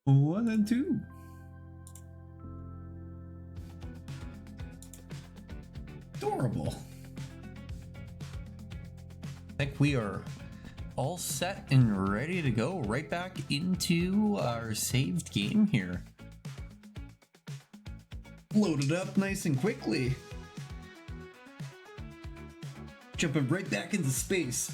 1 and 2. Adorable. I think we are all set and ready to go right back into our saved game here. Load it up nice and quickly. Jumping right back into space.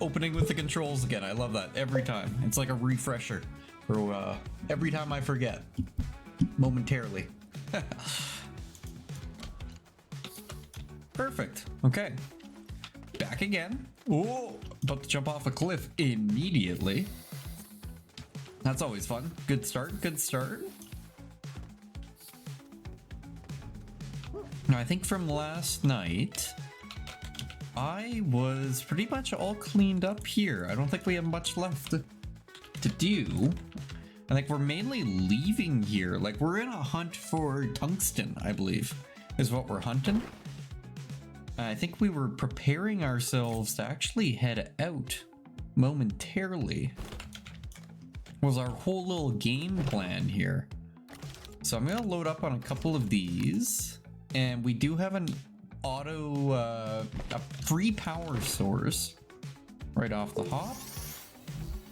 Opening with the controls again. I love that every time. It's like a refresher for every time I forget momentarily. Perfect. Okay. Back again. Oh, about to jump off a cliff immediately. That's always fun. Good start. Good start. Now, I think from last night, I was pretty much all cleaned up here. I don't think we have much left to do. I think we're mainly leaving here. Like, we're in a hunt for tungsten, I believe, is what we're hunting. I think we were preparing ourselves to actually head out momentarily. Was our whole little game plan here. So I'm gonna load up on a couple of these, and we do have an auto, a free power source right off the hop.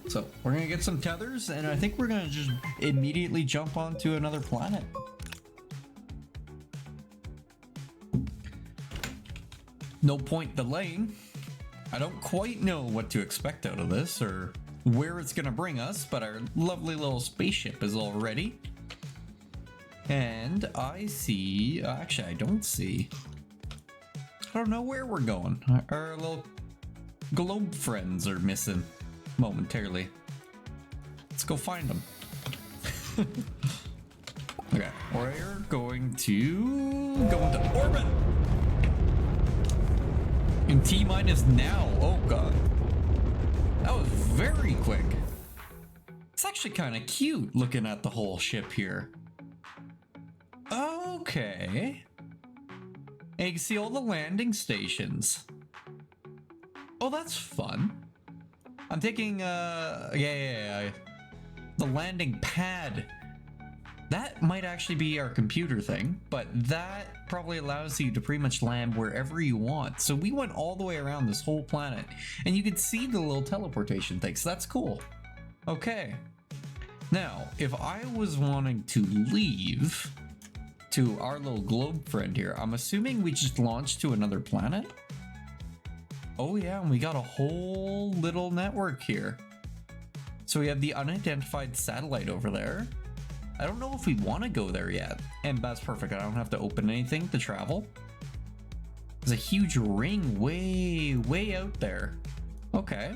So we're gonna get some tethers, and I think we're gonna just immediately jump onto another planet. No point delaying. I don't quite know what to expect out of this or where it's gonna bring us, but our lovely little spaceship is all ready. And I see, actually I don't see. I don't know where we're going. Our little globe friends are missing momentarily. Let's go find them. Okay, we're going to go into orbit. In T-minus now. Oh god. That was very quick. It's actually kind of cute looking at the whole ship here. Okay. And you can see all the landing stations. Oh, that's fun. I'm taking, the landing pad. That might actually be our computer thing, but that probably allows you to pretty much land wherever you want. So we went all the way around this whole planet, and you could see the little teleportation thing, so that's cool. Okay. Now, if I was wanting to leave to our little globe friend here, I'm assuming we just launched to another planet? Oh yeah, and we got a whole little network here. So we have the unidentified satellite over there. I don't know if we want to go there yet. And that's perfect. I don't have to open anything to travel. There's a huge ring way out there. Okay.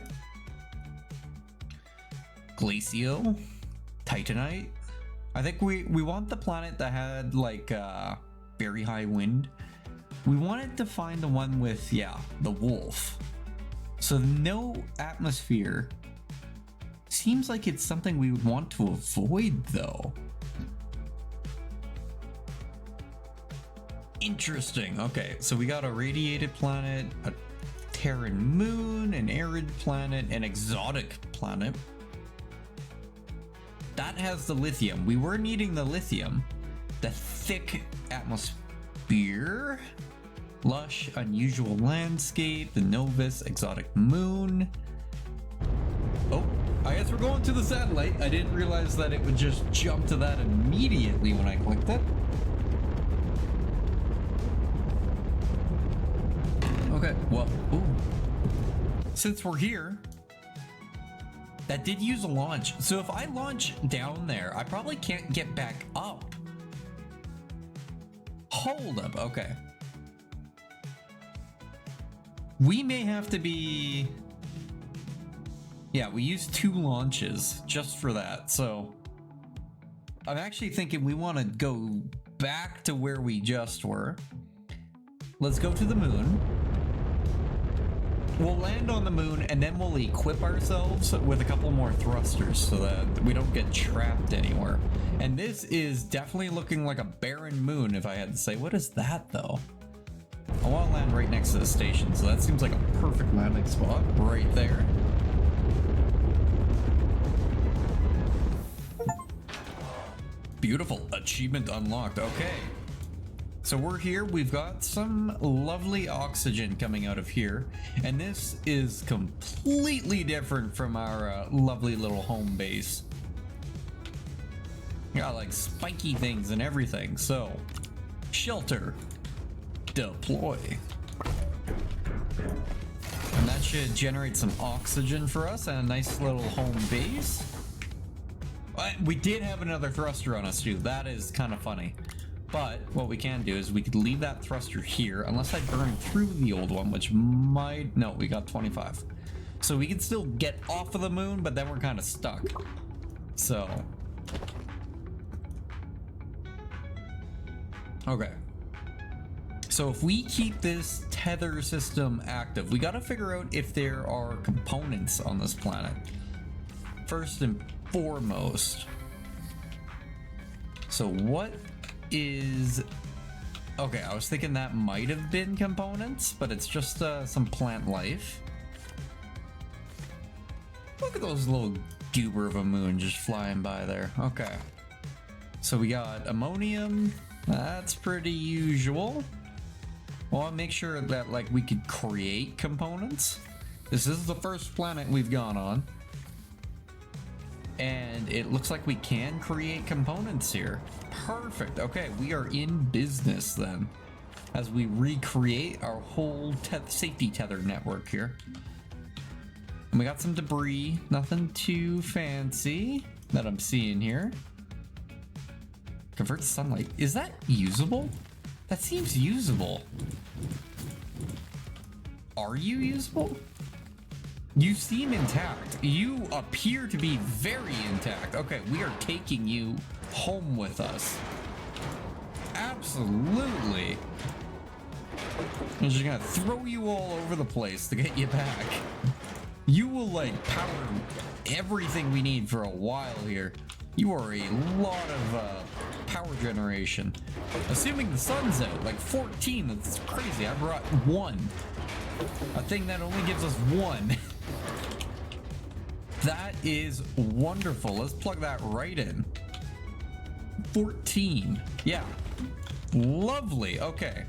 Glacio. Titanite. I think we want the planet that had like very high wind. We wanted to find the one with, yeah, the wolf. So no atmosphere. Seems like it's something we would want to avoid though. Interesting. Okay, so we got a radiated planet, a Terran moon, an arid planet, an exotic planet. That has the lithium. We were needing the lithium. The thick atmosphere. Lush, unusual landscape, the Novus, exotic moon. Oh, I guess we're going to the satellite. I didn't realize that it would just jump to that immediately when I clicked it. Okay, well, ooh. Since we're here, that did use a launch. So if I launch down there, I probably can't get back up. Hold up, okay. We may have to be... Yeah, we used 2 launches just for that, so... I'm actually thinking we want to go back to where we just were. Let's go to the moon. We'll land on the moon, and then we'll equip ourselves with a couple more thrusters so that we don't get trapped anywhere. And this is definitely looking like a barren moon, if I had to say. What is that, though? I want to land right next to the station, so that seems like a perfect landing spot right there. Beautiful. Achievement unlocked. Okay. So we're here. We've got some lovely oxygen coming out of here. And this is completely different from our lovely little home base. Got like spiky things and everything. So, shelter. Deploy. And that should generate some oxygen for us and a nice little home base. We did have another thruster on us too. That is kind of funny. But what we can do is we could leave that thruster here, unless I burn through the old one, which might... No, we got 25. So we can still get off of the moon, but then we're kind of stuck. So... Okay. So if we keep this tether system active, we gotta figure out if there are components on this planet. First and foremost. So what is... Okay, I was thinking that might have been components, but it's just some plant life. Look at those little goober of a moon just flying by there. Okay. So we got ammonium. That's pretty usual. Well, I'll make sure that like we could create components. This is the first planet we've gone on. And it looks like we can create components here. Perfect. Okay, we are in business then. As we recreate our whole safety tether network here. And we got some debris. Nothing too fancy that I'm seeing here. Convert sunlight. Is that usable? That seems usable. Are you usable? You seem intact. You appear to be very intact. Okay, we are taking you home with us. Absolutely. I'm just gonna throw you all over the place to get you back. You will like power everything we need for a while here. You are a lot of power generation. Assuming the sun's out, like 14, that's crazy. I brought one. A thing that only gives us one. That is wonderful. Let's plug that right in. 14. Yeah. Lovely. Okay.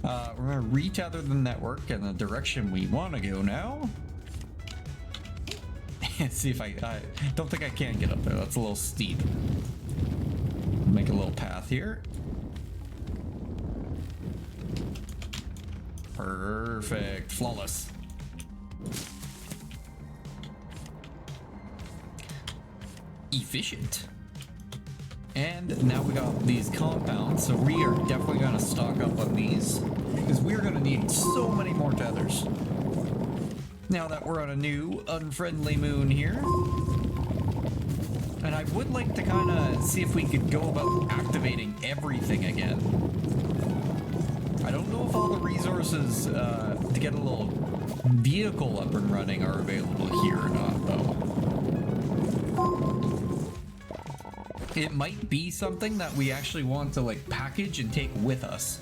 We're gonna retether the network in the direction we want to go now. See if I don't think I can get up there. That's a little steep. Make a little path here. Perfect. Flawless. Efficient. And now we got these compounds, so we are definitely going to stock up on these because we're going to need so many more tethers. Now that we're on a new unfriendly moon here. And I would like to kind of see if we could go about activating everything again. I don't know if all the resources to get a little vehicle up and running are available here or not, though. It might be something that we actually want to like package and take with us.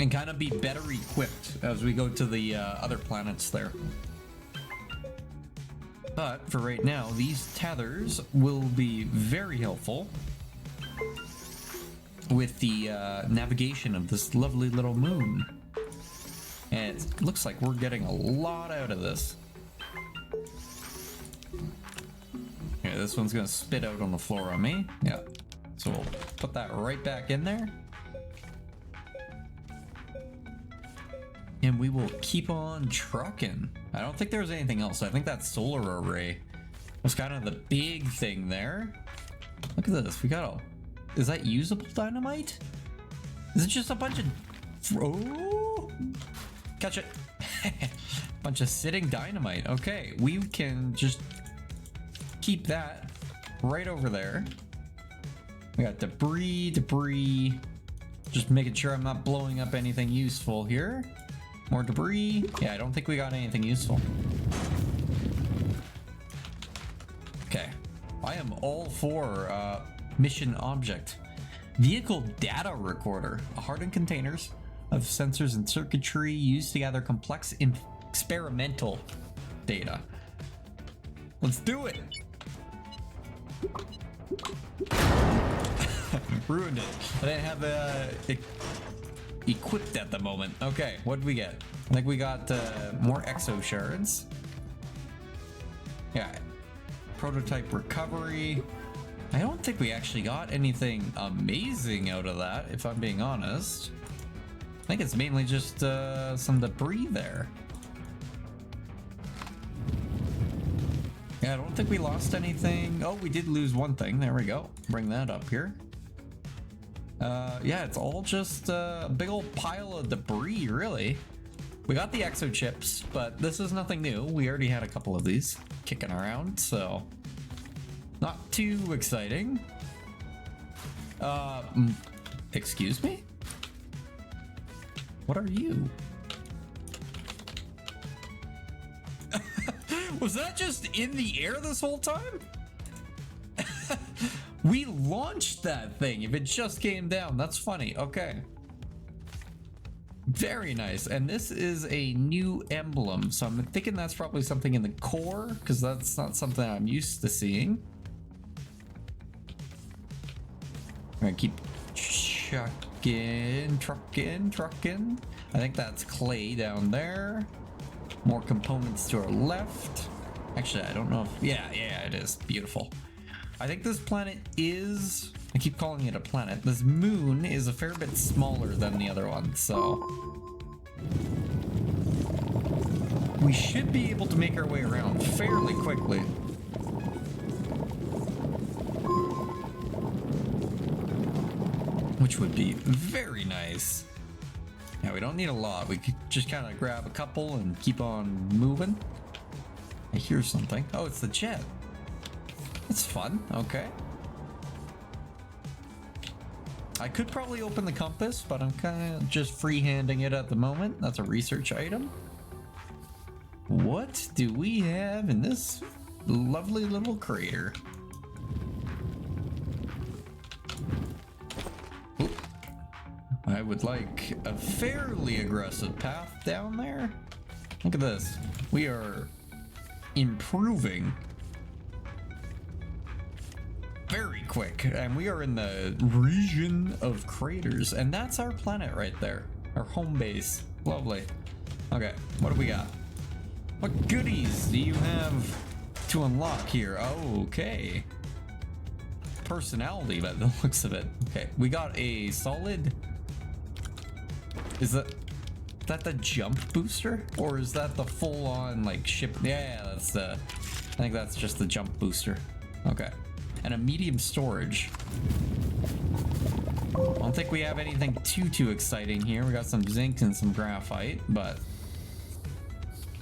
And kind of be better equipped as we go to the other planets there. But for right now, these tethers will be very helpful with the navigation of this lovely little moon. And it looks like we're getting a lot out of this. Okay, this one's gonna spit out on the floor on me. Yeah, so we'll put that right back in there. And we will keep on trucking. I don't think there's anything else. I think that solar array was kind of the big thing there. Look at this. We got a... Is that usable dynamite? Is it just a bunch of... Oh! Catch it. Bunch of sitting dynamite. Okay, we can just keep that right over there. We got debris. Just making sure I'm not blowing up anything useful here. More debris. Yeah, I don't think we got anything useful. Okay. I am all for mission object. Vehicle data recorder. Hardened containers of sensors and circuitry used to gather complex experimental data. Let's do it. Ruined it. I didn't have it equipped at the moment. Okay, what did we get? I think we got more exo shards. Yeah. Prototype recovery. I don't think we actually got anything amazing out of that, if I'm being honest. I think it's mainly just some debris there. Yeah, I don't think we lost anything. Oh, we did lose one thing. There we go. Bring that up here. Yeah, it's all just a big old pile of debris, really. We got the exo chips, but this is nothing new. We already had a couple of these kicking around, so not too exciting. Excuse me? What are you? Was that just in the air this whole time? We launched that thing. If it just came down, that's funny. Okay. Very nice. And this is a new emblem. So I'm thinking that's probably something in the core, because that's not something I'm used to seeing. I'm gonna keep trucking. I think that's clay down there. More components to our left. Actually, I don't know if... Yeah, it is. Beautiful. I think this planet is... I keep calling it a planet. This moon is a fair bit smaller than the other one, so... we should be able to make our way around fairly quickly. Which would be very nice. Yeah, we don't need a lot. We could just kind of grab a couple and keep on moving. I hear something. Oh, it's the jet. That's fun. Okay. I could probably open the compass, but I'm kind of just freehanding it at the moment. That's a research item. What do we have in this lovely little crater? Oop. I would like a fairly aggressive path down there. Look at this. We are improving very quick, and we are in the region of craters, and that's our planet right there, our home base. Lovely. Okay, what do we got? What goodies do you have to unlock here? Oh, okay. Personality by the looks of it. Okay, we got a solid... Is that the jump booster? Or is that the full-on, like, ship? Yeah, that's the... I think that's just the jump booster. Okay. And a medium storage. I don't think we have anything too exciting here. We got some zinc and some graphite, but...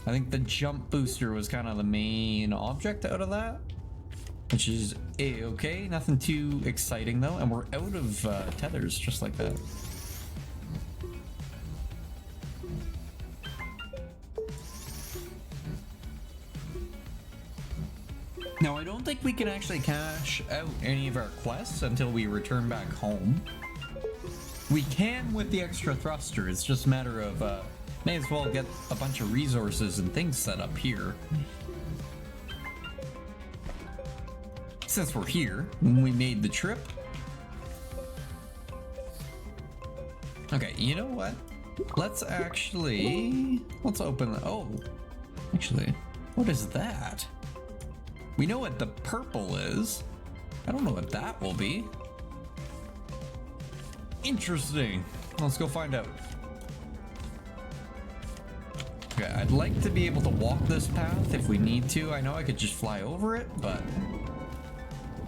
I think the jump booster was kind of the main object out of that. Which is A-okay. Nothing too exciting, though. And we're out of tethers, just like that. Now, I don't think we can actually cash out any of our quests until we return back home. We can with the extra thruster. It's just a matter of, may as well get a bunch of resources and things set up here. Since we're here, when we made the trip. Okay, you know what? Let's open the, oh, actually, what is that? We know what the purple is. I don't know what that will be. Interesting. Let's go find out. Okay, I'd like to be able to walk this path if we need to. I know I could just fly over it, but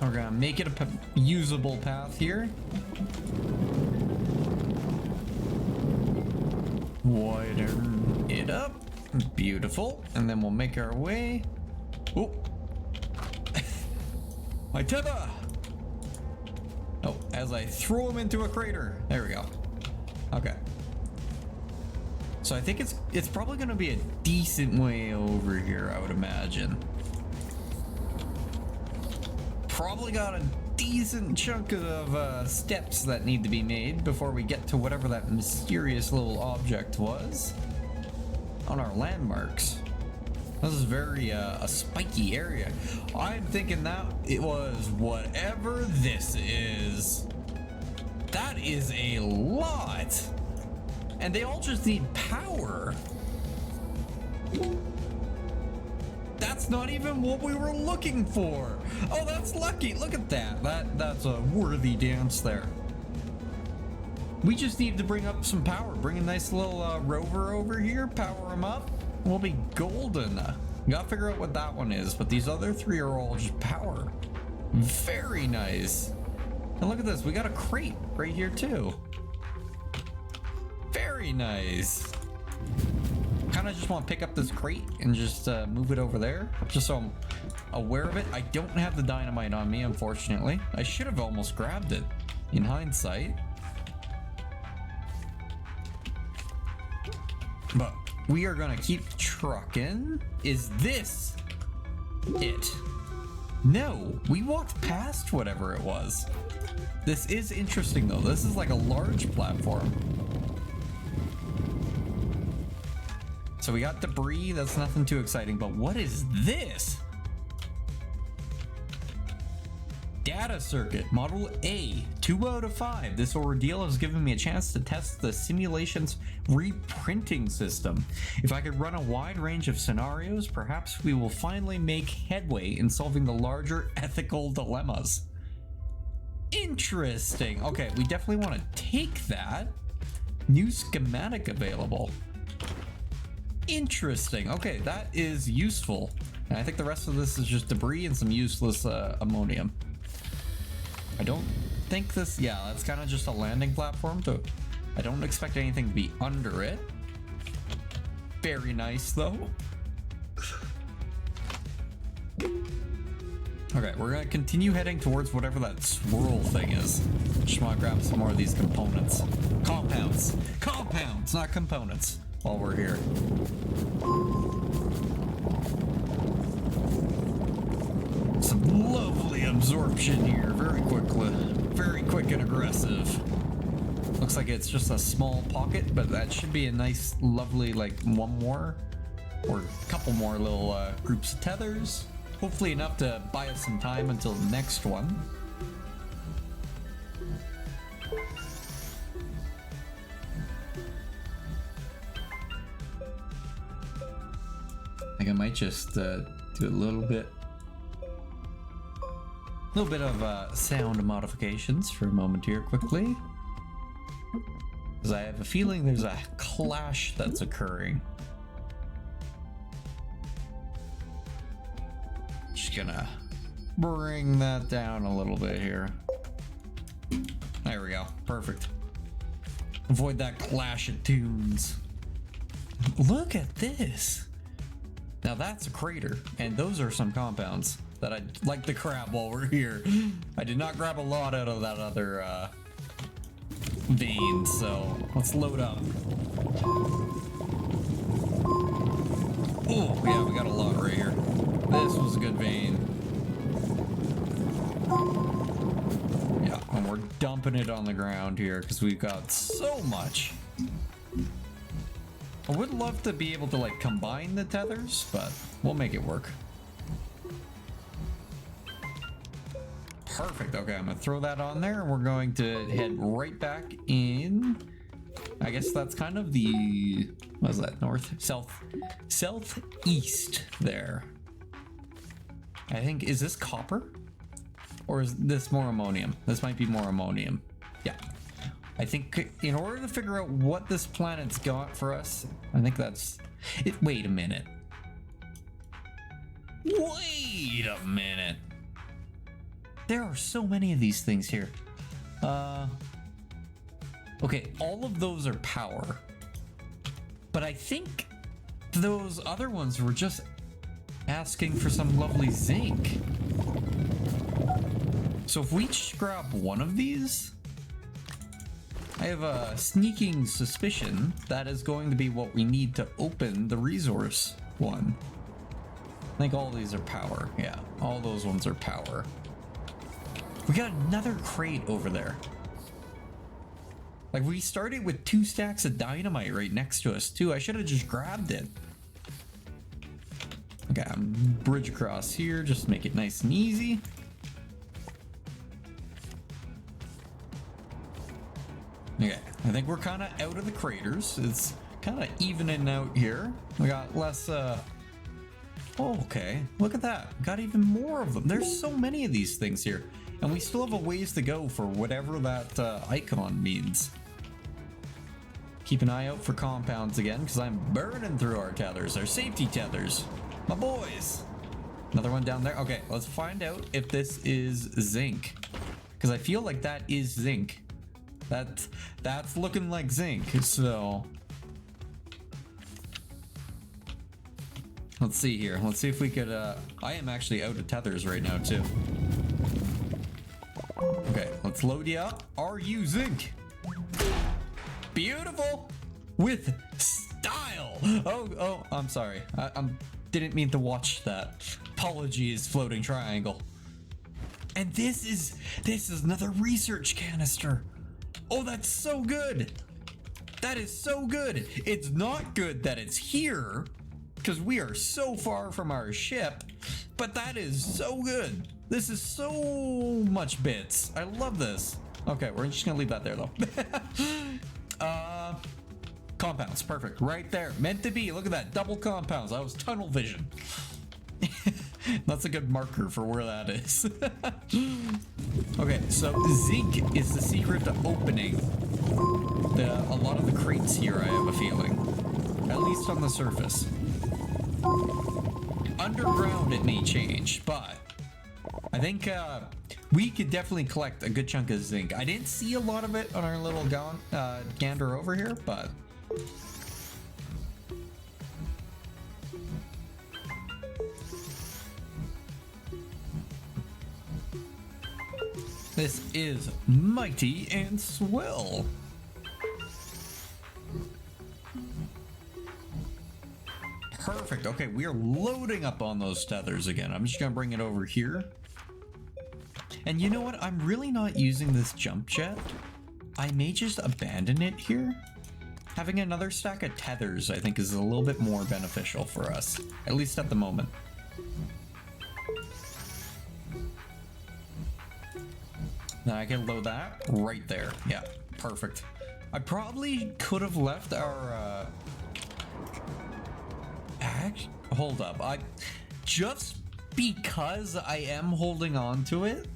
we're gonna make it a usable path here. Widen it up. Beautiful. And then we'll make our way. Oh. My tether! Oh, as I throw him into a crater. There we go. Okay. So I think it's probably going to be a decent way over here, I would imagine. Probably got a decent chunk of steps that need to be made before we get to whatever that mysterious little object was on our landmarks. This is very a spiky area. I'm thinking that it was whatever this is. That is a lot. And they all just need power. That's not even what we were looking for. Oh, that's lucky. Look at that. That's a worthy dance there. We just need to bring up some power. Bring a nice little rover over here. Power him up. We'll be golden. Gotta figure out what that one is. But these other three are all just power. Very nice. And look at this. We got a crate right here too. Very nice. Kind of just want to pick up this crate and just move it over there, just so I'm aware of it. I don't have the dynamite on me, unfortunately. I should have almost grabbed it in hindsight. But we are gonna keep trucking. Is this it? No, we walked past whatever it was. This is interesting though. This is like a large platform. So we got debris, that's nothing too exciting, but what is this? Data circuit, model A, 2 out of 5. This ordeal has given me a chance to test the simulation's reprinting system. If I could run a wide range of scenarios, perhaps we will finally make headway in solving the larger ethical dilemmas. Interesting. Okay, we definitely want to take that. New schematic available. Interesting. Okay, that is useful. And I think the rest of this is just debris and some useless ammonium. I don't think this... Yeah, that's kind of just a landing platform, so I don't expect anything to be under it. Very nice, though. Okay, we're going to continue heading towards whatever that swirl thing is. Just want to grab some more of these components. Compounds. Compounds, not components. While we're here. Some lovely absorption here, very quickly. Very quick and aggressive. Looks like it's just a small pocket, but that should be a nice, lovely, like, one more or a couple more little groups of tethers. Hopefully enough to buy us some time until the next one. I think I might just do a little bit of sound modifications for a moment here quickly, because I have a feeling there's a clash that's occurring. Just gonna bring that down a little bit here. There we go. Perfect. Avoid that clash of tunes. Look at this. Now that's a crater, and those are some compounds that I'd like to grab while we're here. I did not grab a lot out of that other vein, so let's load up. Oh, yeah, we got a lot right here. This was a good vein. Yeah, and we're dumping it on the ground here because we've got so much. I would love to be able to like combine the tethers, but we'll make it work. Perfect. Okay, I'm gonna throw that on there and we're going to head right back in. I guess that's kind of the, what is that, north, southeast there. I think, is this copper? Or is this more ammonium? This might be more ammonium. Yeah. I think in order to figure out what this planet's got for us, I think that's it. Wait a minute. Wait a minute. There are so many of these things here. Okay, all of those are power. But I think those other ones were just asking for some lovely zinc. So if we just grab one of these, I have a sneaking suspicion that is going to be what we need to open the resource one. I think all these are power. Yeah, all those ones are power. We got another crate over there. Like, we started with 2 stacks of dynamite right next to us too. I should have just grabbed it. Okay, bridge across here, just to make it nice and easy. Okay, I think we're kind of out of the craters. It's kind of evening out here. We got less, oh, okay. Look at that. Got even more of them. There's so many of these things here. And we still have a ways to go for whatever that icon means. Keep an eye out for compounds again, because I'm burning through our tethers, our safety tethers. My boys. Another one down there. Okay, let's find out if this is zinc. Because I feel like that is zinc. That's looking like zinc, so... Let's see here. Let's see if we could, I am actually out of tethers right now, too. Okay, let's load you up. Are you zinc? Beautiful! With style! Oh, I'm sorry. I didn't mean to watch that. Apologies, floating triangle. And this is another research canister. Oh, that's so good! That is so good! It's not good that it's here, because we are so far from our ship, but that is so good. This is so much bits. I love this. Okay, we're just gonna leave that there though. Compounds, perfect. Right there, meant to be. Look at that, double compounds. That was tunnel vision. That's a good marker for where that is. Okay, so zinc is the secret to opening a lot of the crates here, I have a feeling. At least on the surface. Underground it may change, but I think we could definitely collect a good chunk of zinc. I didn't see a lot of it on our little gander over here, but... This is mighty and swell. Perfect. Okay, we are loading up on those tethers again. I'm just gonna bring it over here. And you know what? I'm really not using this jump jet. I may just abandon it here. Having another stack of tethers, I think, is a little bit more beneficial for us, at least at the moment. Now I can load that right there. Yeah, perfect. I probably could have left our hold up. Just because I am holding on to it,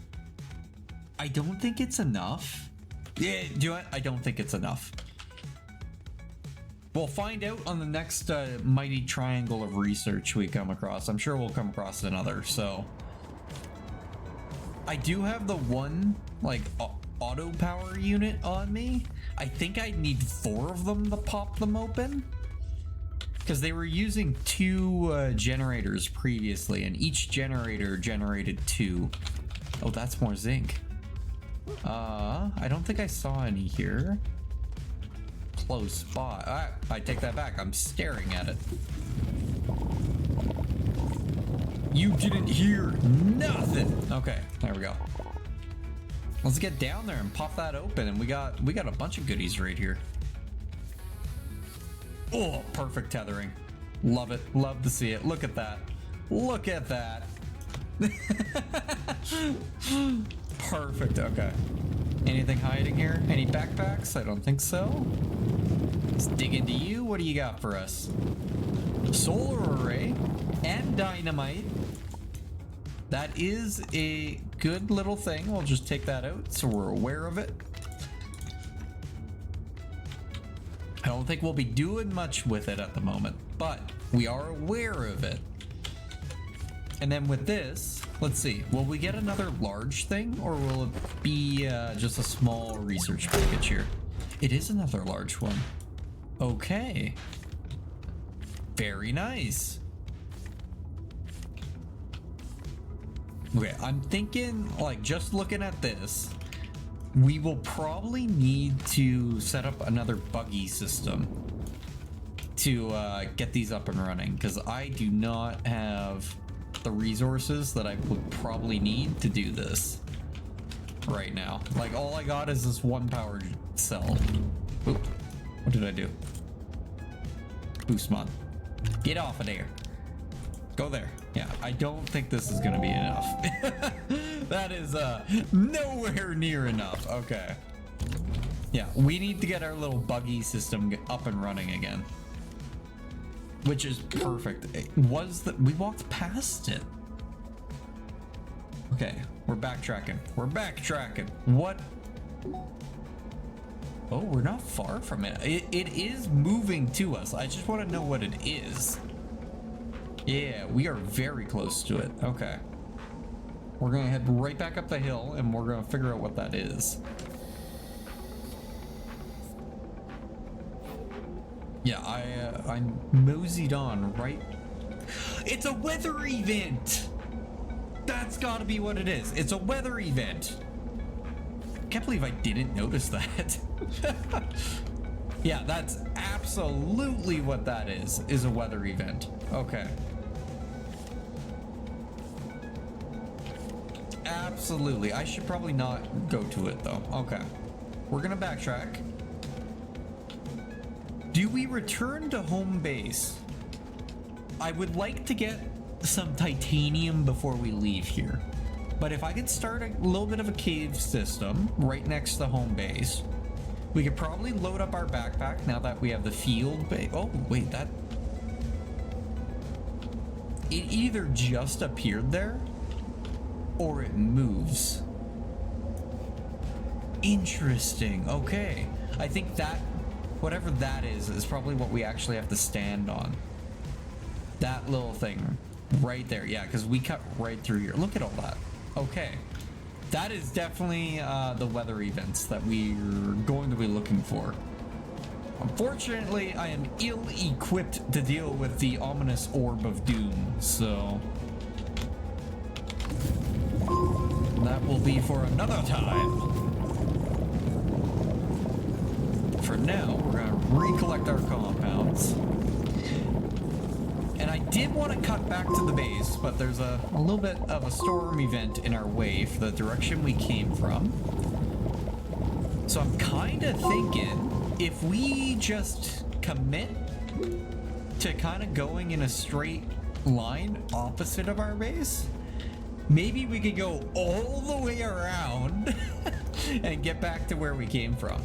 I don't think it's enough. Yeah, I don't think it's enough. We'll find out on the next mighty triangle of research we come across. I'm sure we'll come across another, so... I do have the one, like, auto power unit on me. I think I need 4 of them to pop them open. Because they were using 2 generators previously, and each generator generated 2. Oh, that's more zinc. I don't think I saw any here. Close spot. I take that back. I'm staring at it. You didn't hear nothing. Okay, there we go. Let's get down there and pop that open, and we got a bunch of goodies right here. Oh, perfect tethering. Love it. Love to see it. Look at that. Look at that. Perfect. Okay. Anything hiding here? Any backpacks? I don't think so. Let's dig into you. What do you got for us? Solar array and dynamite. That is a good little thing. We'll just take that out so we're aware of it. I don't think we'll be doing much with it at the moment, but we are aware of it. And then with this, let's see, will we get another large thing, or will it be just a small research package here? It is another large one. Okay. Very nice. Okay, I'm thinking, like, just looking at this, we will probably need to set up another buggy system to get these up and running, because I do not have the resources that I would probably need to do this right now. Like, all I got is this one power cell. Oop, what did I do? Boostmon, get off of there. Go there. Yeah, I don't think this is gonna be enough. That is nowhere near enough. Okay. Yeah, we need to get our little buggy system up and running again. Which is perfect. We walked past it. Okay, we're backtracking. We're backtracking. What? Oh, we're not far from it. It is moving to us. I just want to know what it is. Yeah, we are very close to it. Okay. We're going to head right back up the hill and we're going to figure out what that is. Yeah, I moseyed on right. It's a weather event. That's got to be what it is. It's a weather event. Can't believe I didn't notice that. Yeah, that's absolutely what that is a weather event. Okay. Absolutely. I should probably not go to it though. Okay. We're gonna backtrack. Do we return to home base? I would like to get some titanium before we leave here. But if I could start a little bit of a cave system right next to home base, we could probably load up our backpack now that we have the field base. Oh, wait, that... It either just appeared there or it moves. Interesting. Okay. I think that, whatever that is probably what we actually have to stand on. That little thing right there. Yeah, because we cut right through here. Look at all that. Okay. That is definitely the weather events that we're going to be looking for. Unfortunately, I am ill-equipped to deal with the ominous orb of doom, so... that will be for another time. For now, we're going to recollect our compounds. And I did want to cut back to the base, but there's a little bit of a storm event in our way for the direction we came from. So I'm kind of thinking if we just commit to kind of going in a straight line opposite of our base, maybe we could go all the way around and get back to where we came from.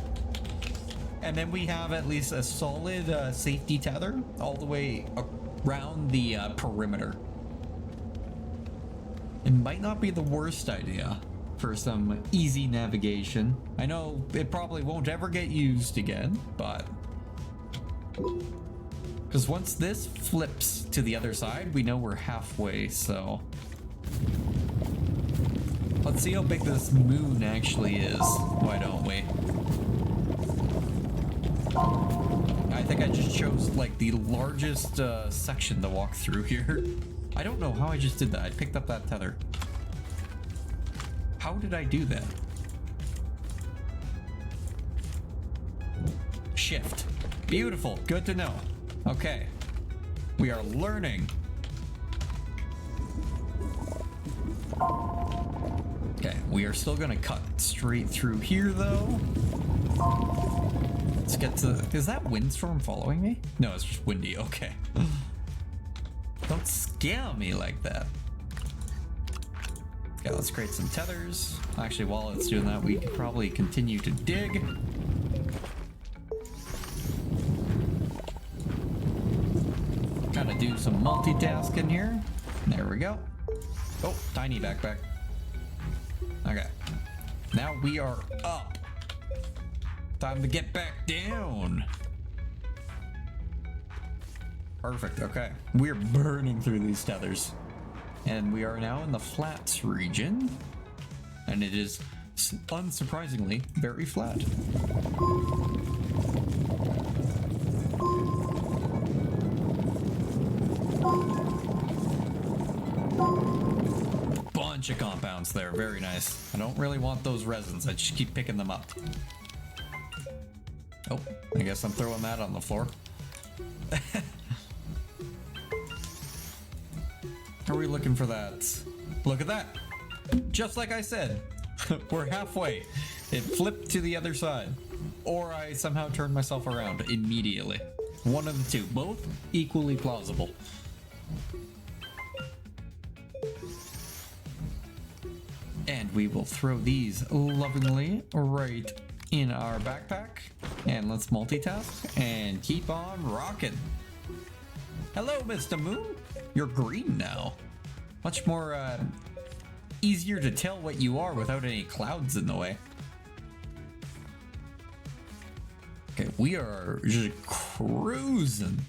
And then we have at least a solid safety tether all the way around the perimeter. It might not be the worst idea for some easy navigation. I know it probably won't ever get used again, but... because once this flips to the other side, we know we're halfway, so... let's see how big this moon actually is. Why don't we? I think I just chose like the largest section to walk through here. I don't know how I just did that. I picked up that tether. How did I do that? Shift. Beautiful. Good to know. Okay. We are learning. Okay, we are still gonna cut straight through here though. Let's get to... is that windstorm following me? No, it's just windy. Okay. Don't scare me like that. Okay, let's create some tethers. Actually, while it's doing that, we could probably continue to dig. Kind of do some multitasking here. There we go. Oh, tiny backpack. Okay. Now we are up. Time to get back down. Perfect. Okay. We're burning through these tethers. And we are now in the flats region. And it is, unsurprisingly, very flat. Bunch of compounds there. Very nice. I don't really want those resins. I just keep picking them up. Oh, I guess I'm throwing that on the floor. Are we looking for that? Look at that. Just like I said, we're halfway. It flipped to the other side. Or I somehow turned myself around immediately. One of the two. Both equally plausible. we will throw these lovingly right in our backpack. And let's multitask and keep on rocking. Hello, Mr. Moon. You're green now. Much more easier to tell what you are without any clouds in the way. Okay, we are just cruising.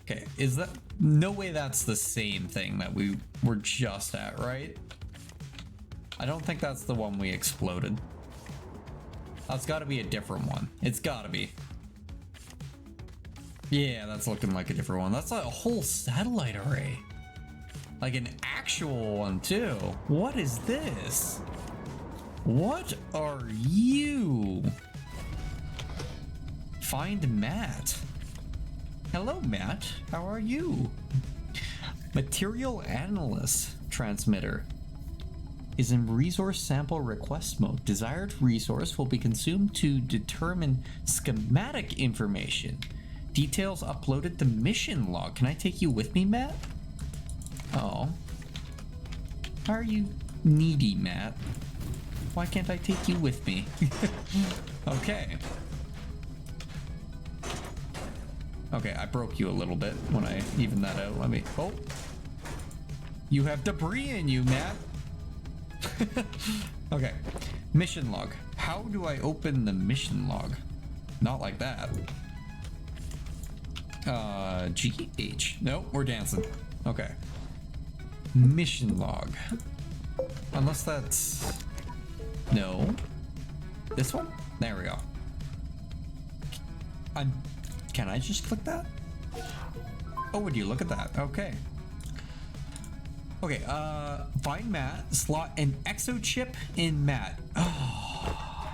Okay, is that... No way that's the same thing that we were just at, right? I don't think that's the one we exploded. That's gotta be a different one. It's gotta be. Yeah, that's looking like a different one. That's a whole satellite array. Like an actual one too. What is this? What are you? Find Matt. Hello, Matt. How are you? Material Analyst transmitter is in resource sample request mode. Desired resource will be consumed to determine schematic information. Details uploaded to mission log. Can I take you with me, Matt? Oh. How are you needy, Matt? Why can't I take you with me? Okay. Okay, I broke you a little bit when I evened that out. Let me... Oh. You have debris in you, Matt. Okay. Mission log. How do I open the mission log? Not like that. GH. Nope, we're dancing. Okay. Mission log. Unless that's... No. This one? There we go. Can I just click that? Oh, would you look at that? Okay. Okay, find Matt, slot an exo chip in Matt. Oh,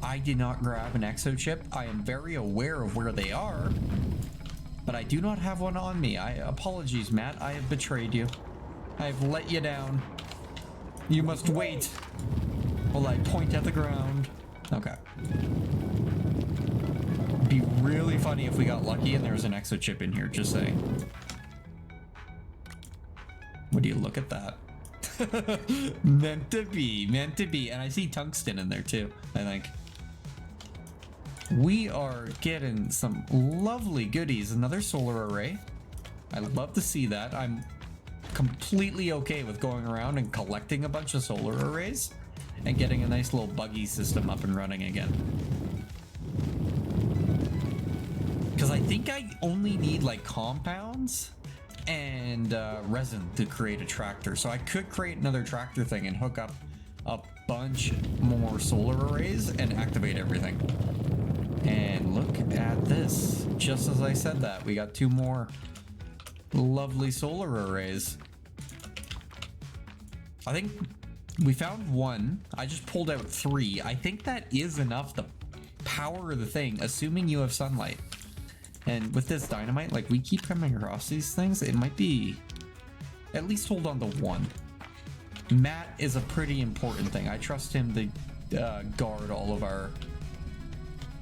I did not grab an exo chip. I am very aware of where they are, but I do not have one on me. Apologies, Matt. I have betrayed you. I have let you down. You must wait while I point at the ground. Okay. Be really funny if we got lucky and there was an exo chip in here, just saying. Would you look at that? Meant to be, meant to be. And I see tungsten in there too, I think. We are getting some lovely goodies. Another solar array. I love to see that. I'm completely okay with going around and collecting a bunch of solar arrays and getting a nice little buggy system up and running again. Because I think I only need like compounds and resin to create a tractor. So I could create another tractor thing and hook up a bunch more solar arrays and activate everything. And look at this. Just as I said that, we got 2 more lovely solar arrays. I think we found 1. I just pulled out 3. I think that is enough to power the thing, assuming you have sunlight. And with this dynamite, like, we keep coming across these things, it might be... At least hold on to 1. Matt is a pretty important thing. I trust him to guard all of our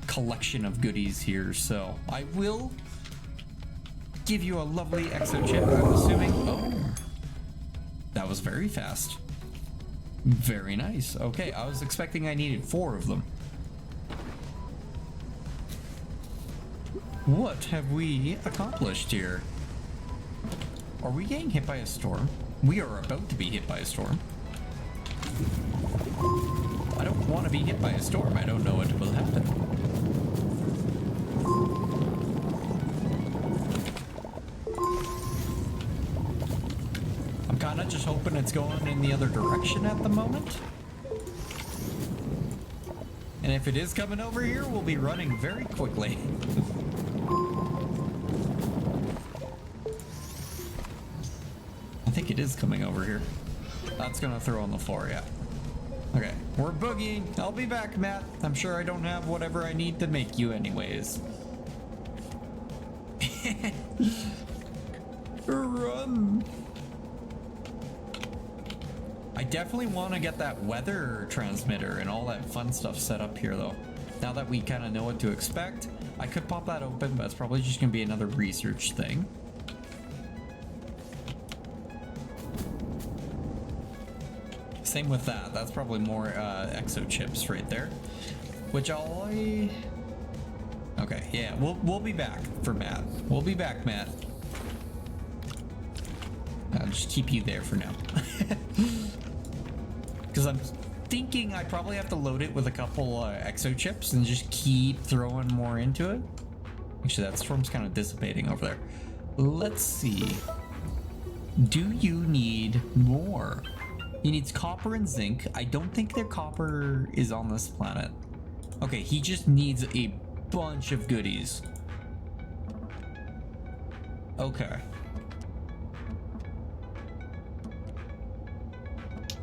collection of goodies here, so I will give you a lovely exo chip, I'm assuming. Oh, that was very fast. Very nice. Okay, I was expecting I needed 4 of them. What have we accomplished here? Are we getting hit by a storm? We are about to be hit by a storm. I don't want to be hit by a storm. I don't know what will happen. I'm kind of just hoping it's going in the other direction at the moment. And if it is coming over here, we'll be running very quickly. I think it is coming over here. That's gonna throw on the floor, yeah. Okay, we're boogieing. I'll be back, Matt. I'm sure I don't have whatever I need to make you anyways. Run. I definitely want to get that weather transmitter and all that fun stuff set up here though. Now that we kind of know what to expect, I could pop that open, but it's probably just gonna be another research thing. same with that. That's probably more exo chips right there. Which I... Okay, yeah, we'll be back for Matt. We'll be back, Matt. I'll just keep you there for now. Because I'm thinking I probably have to load it with a couple exo chips and just keep throwing more into it. Actually, that storm's kind of dissipating over there. Let's see. Do you need more? He needs copper and zinc. I don't think their copper is on this planet. Okay, he just needs a bunch of goodies. Okay.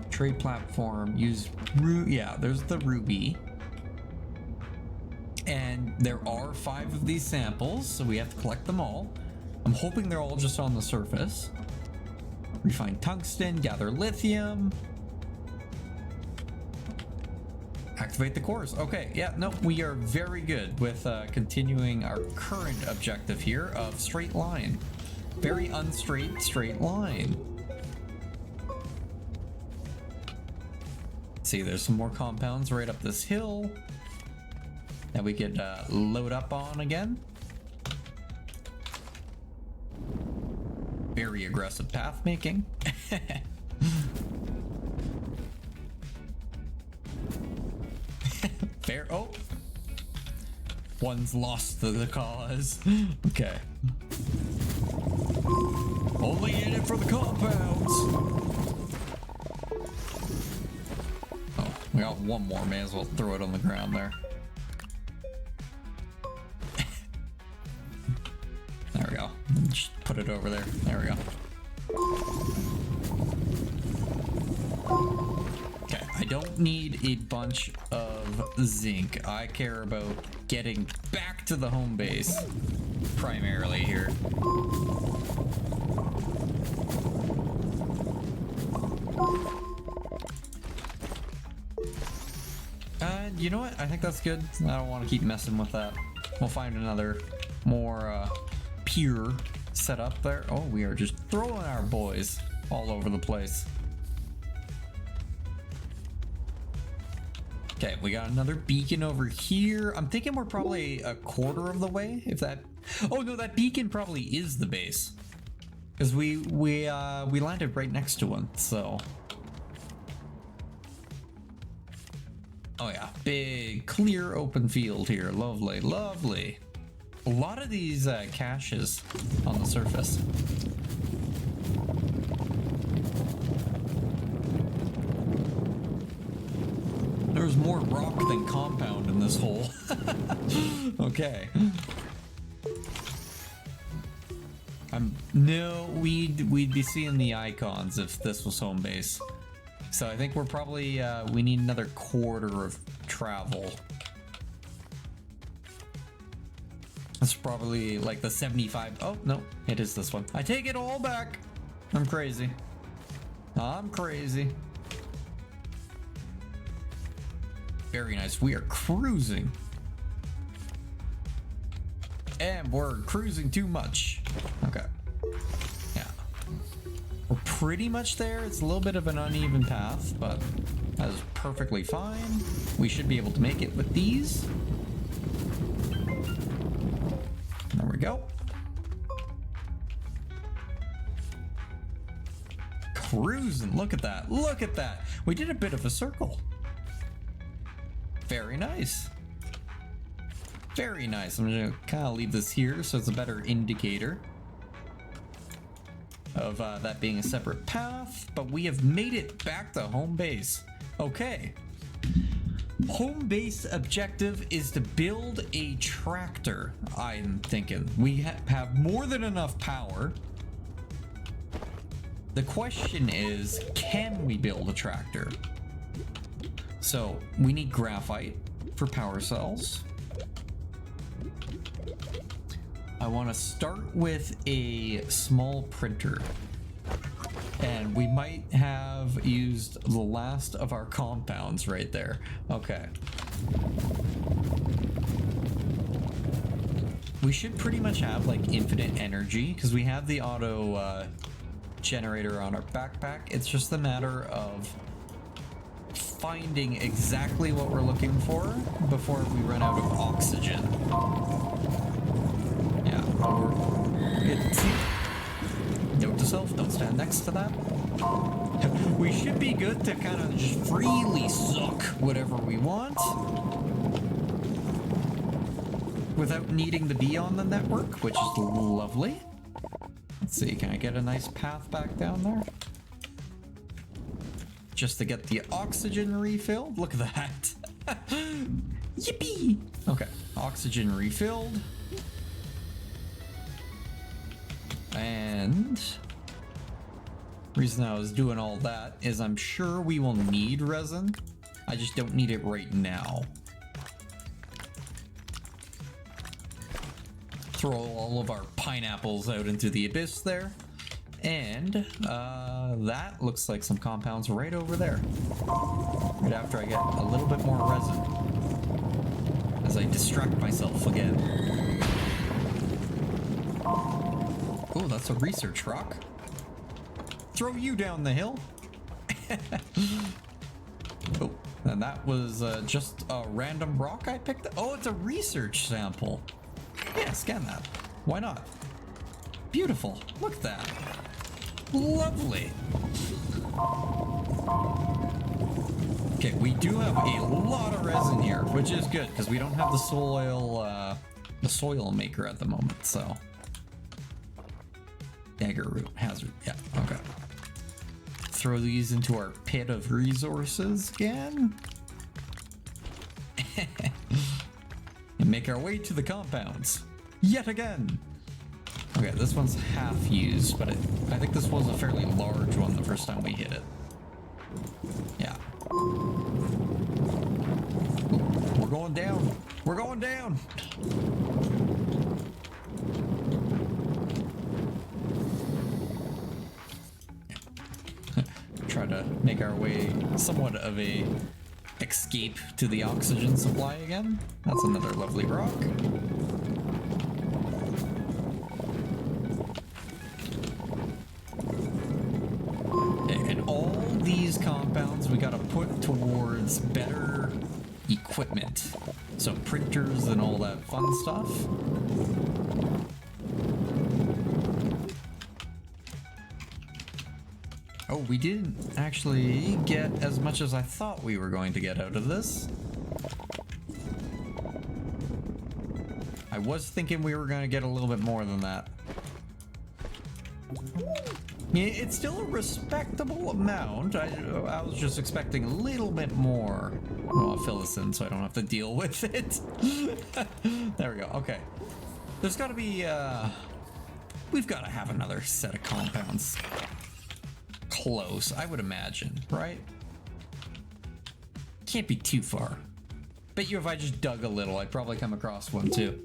Trade platform, use yeah, there's the ruby. And there are 5 of these samples, so we have to collect them all. I'm hoping they're all just on the surface. Refine tungsten, gather lithium. Activate the cores. Okay, yeah, no, we are very good with continuing our current objective here of straight line. Very unstraight, straight line. See, there's some more compounds right up this hill that we could load up on again. Very aggressive path making. Fair. Oh, one's lost to the cause. Okay. Only in it for the compounds. Oh, we got one more. May as well throw it on the ground there. There we go. Just put it over there. There we go. Okay, I don't need a bunch of zinc. I care about getting back to the home base primarily here. You know what? I think that's good. I don't want to keep messing with that. We'll find another more pure setup there. Oh, we are just throwing our boys all over the place. Okay, we got another beacon over here. I'm thinking we're probably a quarter of the way, if that... Oh no, that beacon probably is the base. Because we landed right next to one, so... Oh yeah, big, clear, open field here. Lovely, lovely. A lot of these caches on the surface. There's more rock than compound in this hole. Okay. No, we'd be seeing the icons if this was home base. So I think we're probably, we need another quarter of travel. It's probably like the 75. Oh, no, it is this one. I take it all back. I'm crazy. I'm crazy. Very nice. We are cruising. And we're cruising too much. Okay. Yeah. We're pretty much there. It's a little bit of an uneven path, but that is perfectly fine. We should be able to make it with these. There we go. Cruising. Look at that. Look at that. We did a bit of a circle. Very nice. Very nice. I'm gonna kind of leave this here so it's a better indicator of that being a separate path, but we have made it back to home base. Okay. Home base objective is to build a tractor, I'm thinking. We have more than enough power. The question is, can we build a tractor? So we need graphite for power cells. I want to start with a small printer. And we might have used the last of our compounds right there. Okay. We should pretty much have like infinite energy because we have the auto generator on our backpack. It's just a matter of finding exactly what we're looking for before we run out of oxygen. Yeah, it's... Note to self, don't stand next to that. We should be good to kind of just freely suck whatever we want without needing to be on the network, which is lovely. Let's see, can I get a nice path back down there? Just to get the oxygen refilled. Look at that. Yippee! Okay, oxygen refilled. And reason I was doing all that is I'm sure we will need resin. I just don't need it right now. Throw all of our pineapples out into the abyss there. And that looks like some compounds right over there. Right after I get a little bit more resin. As I distract myself again. Oh, that's a research rock. Throw you down the hill. Oh, and that was just a random rock I picked up. Oh, it's a research sample. Yeah, scan that. Why not? Beautiful. Look at that. Lovely. Okay, we do have a lot of resin here, which is good because we don't have the soil maker at the moment. So, dagger root hazard. Yeah. Okay. Throw these into our pit of resources again. And make our way to the compounds. Yet again. Okay, this one's half used, but I think this was a fairly large one the first time we hit it. Yeah. Ooh, we're going down. We're going down. Try to make our way somewhat of a escape to the oxygen supply again. That's another lovely rock. Okay, and all these compounds we gotta put towards better equipment. So printers and all that fun stuff. Oh, we didn't actually get as much as I thought we were going to get out of this. I was thinking we were going to get a little bit more than that. Yeah, it's still a respectable amount. I was just expecting a little bit more. Well, I'll fill this in so I don't have to deal with it. There we go. Okay. There's got to be, we've got to have another set of compounds. Close, I would imagine, right? Can't be too far. Bet you if I just dug a little, I'd probably come across one too.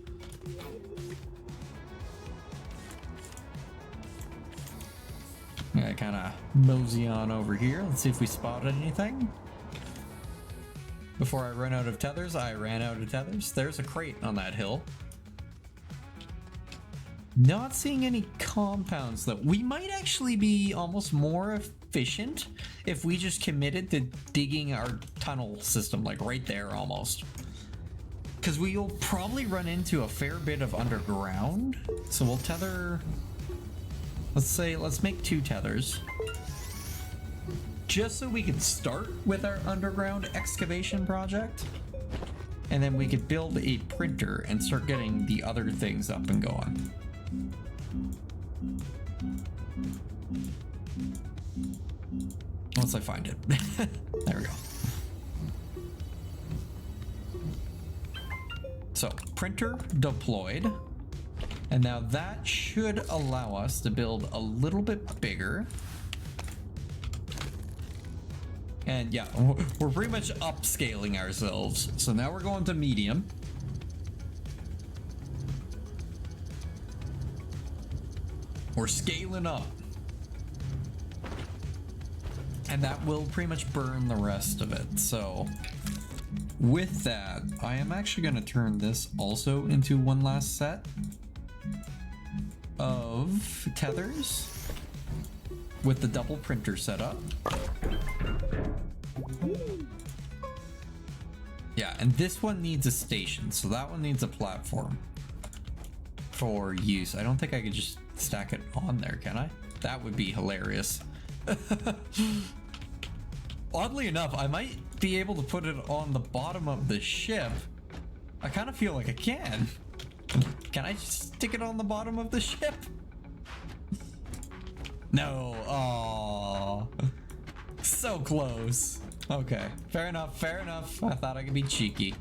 I kind of mosey on over here. Let's see if we spotted anything. Before I run out of tethers, I ran out of tethers. There's a crate on that hill. Not seeing any compounds though. We might actually be almost more efficient if we just committed to digging our tunnel system like right there almost. Because we'll probably run into a fair bit of underground. So we'll tether, let's make 2 tethers. Just so we can start with our underground excavation project. And then we could build a printer and start getting the other things up and going. Once I find it. There we go. So, printer deployed. And now that should allow us to build a little bit bigger. And yeah, we're pretty much upscaling ourselves. So now we're going to medium. We're scaling up. And that will pretty much burn the rest of it. So with that, I am actually going to turn this also into one last set of tethers with the double printer setup. and this one needs a station, so that one needs a platform for use. I don't think I could just stack it on there, can I? That would be hilarious. Oddly enough, I might be able to put it on the bottom of the ship. I kind of feel like I can. Can I just stick it on the bottom of the ship? No. Oh, so close. Okay, fair enough, fair enough. I thought I could be cheeky.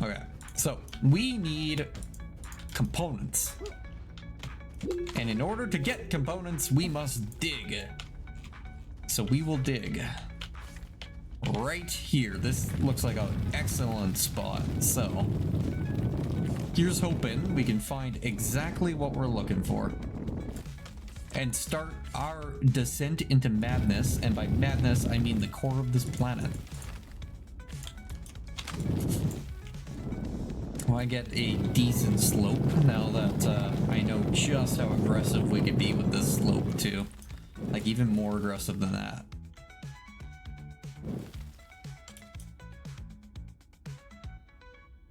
Okay, so we need components. And in order to get components, we must dig. So we will dig right here. This looks like an excellent spot. So here's hoping we can find exactly what we're looking for and start our descent into madness. And by madness, I mean the core of this planet. Well, I get a decent slope now that I know just how aggressive we could be with this slope too. Like even more aggressive than that.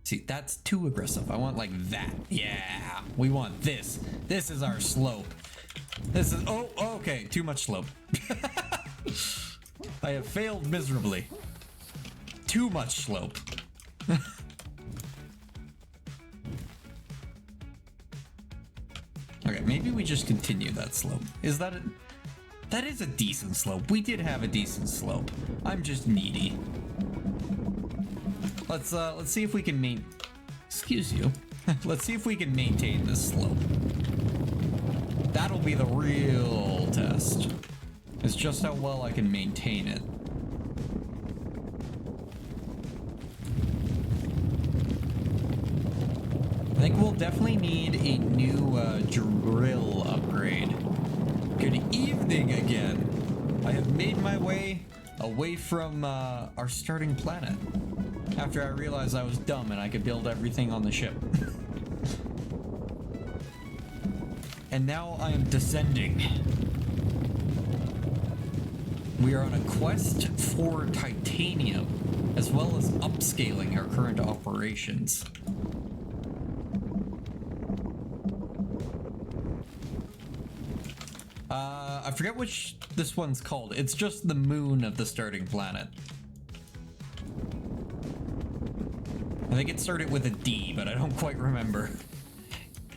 See, that's too aggressive. I want like that. Yeah, we want this. This is our slope. This is, oh, okay, too much slope. I have failed miserably. Too much slope. Okay, maybe we just continue that slope. Is that it? That is a decent slope. We did have a decent slope. I'm just needy. Let's see if we can excuse you. Let's see if we can maintain this slope. That'll be the real test. It's just how well I can maintain it. I think we'll definitely need a new drill upgrade. Good evening again. I have made my way away from our starting planet after I realized I was dumb and I could build everything on the ship. And now I am descending. We are on a quest for titanium, as well as upscaling our current operations. I forget which this one's called. It's just the moon of the starting planet. I think it started with a D, but I don't quite remember.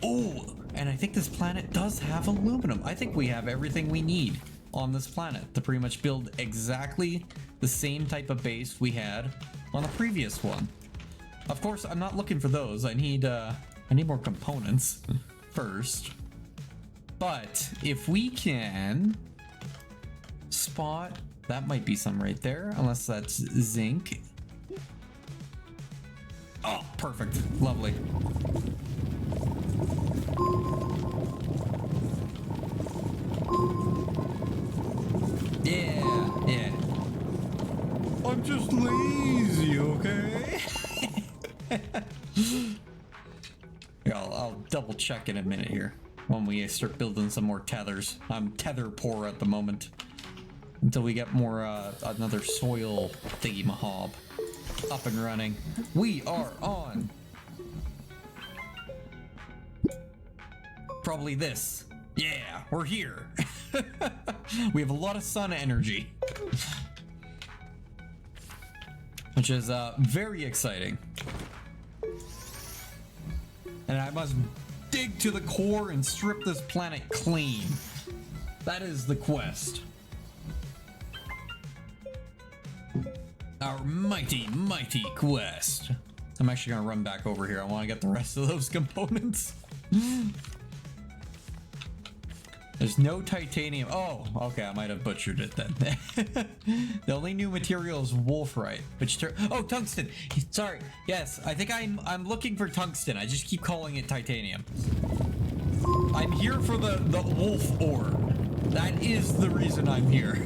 Oh, and I think this planet does have aluminum. I think we have everything we need on this planet to pretty much build exactly the same type of base we had on the previous one. Of course, I'm not looking for those. I need more components first. But if we can spot, that might be some right there, unless that's zinc. Oh, perfect. Lovely. Yeah, yeah. I'm just lazy, okay? Yeah, I'll double check in a minute here when we start building some more tethers. I'm tether poor at the moment until we get more another soil thingy-mahob up and running. We are on probably this. Yeah, we're here. We have a lot of sun energy, which is very exciting. And I must dig to the core and strip this planet clean. That is the quest. Our mighty, mighty quest. I'm actually gonna run back over here. I want to get the rest of those components. There's no titanium. Oh, okay, I might have butchered it then. The only new material is wolfrite, which oh, tungsten. Sorry. Yes, I think I'm looking for tungsten. I just keep calling it titanium. I'm here for the wolf ore. That is the reason I'm here.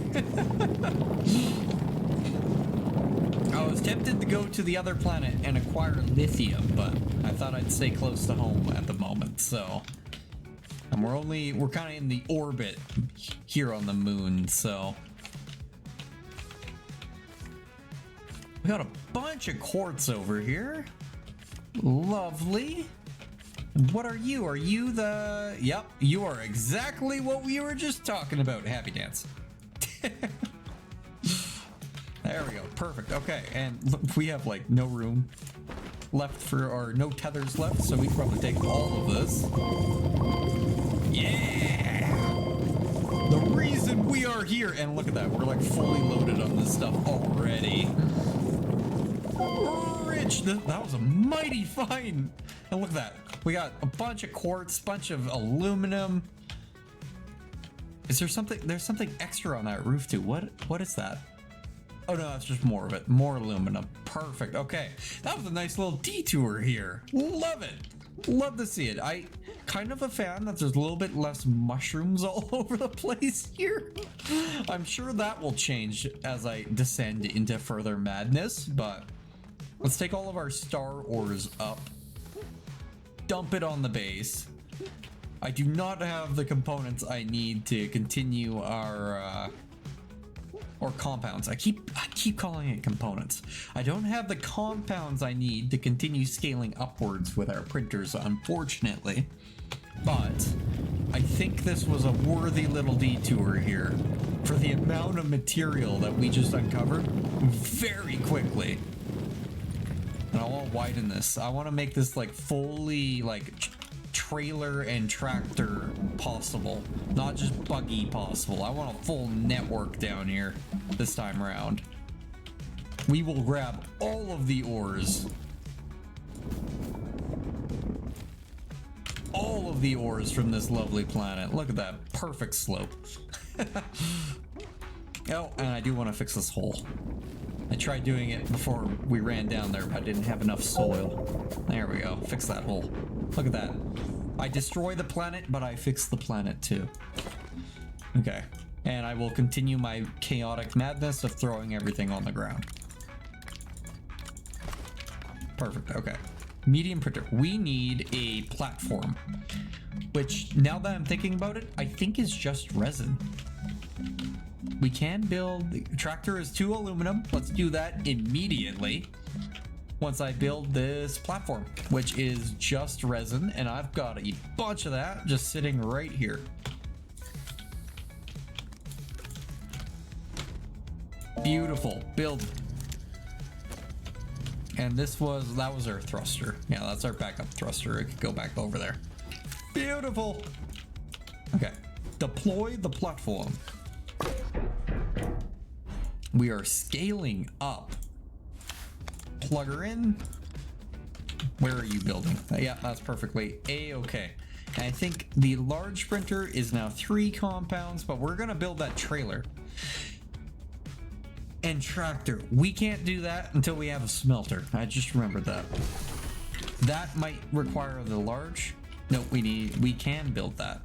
I was tempted to go to the other planet and acquire lithium, but I thought I'd stay close to home at the moment, so. And we're kind of in the orbit here on the moon, so. We got a bunch of quartz over here. Lovely. What are you? Are you the... Yep, you are exactly what we were just talking about. Happy dance. There we go. Perfect. Okay, and look, we have like no room left for, or no tethers left, so we can probably take all of this. Yeah! The reason we are here, and look at that, we're like fully loaded on this stuff already. Rich! That was a mighty find! And look at that. We got a bunch of quartz, bunch of aluminum. Is there something? There's something extra on that roof too. What is that? Oh no, that's just more of it. More aluminum. Perfect. Okay. That was a nice little detour here. Love it. Love to see it. I kind of a fan that there's a little bit less mushrooms all over the place here. I'm sure that will change as I descend into further madness, but let's take all of our star ores up. Dump it on the base. I do not have the components I need to continue our or compounds. I keep calling it components. I don't have the compounds I need to continue scaling upwards with our printers, unfortunately. But I think this was a worthy little detour here for the amount of material that we just uncovered very quickly. And I want to widen this. I want to make this like fully like trailer and tractor possible, not just buggy possible. I want a full network down here this time around. We will grab all of the ores. All of the ores from this lovely planet. Look at that perfect slope. Oh, and I do want to fix this hole. I tried doing it before we ran down there, but I didn't have enough soil. There we go. Fix that hole. Look at that. I destroy the planet, but I fix the planet too. Okay. And I will continue my chaotic madness of throwing everything on the ground. Perfect. Okay. Medium printer. We need a platform, which now that I'm thinking about it, I think is just resin. We can build, the tractor is 2 aluminum. Let's do that immediately. Once I build this platform, which is just resin, and I've got a bunch of that just sitting right here. Beautiful. Build. And that was our thruster. Yeah, that's our backup thruster. It could go back over there. Beautiful. Okay. Deploy the platform. We are scaling up. Plug her in. Where are you building? Yeah, that's perfectly a-okay. And I think the large printer is now 3 compounds, but we're gonna build that trailer. And tractor. We can't do that until we have a smelter. I just remembered that. That might require the large. No, we can build that.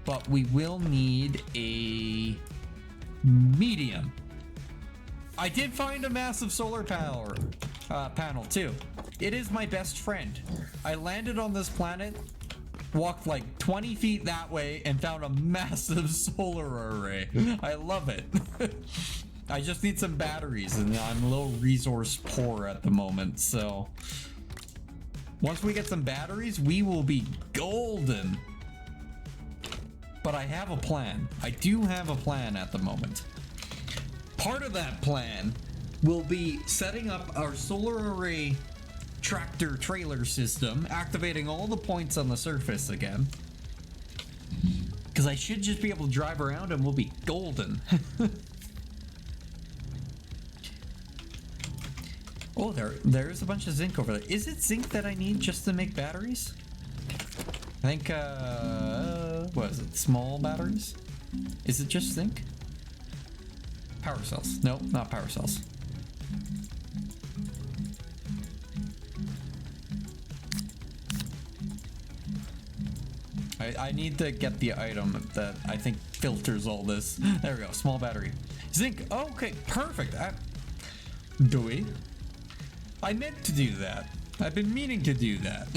But we will need a medium. I did find a massive solar panel too. It is my best friend. I landed on this planet, walked like 20 feet that way, and found a massive solar array. I love it. I just need some batteries, and I'm a little resource poor at the moment, so once we get some batteries, we will be golden. But I have a plan. I do have a plan at the moment. Part of that plan will be setting up our solar array tractor trailer system, activating all the points on the surface again. Because I should just be able to drive around and we'll be golden. Oh, there's a bunch of zinc over there. Is it zinc that I need just to make batteries? I think, what is it? Small batteries? Is it just zinc? Power cells. No, not power cells. I need to get the item that I think filters all this. There we go. Small battery. Zinc. Okay, perfect. Do we? I meant to do that. I've been meaning to do that.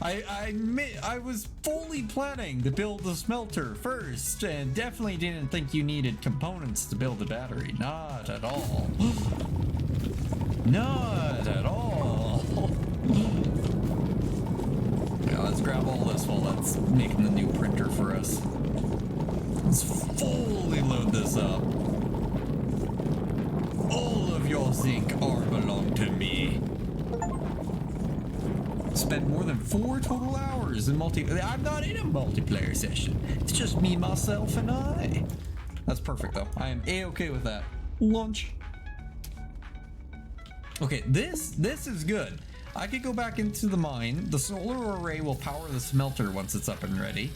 I was fully planning to build the smelter first, and definitely didn't think you needed components to build the battery. Not at all. Not at all. Yeah, let's grab all this while that's making the new printer for us. Let's fully load this up. All of your zinc ore belong to me. Spent more than 4 total hours in I'm not in a multiplayer session. It's just me, myself, and I. That's perfect, though. I am A-okay with that. Lunch. Okay, this is good. I could go back into the mine. The solar array will power the smelter once it's up and ready.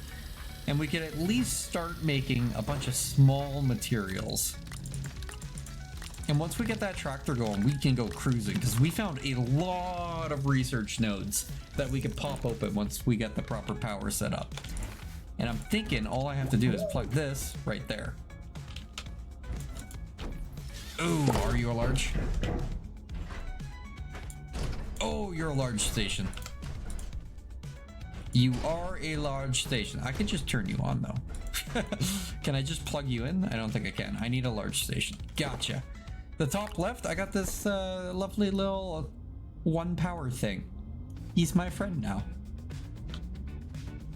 And we could at least start making a bunch of small materials. And once we get that tractor going, we can go cruising, because we found a lot of research nodes that we could pop open once we get the proper power set up. And I'm thinking all I have to do is plug this right there. Ooh, are you a large? Oh, you're a large station. You are a large station. I could just turn you on, though. Can I just plug you in? I don't think I can. I need a large station. Gotcha. The top left, I got this lovely little 1 power thing. He's my friend now.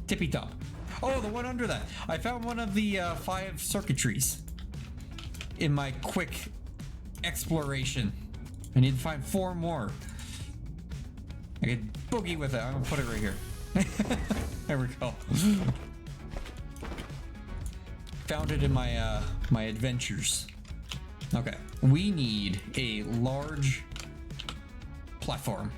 Tippy top. Oh, the one under that. I found one of the 5 circuitries in my quick exploration. I need to find 4 more. I could boogie with it. I'm gonna put it right here. There we go. Found it in my my adventures. Okay, we need a large platform.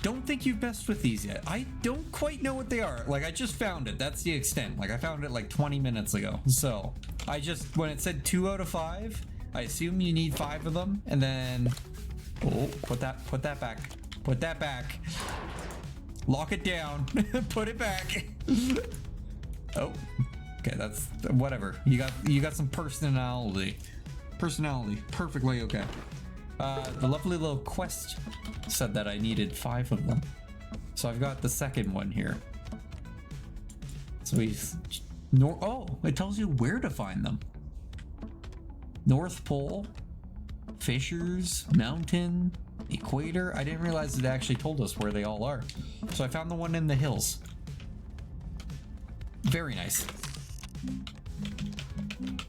Don't think you've messed with these yet. I don't quite know what they are. Like, I just found it. That's the extent. Like, I found it like 20 minutes ago. So I just, when it said 2 out of 5, I assume you need 5 of them. And then, oh, put that back. Put that back. Lock it down. Put it back. Oh. Okay, that's whatever. You got some personality. Perfectly okay. The lovely little quest said that I needed 5 of them. So I've got the second one here. So oh, it tells you where to find them. North Pole, Fissures, Mountain, Equator. I didn't realize it actually told us where they all are. So I found the one in the hills. Very nice.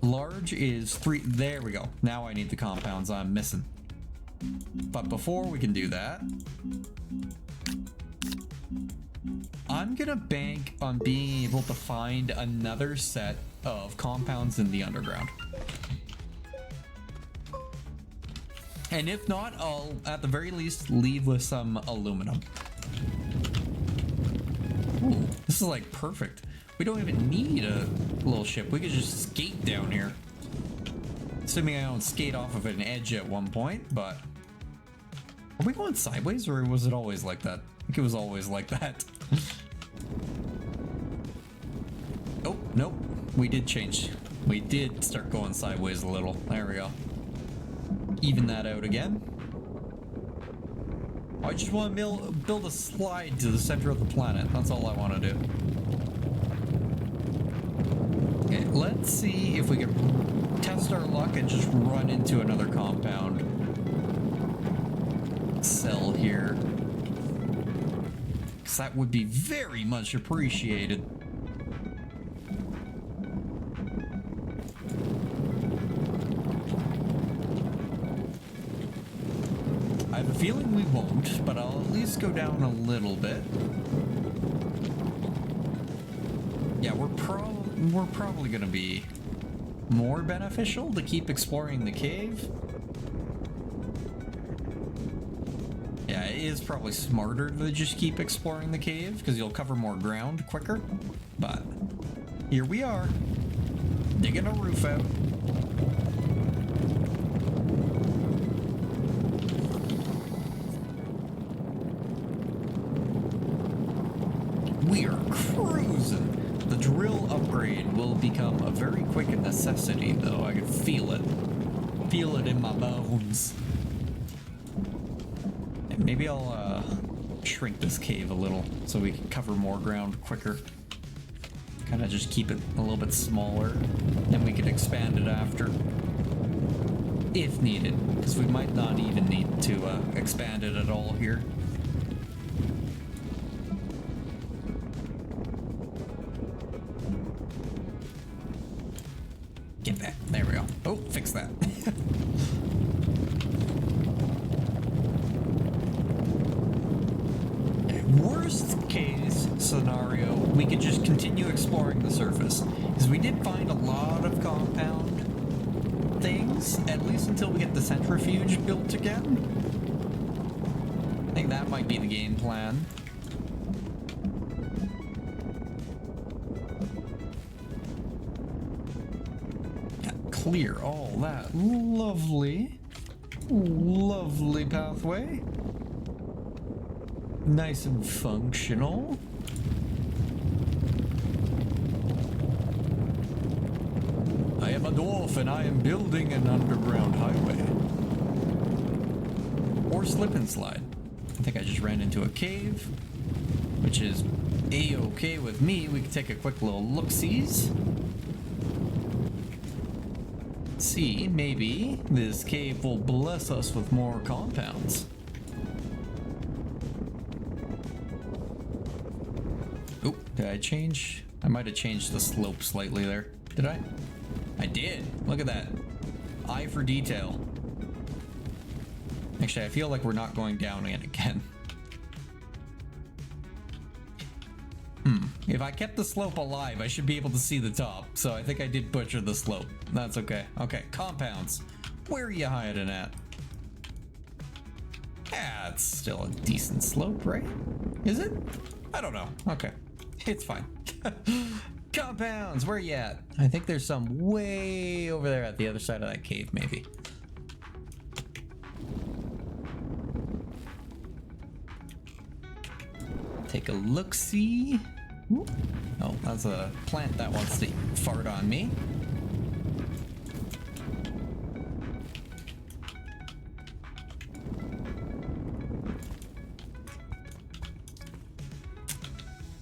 Large is 3. There we go. Now I need the compounds I'm missing. But before we can do that, I'm gonna bank on being able to find another set of compounds in the underground. And if not, I'll at the very least leave with some aluminum. Ooh, this is like perfect. We don't even need a little ship. We could just skate down here. Assuming I don't skate off of an edge at one point, but... Are we going sideways, or was it always like that? I think it was always like that. Oh, nope. We did change. We did start going sideways a little. There we go. Even that out again. I just want to build a slide to the center of the planet. That's all I want to do. Okay, let's see if we can test our luck and just run into another compound cell here. Because that would be very much appreciated. I have a feeling we won't, but I'll at least go down a little bit. Yeah, we're probably gonna be more beneficial to keep exploring the cave. Yeah, it is probably smarter to just keep exploring the cave because you'll cover more ground quicker. But here we are, digging a roof out. We are cruising. The drill upgrade will become a very quick necessity, though. I can feel it. Feel it in my bones. And maybe I'll shrink this cave a little so we can cover more ground quicker. Kind of just keep it a little bit smaller, and we can expand it after, if needed, because we might not even need to expand it at all here. Get that. There we go. Oh, fix that. Worst case scenario, we could just continue exploring the surface, because we did find a lot of compound things, at least until we get the centrifuge built again. I think that might be the game plan. Clear all that lovely pathway. Nice and functional. I am a dwarf and I am building an underground highway. Or slip and slide. I think I just ran into a cave, which is a-okay with me. We can take a quick little look-sees. See, maybe this cave will bless us with more compounds. Oh, did I change? I might have changed the slope slightly there. Did I? I did. Look at that. Eye for detail. Actually, I feel like we're not going down again. If I kept the slope alive, I should be able to see the top. So I think I did butcher the slope. That's okay. Okay, compounds. Where are you hiding at? Yeah, it's still a decent slope, right? Is it? I don't know. Okay. It's fine. Compounds, where are you at? I think there's some way over there at the other side of that cave, maybe. Take a look-see. Oh, that's a plant that wants to fart on me.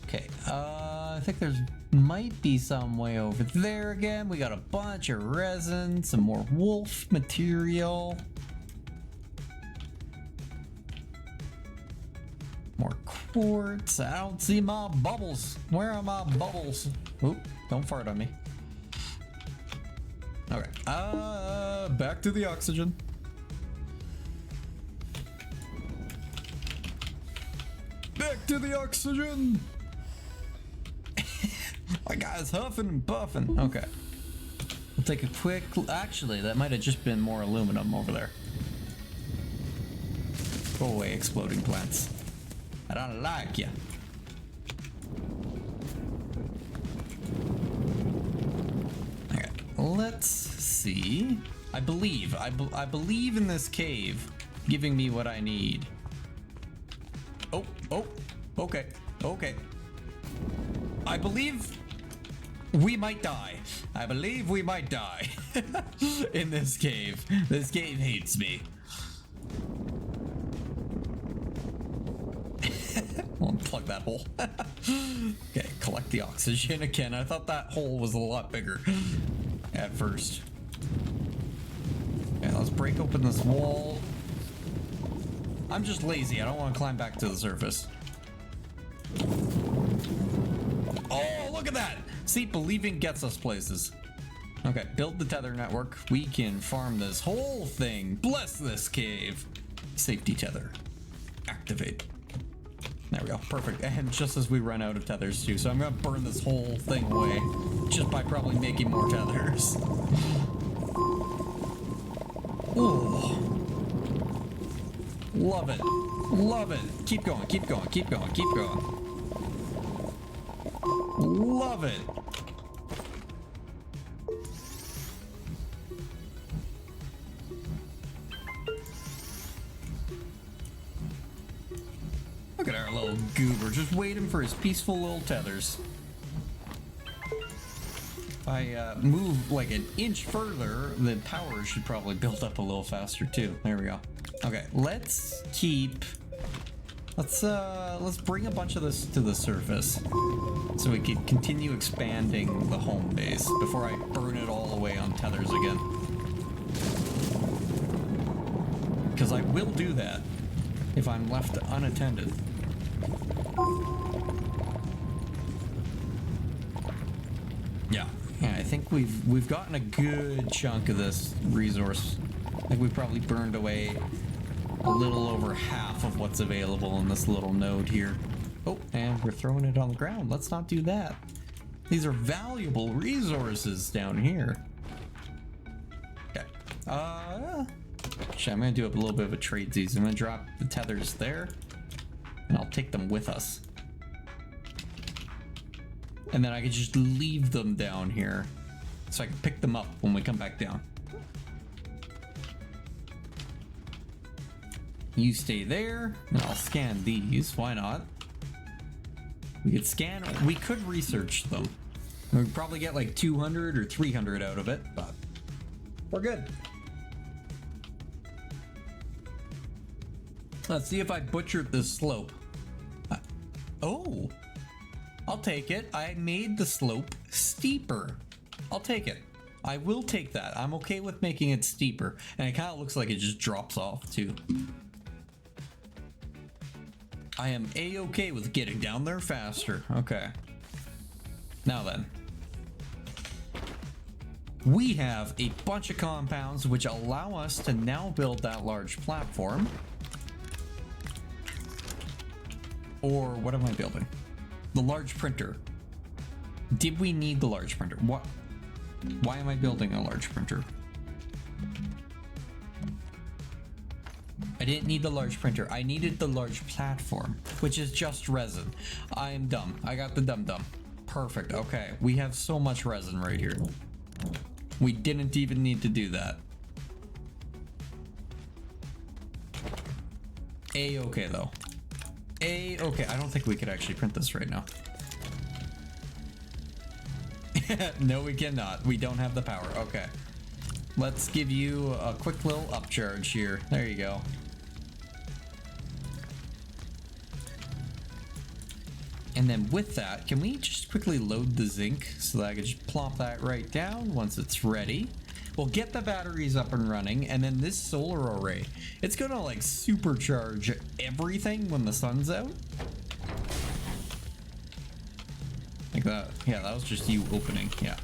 Okay, I think there's might be some way over there again. We got a bunch of resin, some more wolf material. More quartz. I don't see my bubbles. Where are my bubbles? Oop, don't fart on me. Okay. Back to the oxygen. Back to the oxygen. My guy's huffing and puffing. Okay. We'll take a quick... Actually, that might have just been more aluminum over there. Go away, exploding plants. I don't like you. Okay, let's see. I believe in this cave giving me what I need. Oh, okay. I believe we might die. I believe we might die in this cave. This cave hates me. I'll unplug that hole. Okay, collect the oxygen again. I thought that hole was a lot bigger at first. Okay, let's break open this wall. I'm just lazy. I don't want to climb back to the surface. Oh, look at that! See, believing gets us places. Okay, build the tether network. We can farm this whole thing. Bless this cave. Safety tether. Activate. There we go, perfect. And just as we run out of tethers too, so I'm gonna burn this whole thing away just by probably making more tethers. Ooh. Love it. Love it. Keep going, keep going, keep going, keep going. Love it. Look at our little goober, just waiting for his peaceful little tethers. If I move like an inch further, the power should probably build up a little faster too. There we go. Okay, let's keep Let's bring a bunch of this to the surface so we can continue expanding the home base before I burn it all away on tethers again. Because I will do that if I'm left unattended. Yeah, I think we've gotten a good chunk of this resource. I think we probably burned away a little over half of what's available in this little node here. Oh, and we're throwing it on the ground. Let's not do that. These are valuable resources down here. Okay. Actually, I'm gonna do a little bit of a trade season. I'm gonna drop the tethers there, and I'll take them with us. And then I can just leave them down here, so I can pick them up when we come back down. You stay there, and I'll scan these. Why not? We could scan, we could research them. We'd probably get like 200 or 300 out of it, but we're good. Let's see if I butchered this slope. Oh, I'll take it. I made the slope steeper. I'll take it. I will take that. I'm okay with making it steeper. And it kind of looks like it just drops off too. I am a-okay with getting down there faster. Okay. Now then. We have a bunch of compounds which allow us to now build that large platform. Or what am I building? The large printer. Did we need the large printer? What? Why am I building a large printer? I didn't need the large printer. I needed the large platform, which is just resin. I am dumb. I got the dum-dum. Perfect. Okay. We have so much resin right here. We didn't even need to do that. A-okay though. A-okay. I don't think we could actually print this right now. No, we cannot. We don't have the power. Okay. Let's give you a quick little upcharge here. There you go. And then with that, can we just quickly load the zinc so that I can just plop that right down once it's ready? We'll get the batteries up and running, and then this solar array, it's gonna like supercharge everything when the sun's out. Like that. Yeah, that was just you opening. Yeah.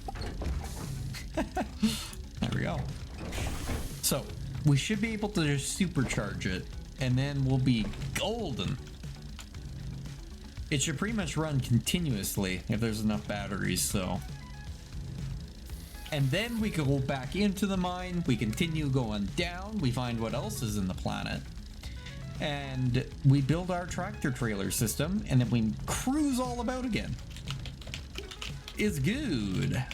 There we go. So we should be able to just supercharge it, and then we'll be golden. It should pretty much run continuously if there's enough batteries, so. And then we go back into the mine, we continue going down, we find what else is in the planet, and we build our tractor trailer system, and then we cruise all about again. It's good.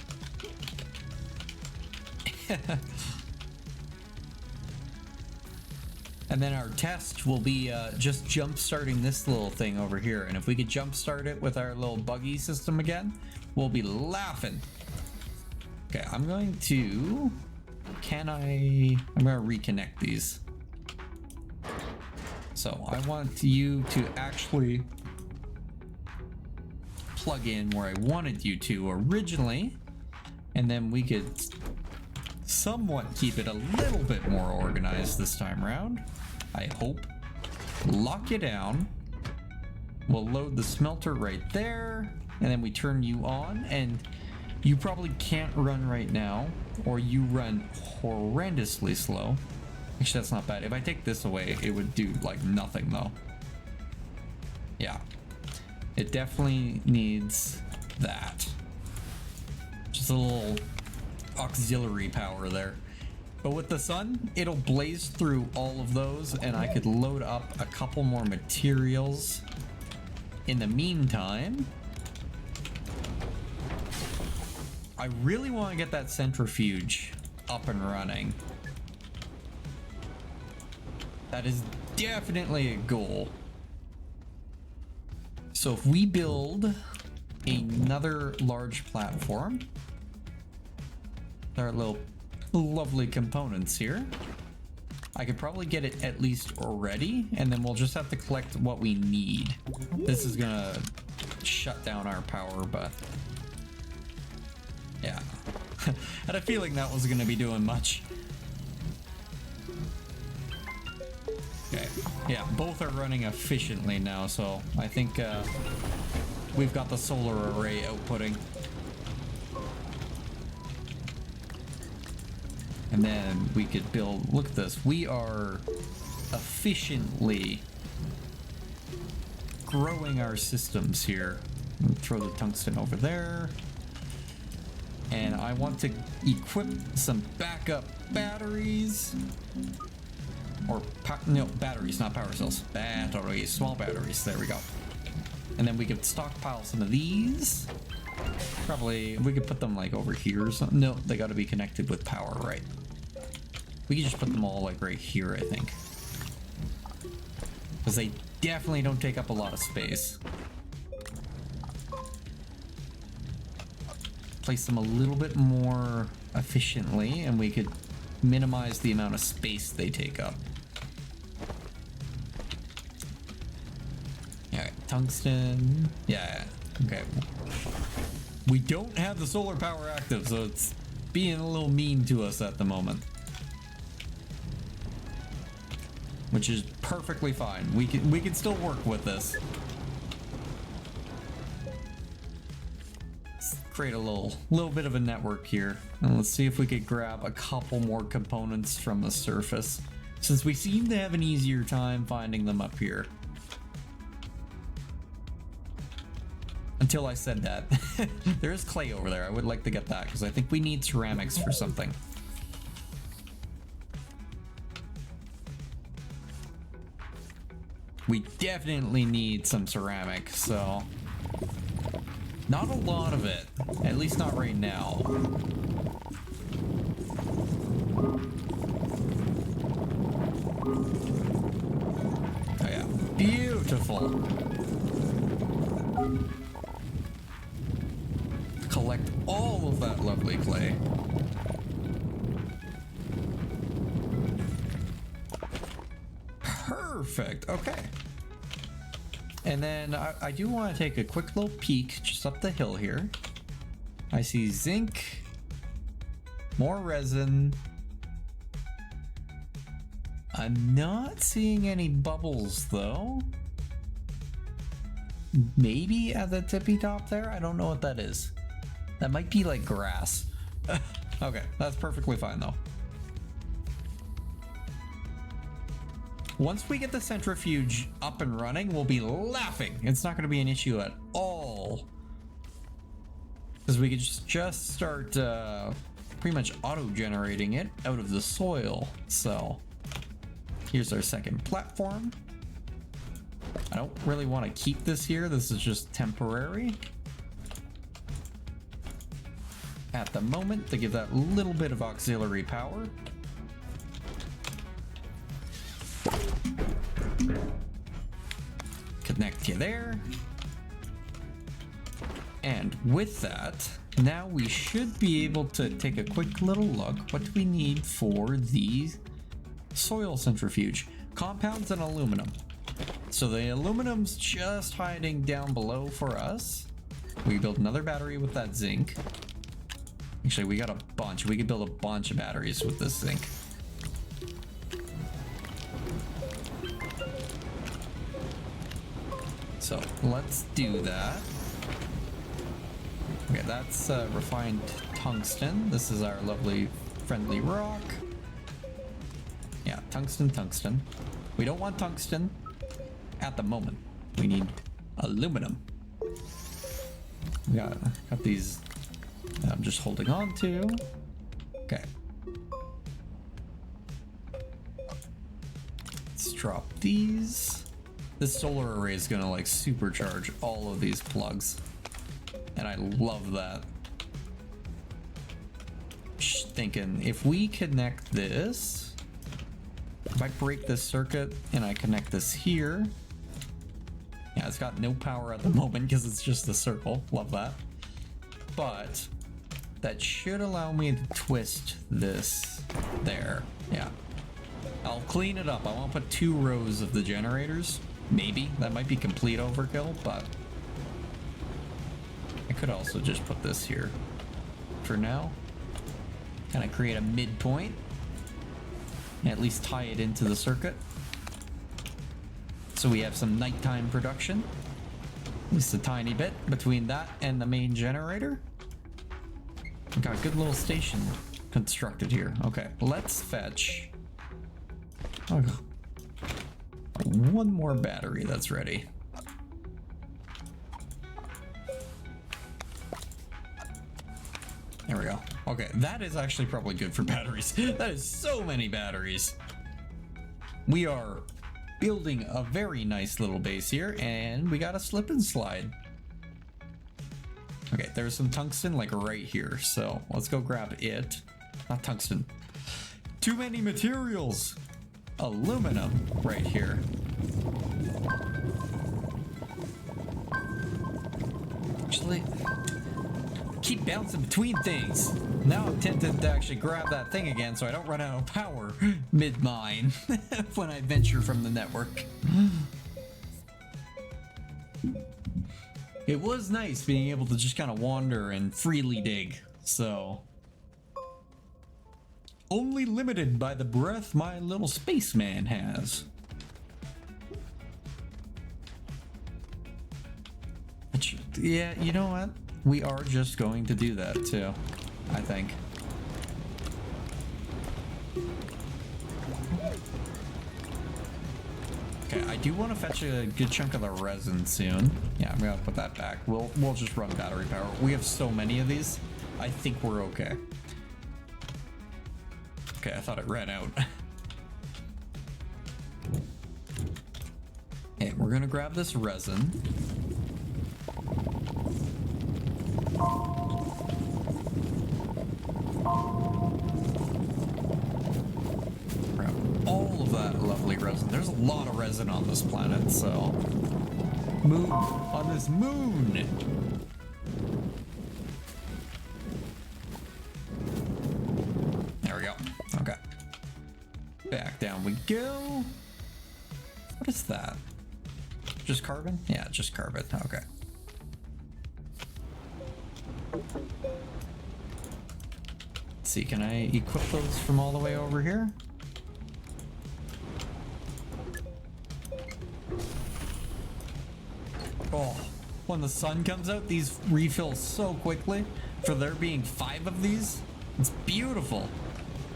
And then our test will be just jump starting this little thing over here. And if we could jump start it with our little buggy system again, we'll be laughing. Okay, I'm going to reconnect these. So I want you to actually plug in where I wanted you to originally, and then we could somewhat keep it a little bit more organized this time around. I hope. Lock you down. We'll load the smelter right there, and then we turn you on, and you probably can't run right now, or you run horrendously slow. Actually, that's not bad. If I take this away, it would do like nothing though. Yeah. It definitely needs that. Just a little auxiliary power there. But with the sun, it'll blaze through all of those, and I could load up a couple more materials. In the meantime, I really want to get that centrifuge up and running. That is definitely a goal. So if we build another large platform, our little lovely components here, I could probably get it at least ready, and then we'll just have to collect what we need. This is gonna shut down our power, but yeah. Had a feeling that was gonna be doing much. Okay, yeah, both are running efficiently now, so I think we've got the solar array outputting. And then we could build, look at this, we are efficiently growing our systems here. Throw the tungsten over there. And I want to equip some backup batteries. Or, no, batteries, not power cells. Batteries, small batteries, there we go. And then we could stockpile some of these. Probably, we could put them like over here or something. No, they gotta be connected with power, right? We could just put them all like right here, I think. Because they definitely don't take up a lot of space. Place them a little bit more efficiently and we could minimize the amount of space they take up. Alright, tungsten. Yeah, okay. We don't have the solar power active, so it's being a little mean to us at the moment. Which is perfectly fine. We can still work with this. Let's create a little bit of a network here. And let's see if we could grab a couple more components from the surface, since we seem to have an easier time finding them up here. Until I said that. There is clay over there. I would like to get that because I think we need ceramics for something. We definitely need some ceramic, so not a lot of it, at least not right now. Oh yeah, beautiful. Collect all of that lovely clay. Perfect, okay. And then I do want to take a quick little peek just up the hill here. I see zinc, more resin. I'm not seeing any bubbles though. Maybe at the tippy top there? I don't know what that is. That might be like grass. Okay, that's perfectly fine though. Once we get the centrifuge up and running, we'll be laughing. It's not going to be an issue at all. Because we could just start pretty much auto-generating it out of the soil. So here's our second platform. I don't really want to keep this here. This is just temporary at the moment to give that little bit of auxiliary power. Connect you there. And with that, now we should be able to take a quick little look. What do we need for the soil centrifuge? Compounds and aluminum. So the aluminum's just hiding down below for us. We build another battery with that zinc. Actually, we got a bunch. We could build a bunch of batteries with this zinc. So let's do that. Okay, that's refined tungsten. This is our lovely friendly rock. Yeah, tungsten. We don't want tungsten at the moment. We need aluminum. We got these I'm just holding on to. Okay. Let's drop these. This solar array is gonna like supercharge all of these plugs. And I love that. Just thinking, if we connect this, if I break this circuit and I connect this here, yeah, it's got no power at the moment because it's just a circle. Love that. But that should allow me to twist this there. Yeah. I'll clean it up. I want to put 2 rows of the generators. Maybe. That might be complete overkill, but I could also just put this here for now. Kind of create a midpoint. And at least tie it into the circuit. So we have some nighttime production. At least a tiny bit between that and the main generator. We got a good little station constructed here. Okay, let's fetch. Oh, 1 more battery that's ready. There we go. Okay, that is actually probably good for batteries. That is so many batteries. We are building a very nice little base here, and we got a slip and slide. Okay, there's some tungsten like right here, so let's go grab it. Not tungsten. Too many materials. Aluminum right here. Actually, keep bouncing between things. Now I'm tempted to actually grab that thing again so I don't run out of power mid-mine when I venture from the network. It was nice being able to just kind of wander and freely dig, so only limited by the breath my little spaceman has. Yeah, you know what? We are just going to do that too, I think. Okay, I do want to fetch a good chunk of the resin soon. Yeah, I'm gonna put that back. We'll just run battery power. We have so many of these. I think we're okay. Okay, I thought it ran out. Okay, we're gonna grab this resin. Grab all of that lovely resin. There's a lot of resin on this planet, so move on this moon. There we go. Okay. Back down we go. What is that? Just carbon? Yeah, just carbon. Okay. Let's see, can I equip those from all the way over here? Oh, when the sun comes out, these refill so quickly. For there being 5 of these, it's beautiful.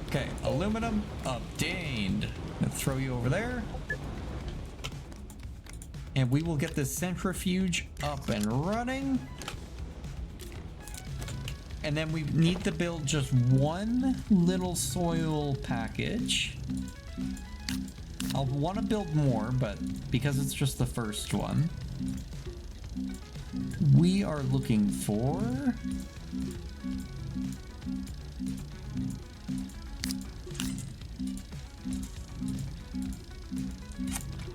Okay, aluminum obtained. I'll throw you over there. And we will get this centrifuge up and running. And then we need to build just 1 little soil package. I'll want to build more, but because it's just the first one, we are looking for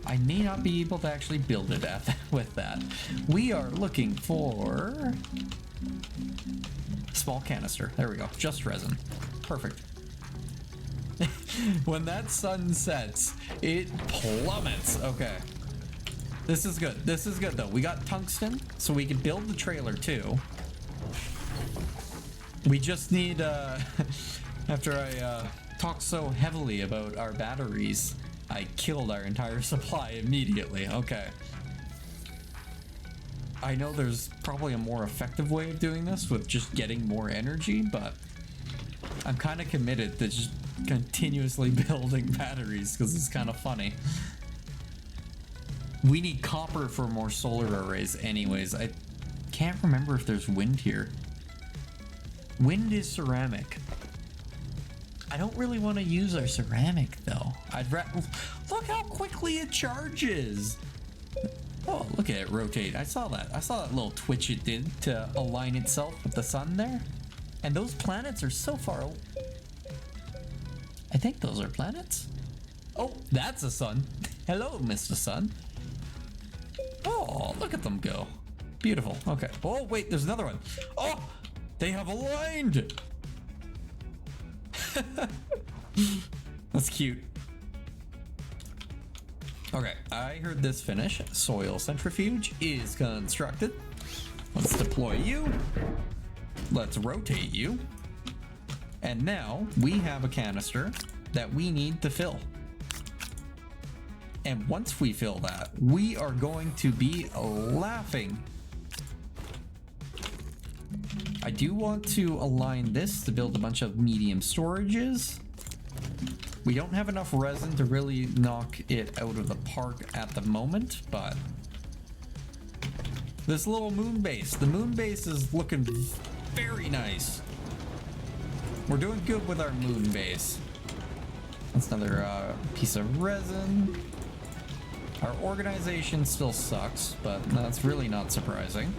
I may not be able to actually build it with that. We are looking for small canister. There we go. Just resin. Perfect. When that sun sets, it plummets. Okay. This is good. This is good though. We got tungsten, so we can build the trailer too. We just need, after I talked so heavily about our batteries, I killed our entire supply immediately. Okay. I know there's probably a more effective way of doing this with just getting more energy, but I'm kind of committed to just continuously building batteries because it's kind of funny. We need copper for more solar arrays anyways. I can't remember if there's wind here. Wind is ceramic. I don't really want to use our ceramic though. Look how quickly it charges. Oh, look at it rotate. I saw that. I saw that little twitch it did to align itself with the sun there. And those planets are so far away. I think those are planets. Oh, that's a sun. Hello, Mr. Sun. Oh, look at them go. Beautiful. Okay. Oh, wait, there's another one. Oh, they have aligned. That's cute. Okay, I heard this finish. Soil centrifuge is constructed. Let's deploy you. Let's rotate you. And now we have a canister that we need to fill. And once we fill that, we are going to be laughing. I do want to align this to build a bunch of medium storages. We don't have enough resin to really knock it out of the park at the moment, but this little moon base, the moon base is looking very nice. We're doing good with our moon base. That's another piece of resin. Our organization still sucks, but that's really not surprising.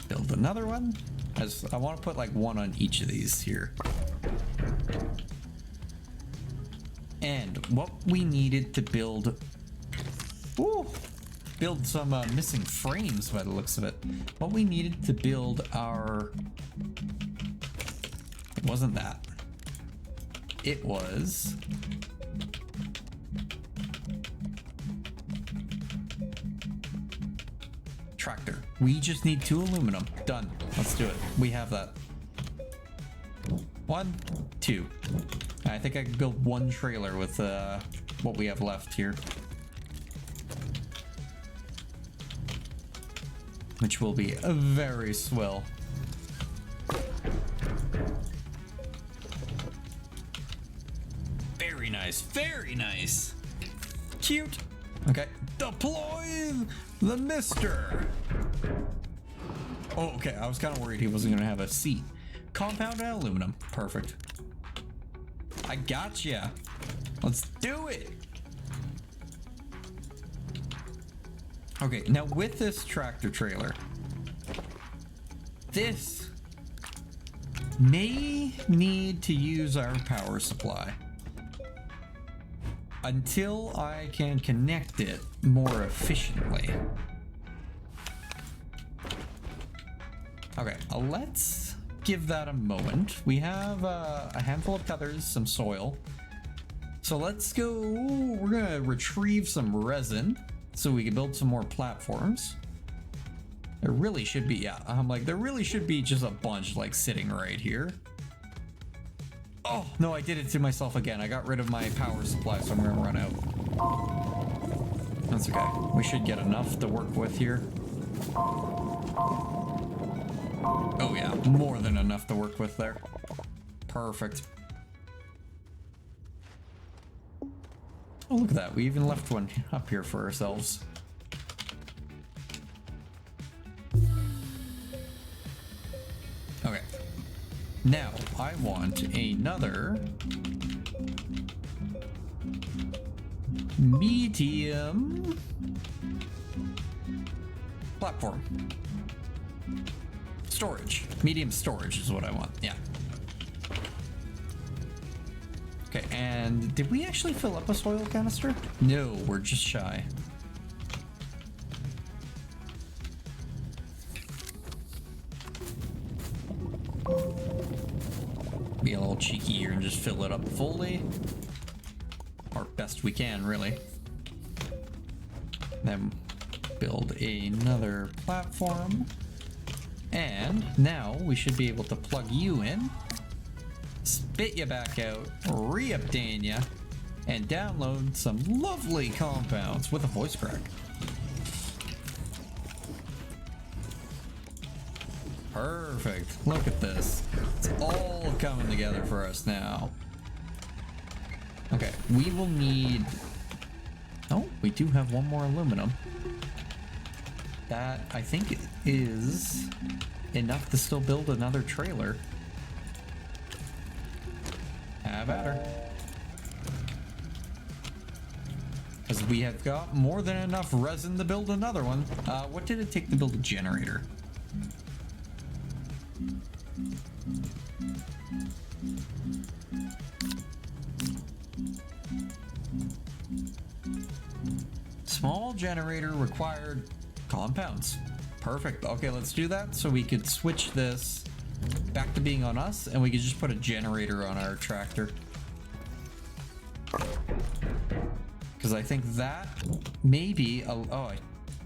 Build another one. I want to put like one on each of these here. And what we needed to build, build some missing frames by the looks of it. What we needed to build our, it wasn't that. It was tractor. We just need 2 aluminum. Done. Let's do it. We have that. 1, 2. I think I could build 1 trailer with what we have left here. Which will be very swell. Very nice. Very nice. Cute. Okay. Deploy the mister. Oh, okay. I was kind of worried he wasn't going to have a seat. Compounded aluminum. Perfect. I gotcha. Let's do it. Okay, now with this tractor trailer, this may need to use our power supply until I can connect it more efficiently. Okay, let's give that a moment. We have a handful of tethers, some soil. So let's go, we're gonna retrieve some resin so we can build some more platforms. There really should be, yeah, I'm like, there really should be just a bunch like sitting right here. Oh, no, I did it to myself again. I got rid of my power supply, so I'm gonna run out. That's okay. We should get enough to work with here. Oh yeah, more than enough to work with there. Perfect. Oh, look at that. We even left one up here for ourselves. Okay. Now, I want another medium platform. Storage. Medium storage is what I want. Yeah. Okay, and did we actually fill up a soil canister? No, we're just shy. Be a little cheeky here and just fill it up fully. Or best we can, really. Then build another platform. And now we should be able to plug you in, spit you back out, re-obtain you, and download some lovely compounds with a voice crack. Perfect. Look at this. It's all coming together for us now. Okay, we will need... Oh, we do have one more aluminum. That, I think, is enough to still build another trailer. Have at her. Because we have got more than enough resin to build another one. What did it take to build a generator? Small generator required compounds. Perfect. Okay, let's do that so we could switch this back to being on us, and we could just put a generator on our tractor. Because I think that maybe... Oh, I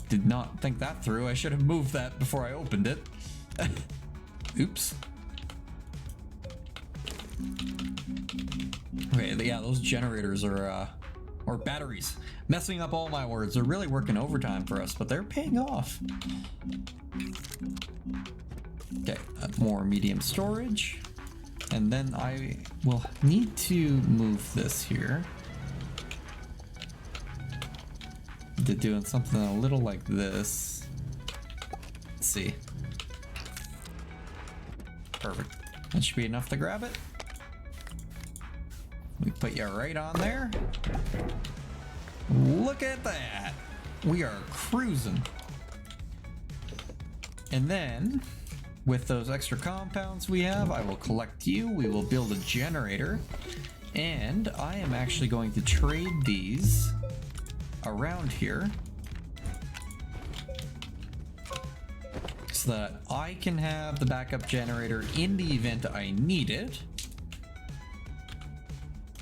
did not think that through. I should have moved that before I opened it. Oops. Okay, yeah, those generators are, or batteries. Messing up all my words. They're really working overtime for us, but they're paying off. Okay, more medium storage. And then I will need to move this here. To doing something a little like this. Let's see. Perfect. That should be enough to grab it. We put you right on there. Look at that. We are cruising. And then, with those extra compounds we have, I will collect you. We will build a generator. And I am actually going to trade these around here so that I can have the backup generator in the event I need it.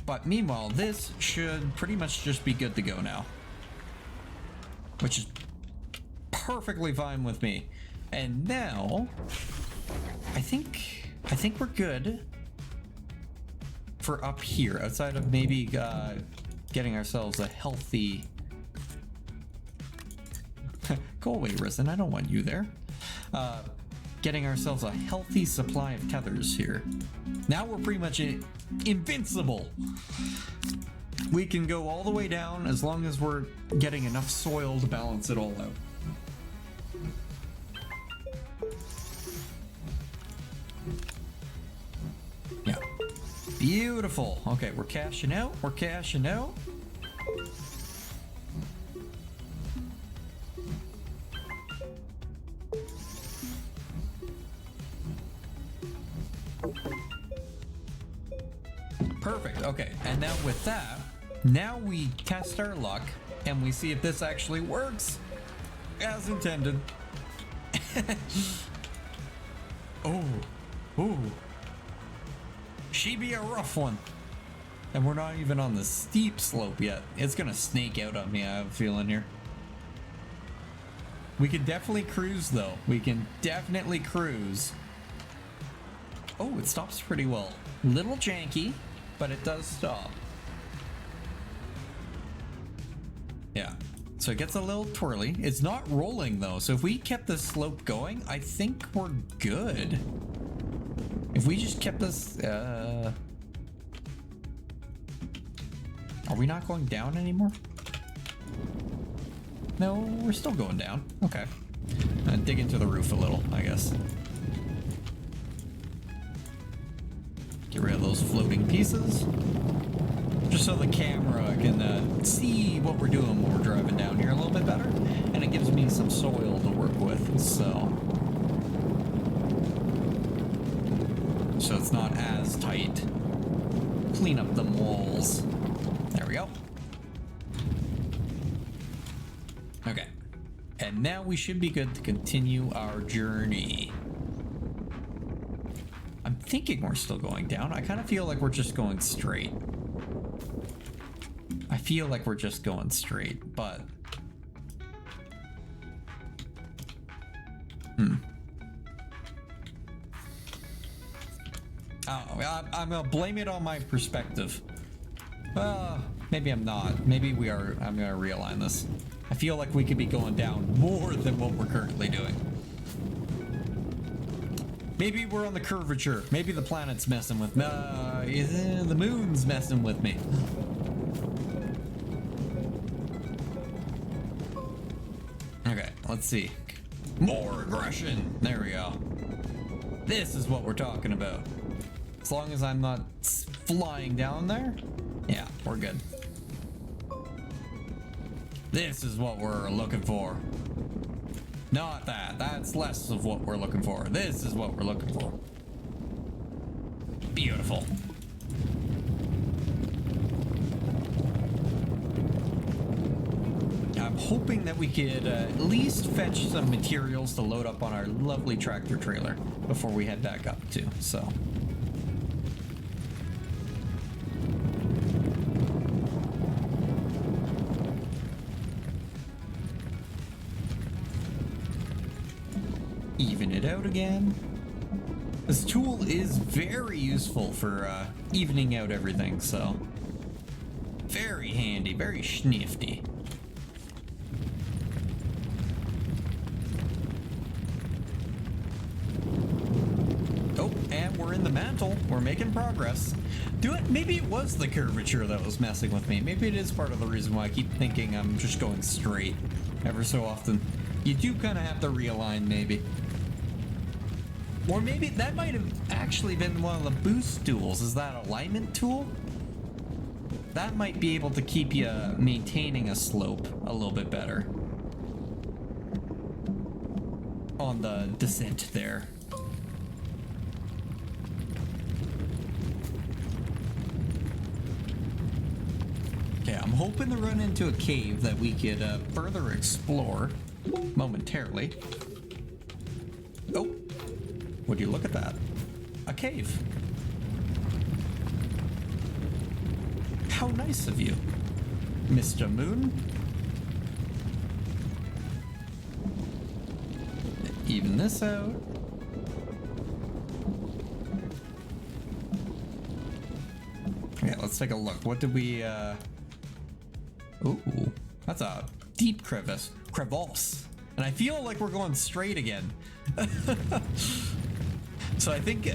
But meanwhile, this should pretty much just be good to go now, which is perfectly fine with me. And now I think we're good for up here, outside of maybe getting ourselves a healthy... Go away, Risen. I don't want you there. Getting ourselves a healthy supply of tethers here. Now we're pretty much invincible. We can go all the way down as long as we're getting enough soil to balance it all out. Yeah. Beautiful. Okay, we're cashing out. We're cashing out. Perfect. Okay, and now with that, now we test our luck and we see if this actually works as intended. Oh, she be a rough one. And we're not even on the steep slope yet. It's gonna snake out on me, I have a feeling here. We can definitely cruise though. We can definitely cruise. Oh, it stops pretty well. Little janky, but it does stop. Yeah, so it gets a little twirly. It's not rolling though, so if we kept the slope going, I think we're good. If we just kept this, are we not going down anymore? No, we're still going down. Okay. And dig into the roof a little, I guess. Get rid of those floating pieces. Just so the camera can see what we're doing when we're driving down here a little bit better. And it gives me some soil to work with, so it's not as tight. Clean up the walls. There we go. Okay. And now we should be good to continue our journey. I'm thinking we're still going down. I kind of feel like we're just going straight. I feel like we're just going straight, but... Oh, I'm gonna blame it on my perspective. Maybe I'm not. Maybe we are. I'm gonna realign this. I feel like we could be going down more than what we're currently doing. Maybe we're on the curvature. Maybe the planet's messing with me. The moon's messing with me. Okay, let's see. More aggression. There we go. This is what we're talking about. As long as I'm not flying down there, yeah, we're good. This is what we're looking for. Not that. That's less of what we're looking for. This is what we're looking for. Beautiful. I'm hoping that we could at least fetch some materials to load up on our lovely tractor trailer before we head back up too, so. Even it out again. This tool is very useful for evening out everything, so. Very handy, very schnifty. Oh, and we're in the mantle. We're making progress. Maybe it was the curvature that was messing with me. Maybe it is part of the reason why I keep thinking I'm just going straight ever so often. You do kind of have to realign, maybe. Or maybe that might have actually been one of the boost tools. Is that alignment tool? That might be able to keep you maintaining a slope a little bit better on the descent there. Okay, I'm hoping to run into a cave that we could further explore momentarily. Oh, would you look at that? A cave. How nice of you, Mr. Moon. Even this out. Okay, let's take a look. What did we, Ooh, that's a deep crevice. And I feel like we're going straight again. So I think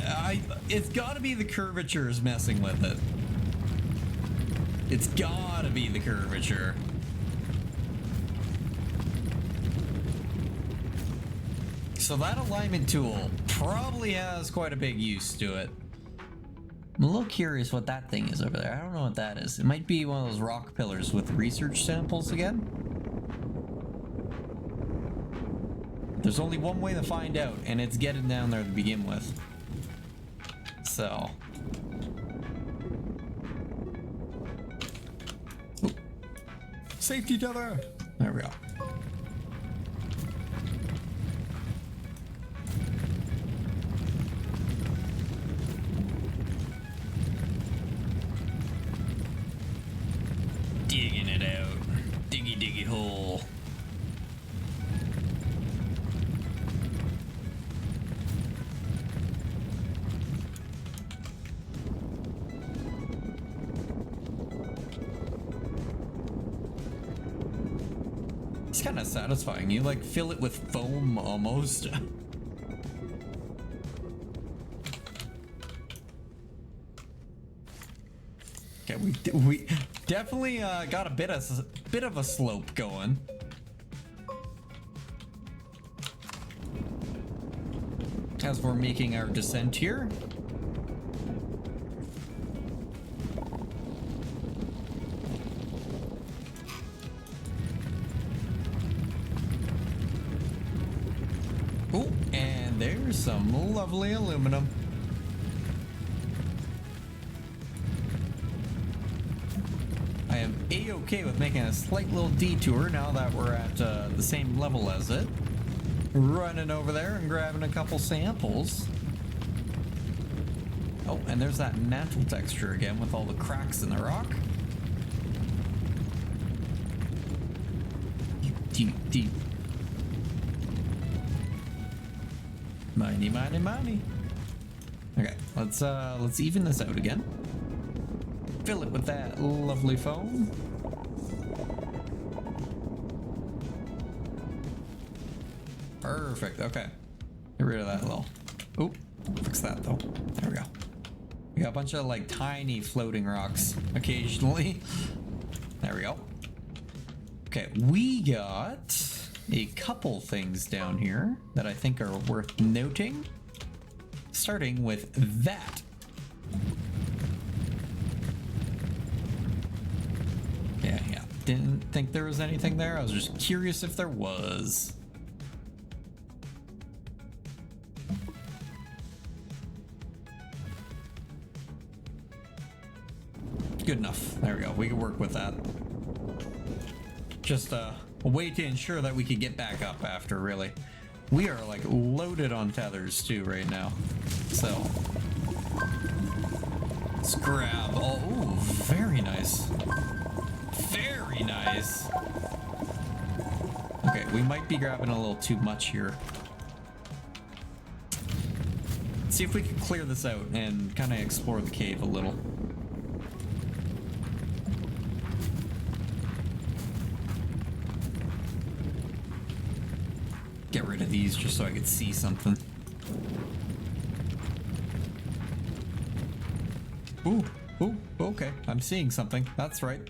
it's gotta be the curvatures messing with it. It's gotta be the curvature. So that alignment tool probably has quite a big use to it. I'm a little curious what that thing is over there. I don't know what that is. It might be one of those rock pillars with research samples again. There's only one way to find out, and it's getting down there to begin with. So. Ooh. Safety tether! There we go. Digging it out. Diggy diggy hole. It's kind of satisfying. You like fill it with foam almost. Okay, we definitely got a bit of a slope going. As we're making our descent here. Oh, and there's some lovely aluminum. I am a-okay with making a slight little detour now that we're at the same level as it. Running over there and grabbing a couple samples. Oh, and there's that mantle texture again with all the cracks in the rock. Deep, deep. Money, money, money. Okay, let's even this out again. Fill it with that lovely foam. Perfect. Okay. Get rid of that little. Oop. Fix that though. There we go. We got a bunch of like tiny floating rocks occasionally. There we go. Okay, we got a couple things down here that I think are worth noting. Starting with that. Yeah. Didn't think there was anything there. I was just curious if there was. Good enough. There we go. We can work with that. Just a way to ensure that we could get back up after, really. We are like loaded on tethers too right now. So let's grab all. Ooh, very nice. Very nice. Okay, we might be grabbing a little too much here. Let's see if we can clear this out and kind of explore the cave a little. Get rid of these just so I could see something. Ooh, ooh, okay. I'm seeing something. That's right.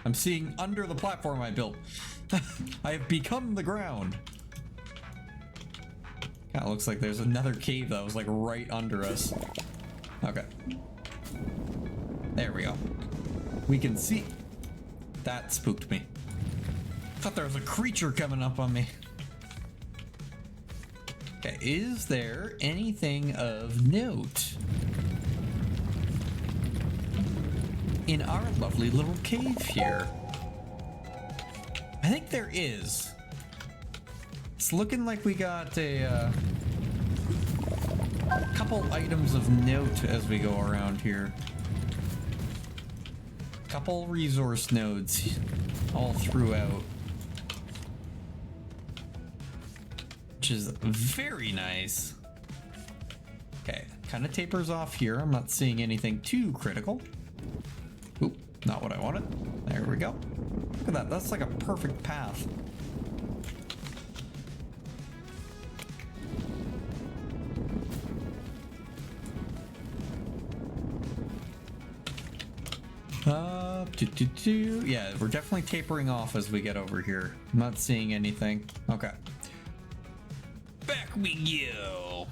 I'm seeing under the platform I built. I have become the ground. Kinda looks like there's another cave that was like right under us. Okay. There we go. We can see. That spooked me. Thought there was a creature coming up on me. Okay, is there anything of note in our lovely little cave here? I think there is. It's looking like we got a couple items of note as we go around here. Couple resource nodes all throughout. Which is very nice. Okay, kind of tapers off here. I'm not seeing anything too critical. Oop, not what I wanted. There we go. Look at that. That's like a perfect path. Yeah, we're definitely tapering off as we get over here. I'm not seeing anything. Okay. Back we go.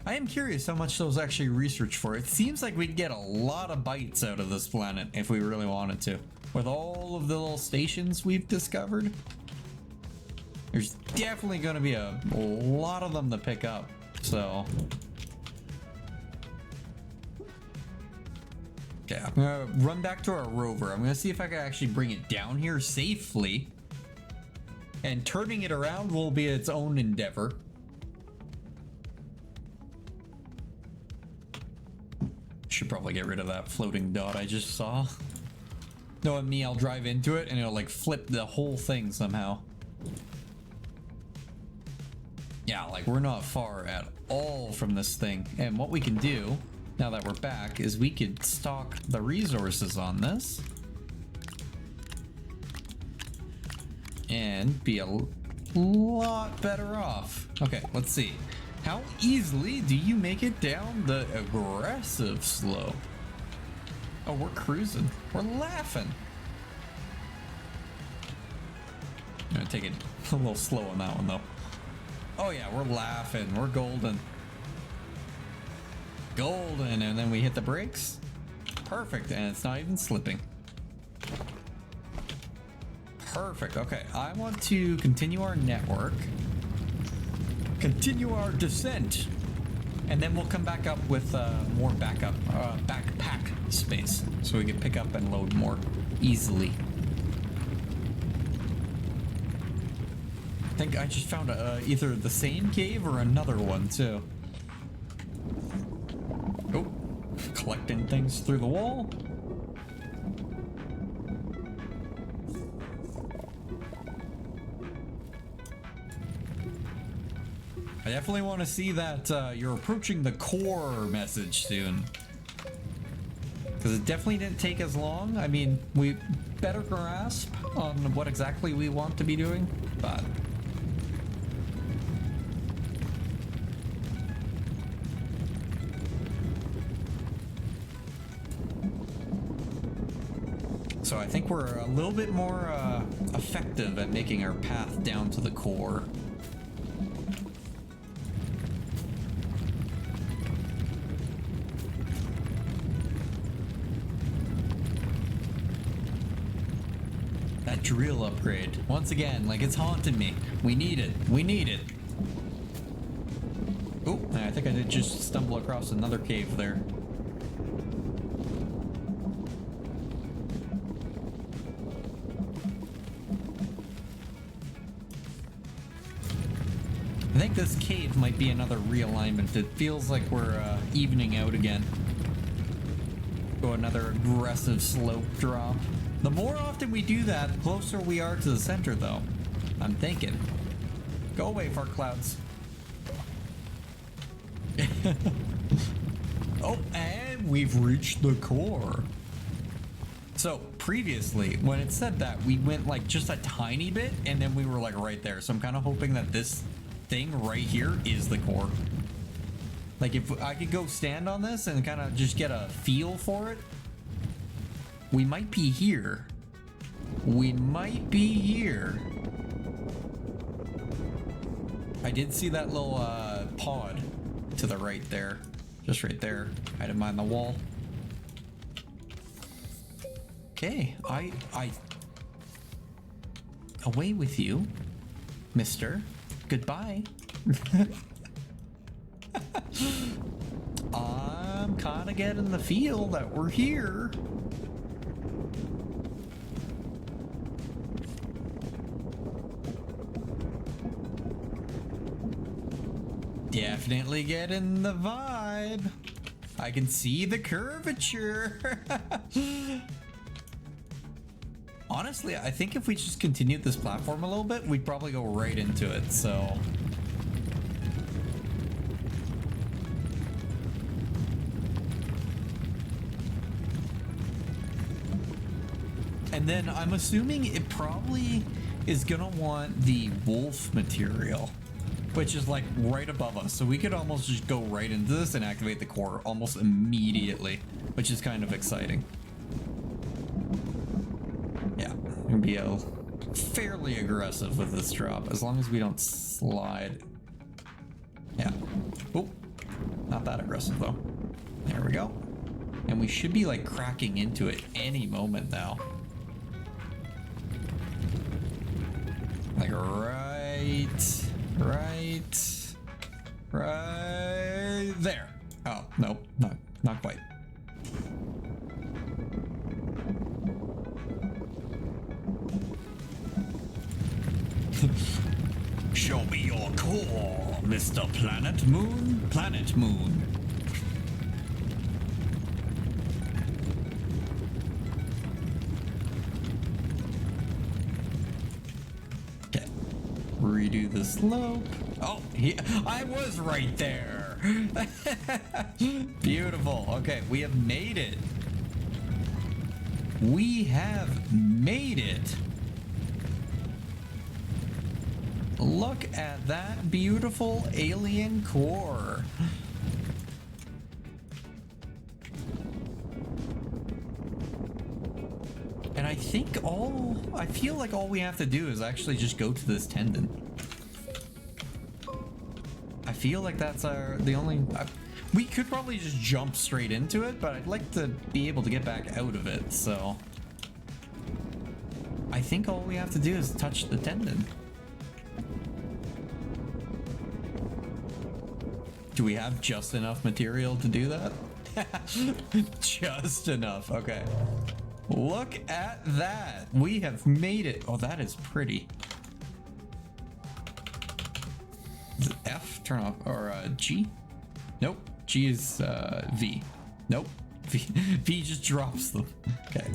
I am curious how much those actually research for. It seems like we'd get a lot of bytes out of this planet if we really wanted to. With all of the little stations we've discovered, there's definitely going to be a lot of them to pick up. So, okay, I'm going to run back to our rover. I'm going to see if I can actually bring it down here safely. And turning it around will be its own endeavor. Should probably get rid of that floating dot I just saw. Knowing me, I'll drive into it and it'll like flip the whole thing somehow. Yeah, like we're not far at all from this thing. And what we can do, now that we're back, is we could stock the resources on this. And be a lot better off. Okay, let's see. How easily do you make it down the aggressive slope? Oh, we're cruising. We're laughing. I'm gonna take it a little slow on that one though. Oh yeah, we're laughing. We're golden. Golden, and then we hit the brakes. Perfect, and it's not even slipping. Perfect, okay. I want to continue our network. Continue our descent. And then we'll come back up with more backpack space. So we can pick up and load more easily. I think I just found either the same cave or another one too. Oh, collecting things through the wall. I definitely want to see that you're approaching the core message soon. Because it definitely didn't take as long. I mean, we better grasp on what exactly we want to be doing, but... So I think we're a little bit more effective at making our path down to the core. That drill upgrade. Once again, like it's haunting me. We need it. We need it. Oh, I think I did just stumble across another cave there. like this cave might be another realignment. It feels like we're evening out again. Go another aggressive slope drop. The more often we do that, the closer we are to the center, though. I'm thinking. Go away, fart clouds. Oh, and we've reached the core. So previously, when it said that, we went like just a tiny bit, and then we were like right there. So I'm kind of hoping that this thing right here is the core. Like if I could go stand on this and kind of just get a feel for it, we might be here. We might be here. I did see that little pod to the right there. Just right there. I didn't mind the wall. Okay, I away with you, mister. Goodbye. I'm kind of getting the feel that we're here. Definitely getting the vibe. I can see the curvature. Honestly, I think if we just continued this platform a little bit, we'd probably go right into it, so... And then I'm assuming it probably is gonna want the wolf material, which is like right above us. So we could almost just go right into this and activate the core almost immediately, which is kind of exciting. Yeah, we'll be fairly aggressive with this drop as long as we don't slide. Yeah. Oh, not that aggressive though. There we go. And we should be like cracking into it any moment now. Like right there. Oh, nope, not quite. Show me your core, Mr. Planet Moon. Planet Moon. Okay. Redo the slope. Oh, I was right there. Beautiful. Okay, we have made it. We have made it. Look at that beautiful alien core. And I feel like all we have to do is actually just go to this tendon. I feel like that's the only... we could probably just jump straight into it, but I'd like to be able to get back out of it, so... I think all we have to do is touch the tendon. Do we have just enough material to do that? Just enough, okay. Look at that. We have made it. Oh, that is pretty. Is it F? Turn off. Or G? Nope. G is V. Nope. V just drops them. Okay.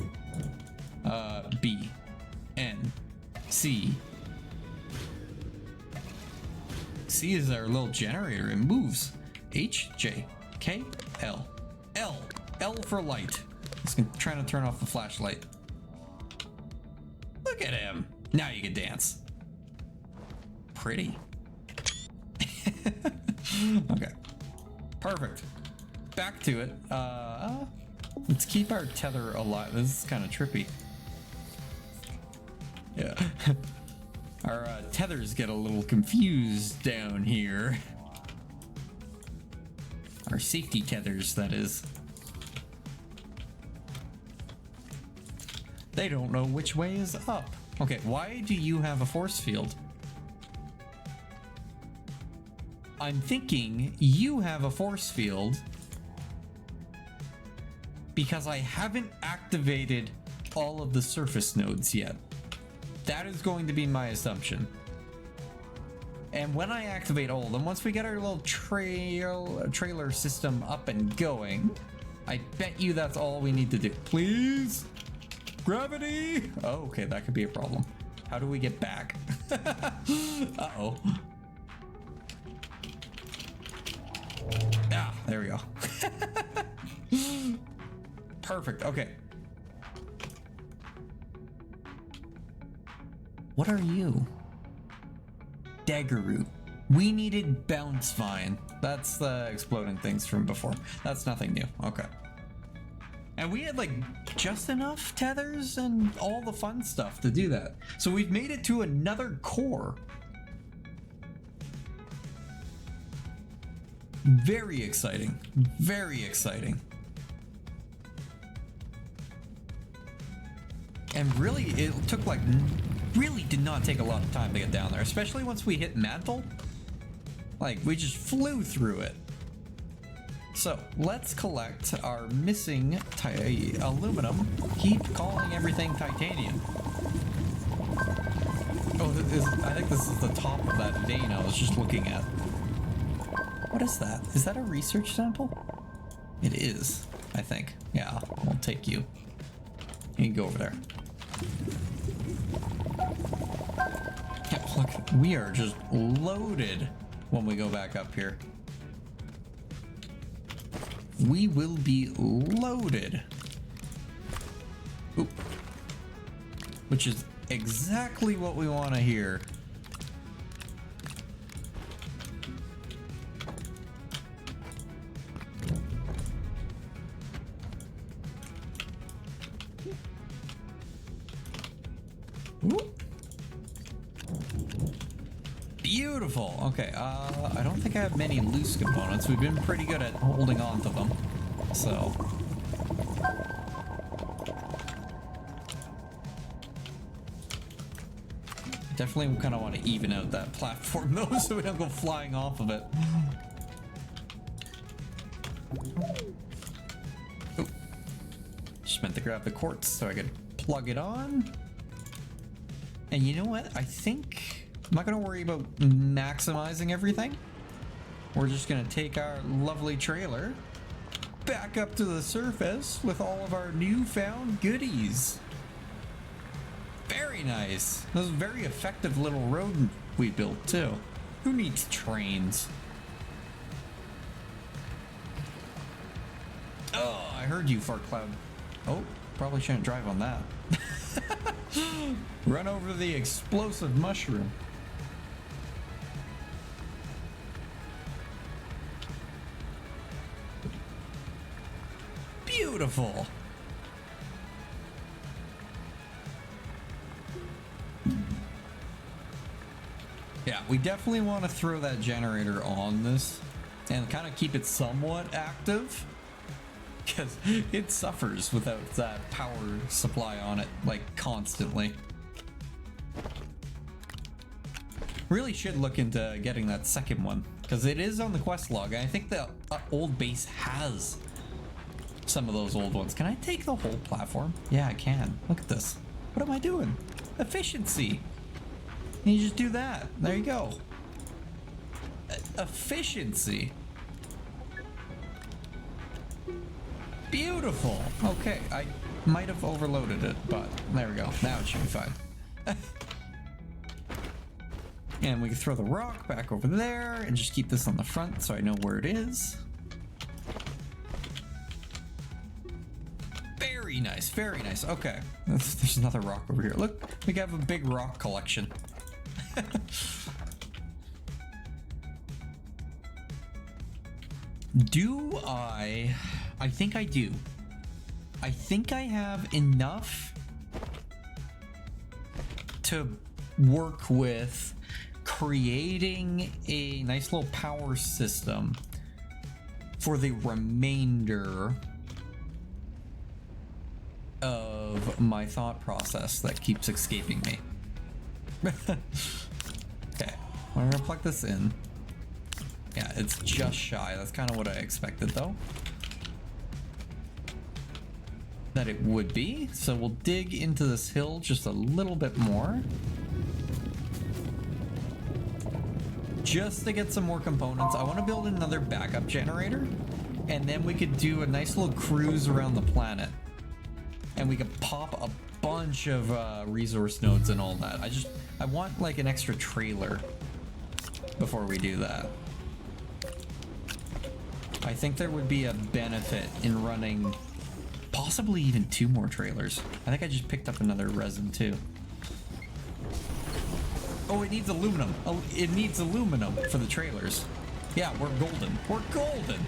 B. N. C. C is our little generator. It moves. H, J, K, L. L. L for light. He's trying to turn off the flashlight. Look at him. Now you can dance. Pretty. Okay. Perfect. Back to it. Let's keep our tether alive. This is kind of trippy. Yeah. Our tethers get a little confused down here. Our safety tethers, that is. They don't know which way is up. Okay, why do you have a force field? I'm thinking you have a force field because I haven't activated all of the surface nodes yet. That is going to be my assumption. And when I activate all of them, once we get our little trailer system up and going, I bet you that's all we need to do. Please? Gravity? Oh, okay, that could be a problem. How do we get back? Uh-oh. Ah, there we go. Perfect, okay. What are you? Dagger root. We needed bounce vine. That's the exploding things from before. That's nothing new. Okay. And we had like just enough tethers and all the fun stuff to do that. So we've made it to another core. Very exciting. Very exciting. And really, it took like, really did not take a lot of time to get down there, especially once we hit mantle. Like, we just flew through it. So, let's collect our missing aluminum. Keep calling everything titanium. Oh, I think this is the top of that vein I was just looking at. What is that? Is that a research sample? It is, I think. Yeah, I'll take you. You can go over there. Yeah, look, we are just loaded when we go back up here. We will be loaded. Oop. Which is exactly what we want to hear. Oop. Beautiful. Okay, I don't think I have many loose components. We've been pretty good at holding on to them. So. Definitely kind of want to even out that platform though, so we don't go flying off of it. Oh. Just meant to grab the quartz so I could plug it on. And you know what? I think I'm not going to worry about maximizing everything. We're just going to take our lovely trailer back up to the surface with all of our newfound goodies. Very nice. This is a very effective little road we built too. Who needs trains? Oh, I heard you, Fart Cloud. Oh, probably shouldn't drive on that. Run over the explosive mushroom. Beautiful. Yeah, we definitely want to throw that generator on this and kind of keep it somewhat active, because it suffers without that power supply on it, like, constantly. Really should look into getting that second one, because it is on the quest log, and I think the old base has some of those old ones. Can I take the whole platform? Yeah, I can. Look at this. What am I doing? Efficiency. And you just do that. There you go. Efficiency. Beautiful. Okay, I might have overloaded it, but there we go. Now it should be fine. And we can throw the rock back over there and just keep this on the front so I know where it is. Very nice, very nice. Okay, there's another rock over here. Look, we have a big rock collection. Do I think I do. I think I have enough to work with creating a nice little power system for the remainder of my thought process that keeps escaping me. Okay, we're gonna plug this in. Yeah, it's just shy. That's kind of what I expected though. That it would be. So we'll dig into this hill just a little bit more. just to get some more components. I want to build another backup generator, and then we could do a nice little cruise around the planet, and we could pop a bunch of resource nodes and all that. I want like an extra trailer before we do that. I think there would be a benefit in running possibly even 2 more trailers. I think I just picked up another resin too. Oh, it needs aluminum. Oh, it needs aluminum for the trailers. Yeah, we're golden. We're golden.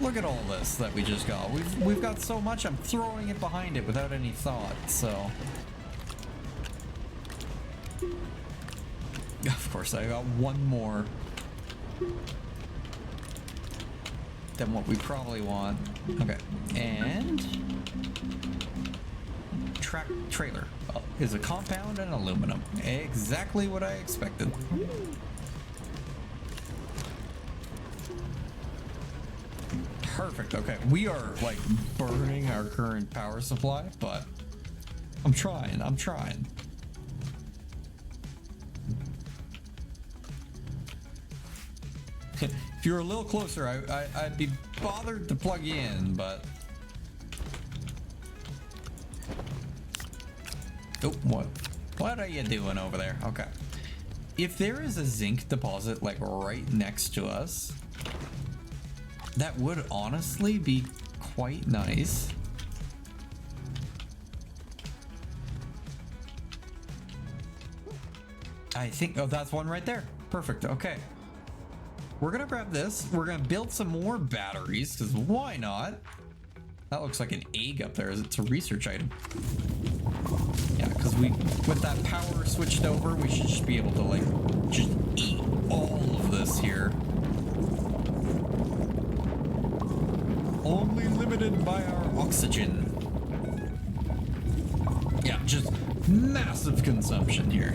Look at all this that we just got. We've got so much. I'm throwing it behind it without any thought. So, of course, I got one more than what we probably want. Okay, and trailer is a compound and aluminum. Exactly what I expected. Perfect. Okay, we are like burning our current power supply, but I'm trying. If you're a little closer, I'd be bothered to plug in, but oh, what are you doing over there? Okay, if there is a zinc deposit like right next to us, that would honestly be quite nice. I think, oh, that's one right there. Perfect. Okay, we're gonna grab this. We're gonna build some more batteries, because why not? That looks like an egg up there. It's a research item. Yeah, because with that power switched over, we should just be able to like just eat all of this here. Only limited by our oxygen. Yeah, just massive consumption here.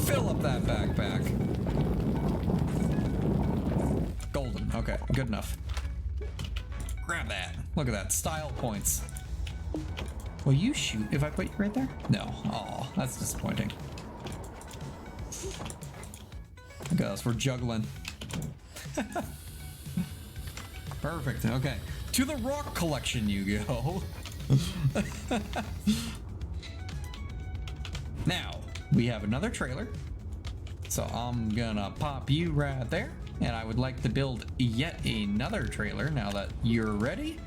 Fill up that backpack. Golden. Okay, good enough. Grab that. Look at that. Style points. Will you shoot if I put you right there? No. Oh, that's disappointing. Look at us. We're juggling. Perfect. Okay. To the rock collection you go. Now, we have another trailer. So I'm gonna pop you right there. And I would like to build yet another trailer now that you're ready.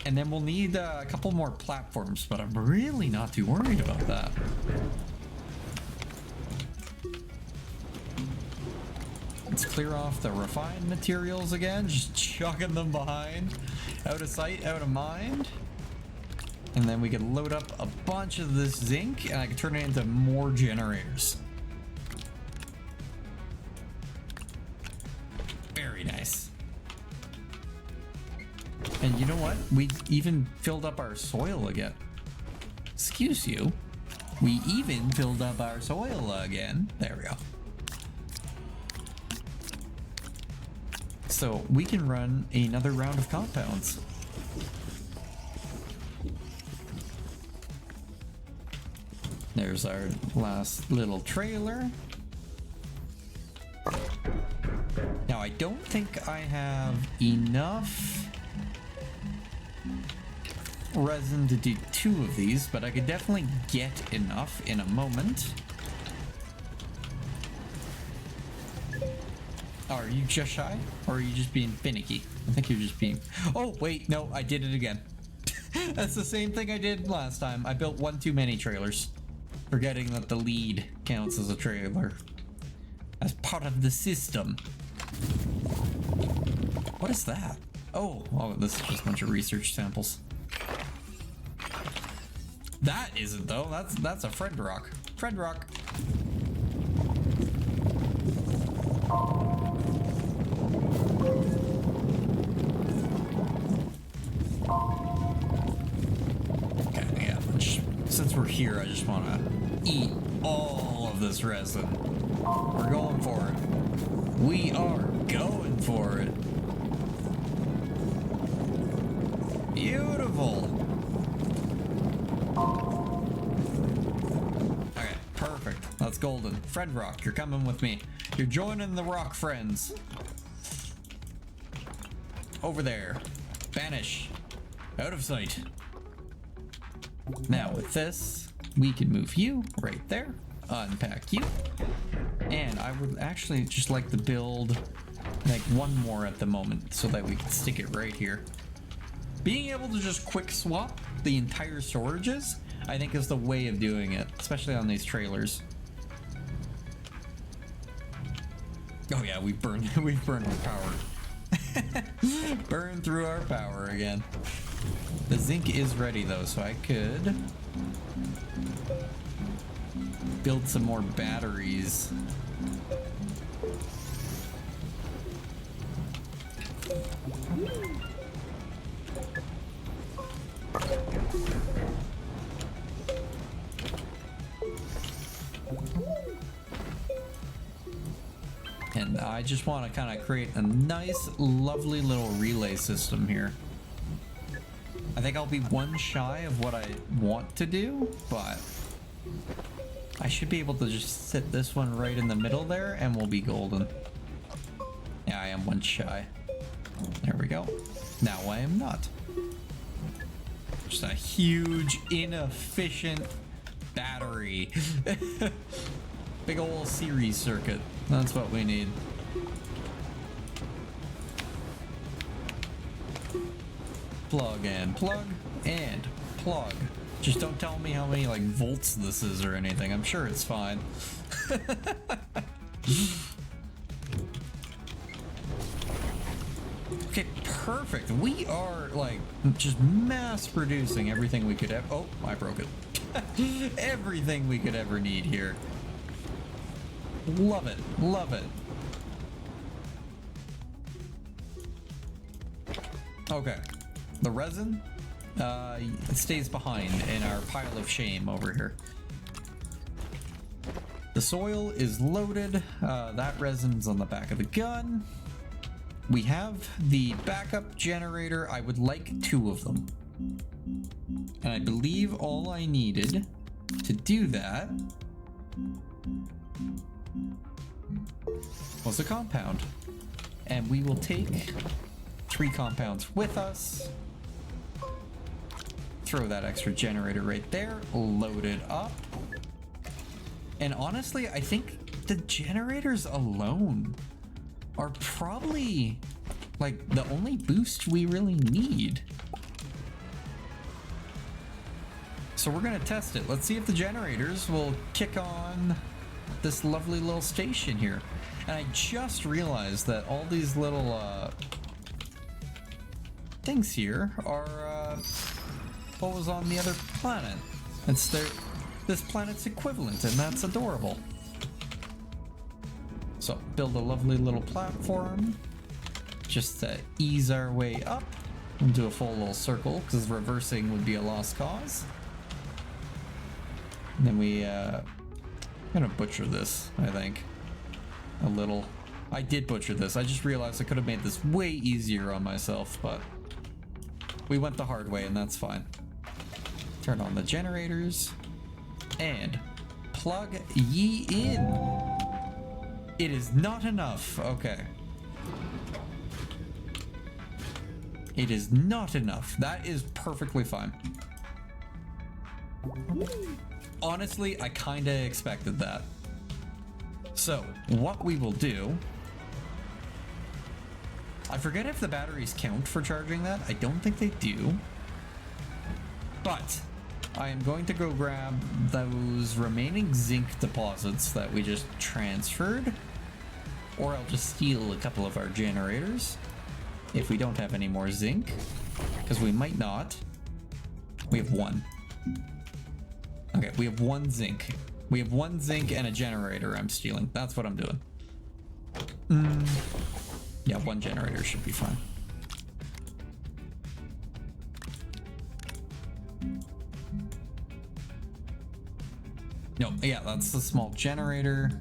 And then we'll need a couple more platforms, but I'm really not too worried about that. Let's clear off the refined materials again, just chucking them behind. Out of sight, out of mind. And then we can load up a bunch of this zinc and I can turn it into more generators. Very nice. And you know what? We even filled up our soil again. Excuse you. We even filled up our soil again. There we go. So we can run another round of compounds. There's our last little trailer. Now I don't think I have enough resin to do 2 of these, but I could definitely get enough in a moment. Oh, are you just shy? Or are you just being finicky? I think you're just being... Oh, wait, no, I did it again. That's the same thing I did last time. I built one too many trailers. Forgetting that the lead counts as a trailer. As part of the system. What is that? Oh, this is just a bunch of research samples. That isn't though. That's a friend rock. Friend rock. Okay, yeah. Since we're here, I just want to eat all of this resin. We're going for it. We are going for it. Beautiful. golden. Friend Rock, you're coming with me. You're joining the Rock friends. Over there. Vanish. Out of sight. Now with this, we can move you right there. Unpack you. And I would actually just like to build like one more at the moment so that we can stick it right here. Being able to just quick swap the entire storages, I think is the way of doing it, especially on these trailers. Oh yeah, we've burned our power. Burn through our power again. The zinc is ready though, so I could build some more batteries. And I just want to kind of create a nice, lovely little relay system here. I think I'll be one shy of what I want to do, but I should be able to just sit this one right in the middle there and we'll be golden. Yeah, I am one shy. There we go. Now I am not. Just a huge, inefficient battery. Big ol' series circuit. That's what we need. Plug and plug and plug. Just don't tell me how many like volts this is or anything. I'm sure it's fine. Okay, perfect. We are like just mass producing everything we could ever. Oh, I broke it. Everything we could ever need here. Love it. Love it. Okay. The resin stays behind in our pile of shame over here. The soil is loaded. That resin's on the back of the gun. We have the backup generator. I would like 2 of them. And I believe all I needed to do that was a compound. And we will take 3 compounds with us. Throw that extra generator right there, load it up. And honestly, I think the generators alone are probably like the only boost we really need. So we're gonna test it. Let's see if the generators will kick on this lovely little station here. And I just realized that all these little things here are what was on the other planet. It's this planet's equivalent, and that's adorable. So build a lovely little platform just to ease our way up. We'll do a full little circle because reversing would be a lost cause. And then I'm gonna butcher this, I think. A little. I did butcher this. I just realized I could have made this way easier on myself, but we went the hard way and that's fine. Turn on the generators and plug ye in. It is not enough. Okay. It is not enough. That is perfectly fine. Honestly, I kind of expected that. So, what we will do... I forget if the batteries count for charging that. I don't think they do. But I am going to go grab those remaining zinc deposits that we just transferred. Or I'll just steal a couple of our generators if we don't have any more zinc, because we might not. We have 1. Okay, we have 1 zinc. We have 1 zinc and a generator I'm stealing. That's what I'm doing. Yeah, 1 generator should be fine. No, yeah, that's the small generator.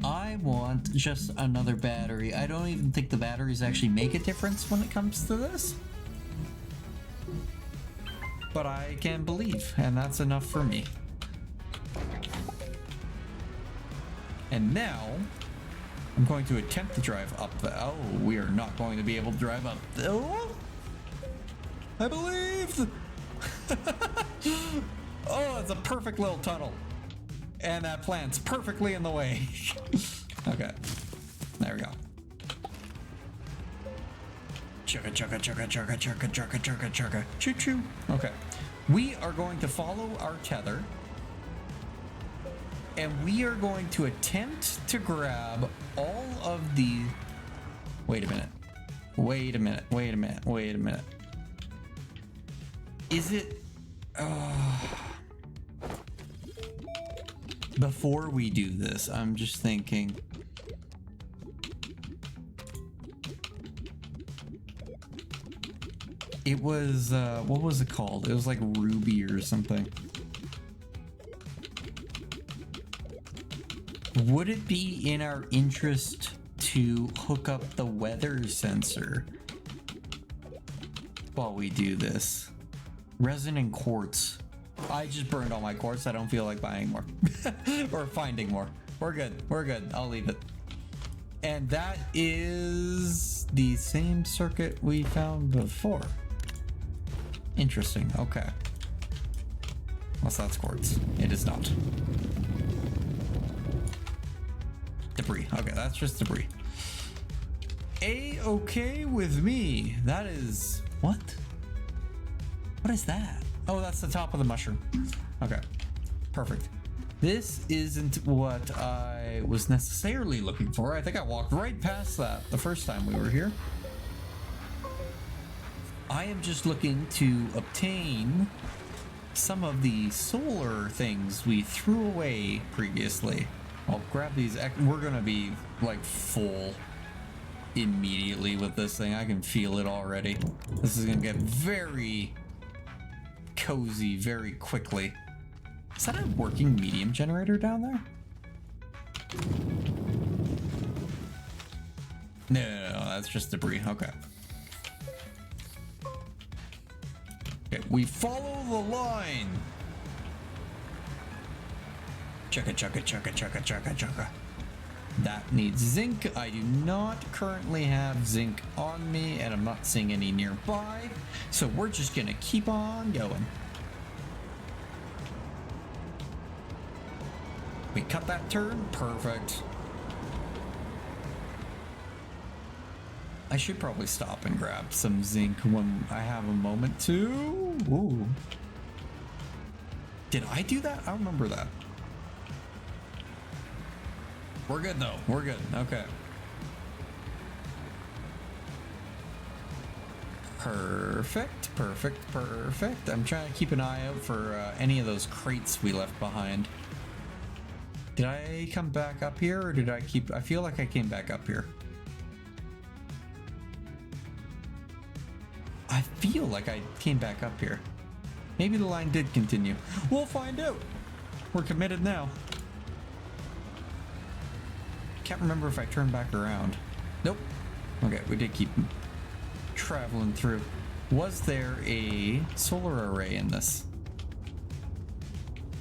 I want just another battery. I don't even think the batteries actually make a difference when it comes to this. But I can believe, and that's enough for me. And now I'm going to attempt to drive up the... Oh, we are not going to be able to drive up the... Oh, I believe... Oh, it's a perfect little tunnel. And that plant's perfectly in the way. Okay. There we go. Chugga, chugga, chugga, chugga, chugga, chugga, chugga, chugga. Choo choo. Okay. We are going to follow our tether. And we are going to attempt to grab all of the... Wait a minute. Wait a minute. Wait a minute. Wait a minute. Is it... Before we do this, I'm just thinking... It was, what was it called? It was like Ruby or something. Would it be in our interest to hook up the weather sensor while we do this? Resin and quartz. I just burned all my quartz. I don't feel like buying more or finding more. We're good. We're good. I'll leave it. And that is the same circuit we found before. Interesting. Okay. Unless that's quartz. It is not. Debris. Okay, that's just debris. A-okay with me. That is... What? What is that? Oh, that's the top of the mushroom. Okay. Perfect. This isn't what I was necessarily looking for. I think I walked right past that the first time we were here. I am just looking to obtain some of the solar things we threw away previously. I'll grab these. We're gonna be like full immediately with this thing. I can feel it already. This is gonna get very cozy very quickly. Is that a working medium generator down there? No, that's just debris. Okay. Okay, we follow the line. Chugga, chugga, chugga, chugga, chugga, chugga. That needs zinc. I do not currently have zinc on me, and I'm not seeing any nearby. So we're just gonna keep on going. We cut that turn. Perfect. I should probably stop and grab some zinc when I have a moment to. Ooh. Did I do that? I don't remember that. We're good though. We're good. Okay. Perfect. Perfect. Perfect. I'm trying to keep an eye out for any of those crates we left behind. Did I come back up here or did I keep... I feel like I came back up here. I feel like I came back up here. Maybe the line did continue. We'll find out. We're committed now. Can't remember if I turned back around. Nope. Okay, we did keep traveling through. Was there a solar array in this?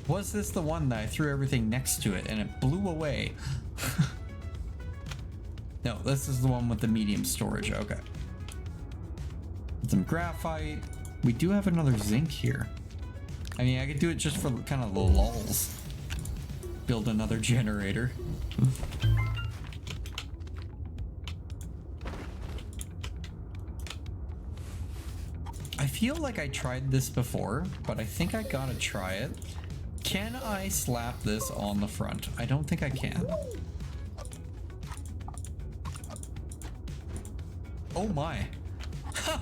Was this the one that I threw everything next to it and it blew away? No, this is the one with the medium storage. Okay. Some graphite. We do have another zinc here. I mean, I could do it just for kind of the lulz. Build another generator. I feel like I tried this before, but I think I gotta try it. Can I slap this on the front? I don't think I can. Oh my. Ha!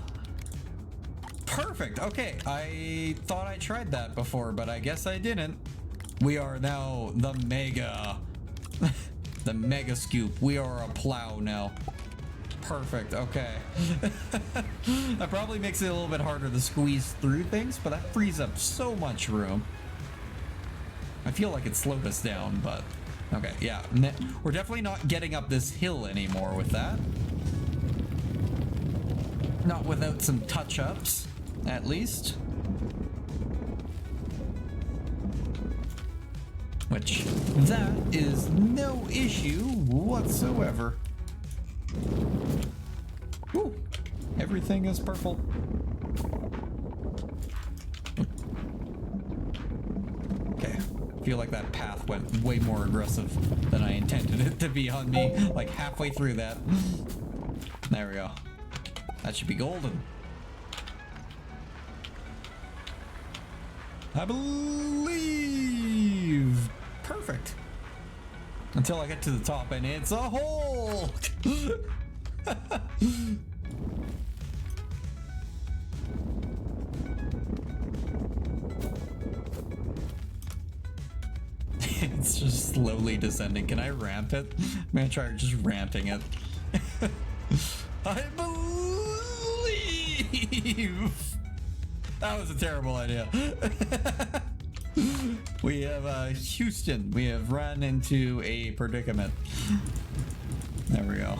Perfect. Okay, I thought I tried that before, but I guess I didn't. We are now the mega, the mega scoop. We are a plow now. Perfect. Okay. That probably makes it a little bit harder to squeeze through things, but that frees up so much room. I feel like it slowed us down, but okay. Yeah, we're definitely not getting up this hill anymore with that. Not without some touch-ups, at least. which that is no issue whatsoever. Ooh, everything is purple. Okay, I feel like that path went way more aggressive than I intended it to be on me, like halfway through that. There we go. That should be golden. I believe. Perfect. Until I get to the top and it's a hole. It's just slowly descending. Can I ramp it? I'm gonna try just ramping it. I believe. That was a terrible idea. We have Houston. We have run into a predicament. There we go.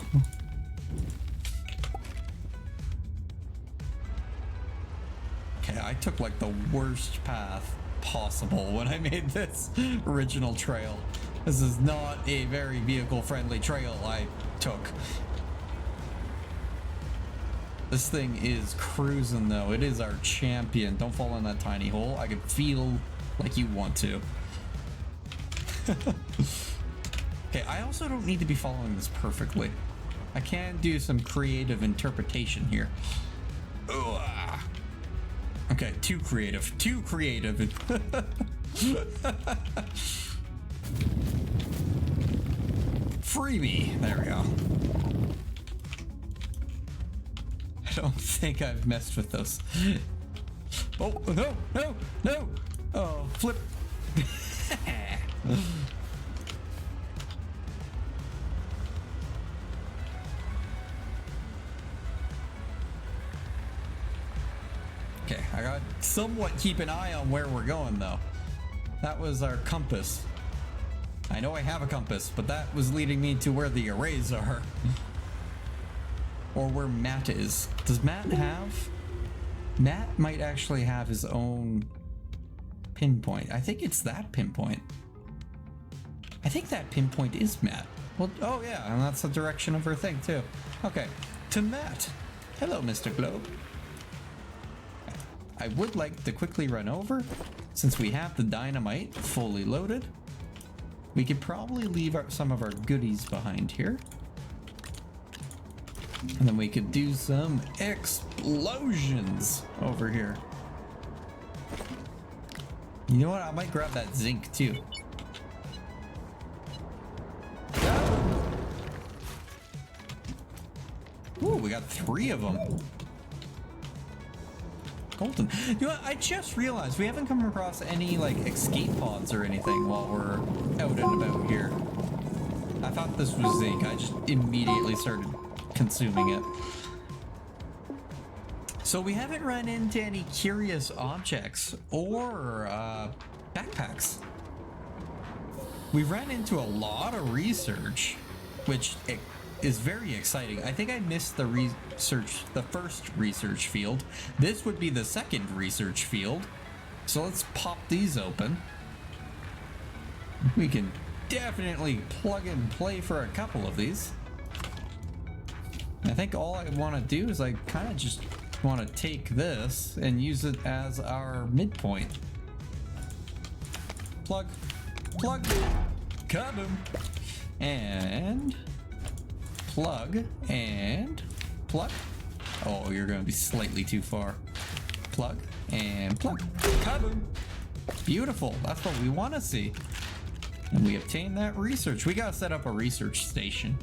Okay, I took like the worst path possible when I made this original trail. This is not a very vehicle-friendly trail I took. This thing is cruising though. It is our champion. Don't fall in that tiny hole. I can feel like you want to. Okay, I also don't need to be following this perfectly. I can do some creative interpretation here. Ugh. Okay, too creative. Too creative. Freebie. There we go. I don't think I've messed with those. Oh, no, no, no. Oh, flip. Okay, I got somewhat keep an eye on where we're going though. That was our compass. I know I have a compass, but that was leading me to where the arrays are. Or where Matt is. Does Matt have? Matt might actually have his own pinpoint. I think it's that pinpoint. I think that pinpoint is Matt. Well, oh yeah, and that's the direction of her thing too. Okay, to Matt. Hello, Mr. Globe. I would like to quickly run over, since we have the dynamite fully loaded. We could probably leave some of our goodies behind here. And then we could do some explosions over here. You know what? I might grab that zinc too. Ooh, we got 3 of them. Golden. You know what? I just realized we haven't come across any like escape pods or anything while we're out and about here. I thought this was zinc. I just immediately started consuming it. So we haven't run into any curious objects or backpacks. We ran into a lot of research, which is very exciting. I think I missed the first research field. This would be the second research field. So let's pop these open. We can definitely plug and play for a couple of these. I think all I want to do is I kind of just want to take this and use it as our midpoint. Plug, plug, kaboom, and plug and plug. Oh, you're going to be slightly too far. Plug and plug, kaboom. Beautiful. That's what we want to see. And we obtain that research. We got to set up a research station.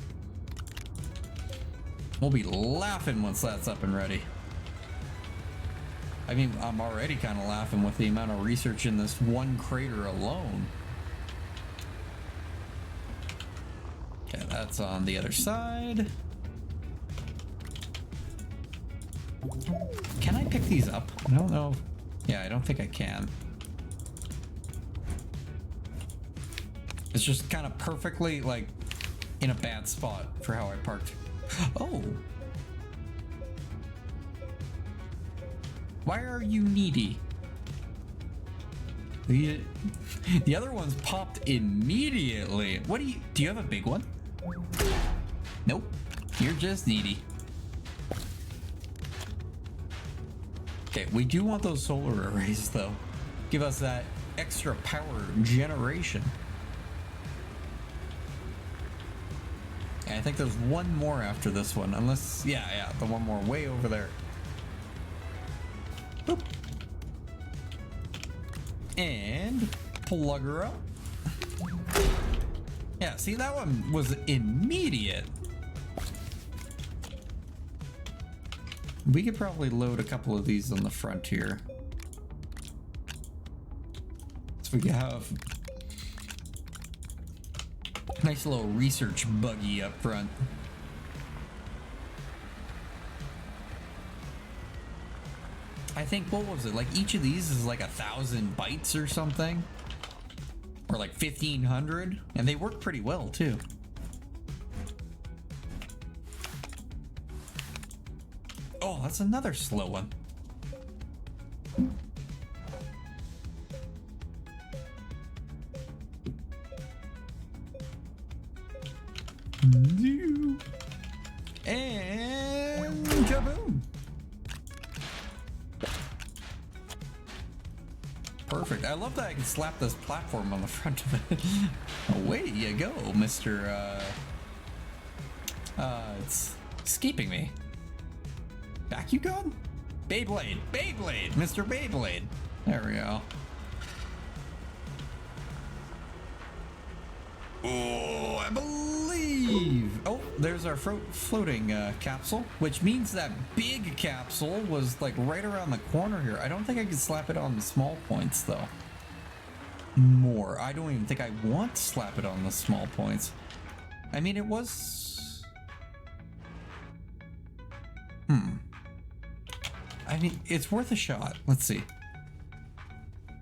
We'll be laughing once that's up and ready. I mean, I'm already kind of laughing with the amount of research in this one crater alone. Okay, that's on the other side. Can I pick these up? I don't know. Yeah, I don't think I can. It's just kind of perfectly, like, in a bad spot for how I parked. Oh. Why are you needy? The other ones popped immediately. What do you have a big one? Nope. You're just needy. Okay, we do want those solar arrays though. Give us that extra power generation. And I think there's one more after this one, unless, yeah, the one more way over there. Boop. And plug her up. Yeah, see, that one was immediate. We could probably load a couple of these on the front here. So we could have a nice little research buggy up front. I think, what was it? Like each of these is like 1,000 bytes or something. Or like 1,500. And they work pretty well too. Oh, that's another slow one. And kaboom. Perfect. I love that I can slap this platform on the front of it. Away you go, Mr. It's escaping me. Bakugan? Beyblade! Beyblade! Mr. Beyblade! There we go. Oh, I believe... Oh, there's our floating capsule, which means that big capsule was like right around the corner here. I don't think I can slap it on the small points though. More. I don't even think I want to slap it on the small points. I mean, it was... I mean, it's worth a shot. Let's see.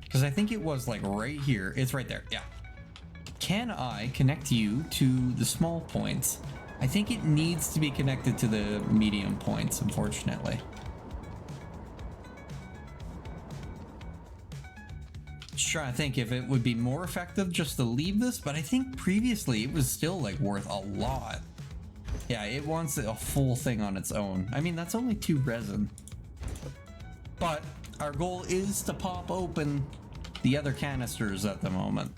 Because I think it was like right here. It's right there. Yeah. Can I connect you to the small points? I think it needs to be connected to the medium points, unfortunately. Just trying to think if it would be more effective just to leave this, but I think previously it was still like worth a lot. Yeah, it wants a full thing on its own. I mean, that's only 2 resin. But our goal is to pop open the other canisters at the moment.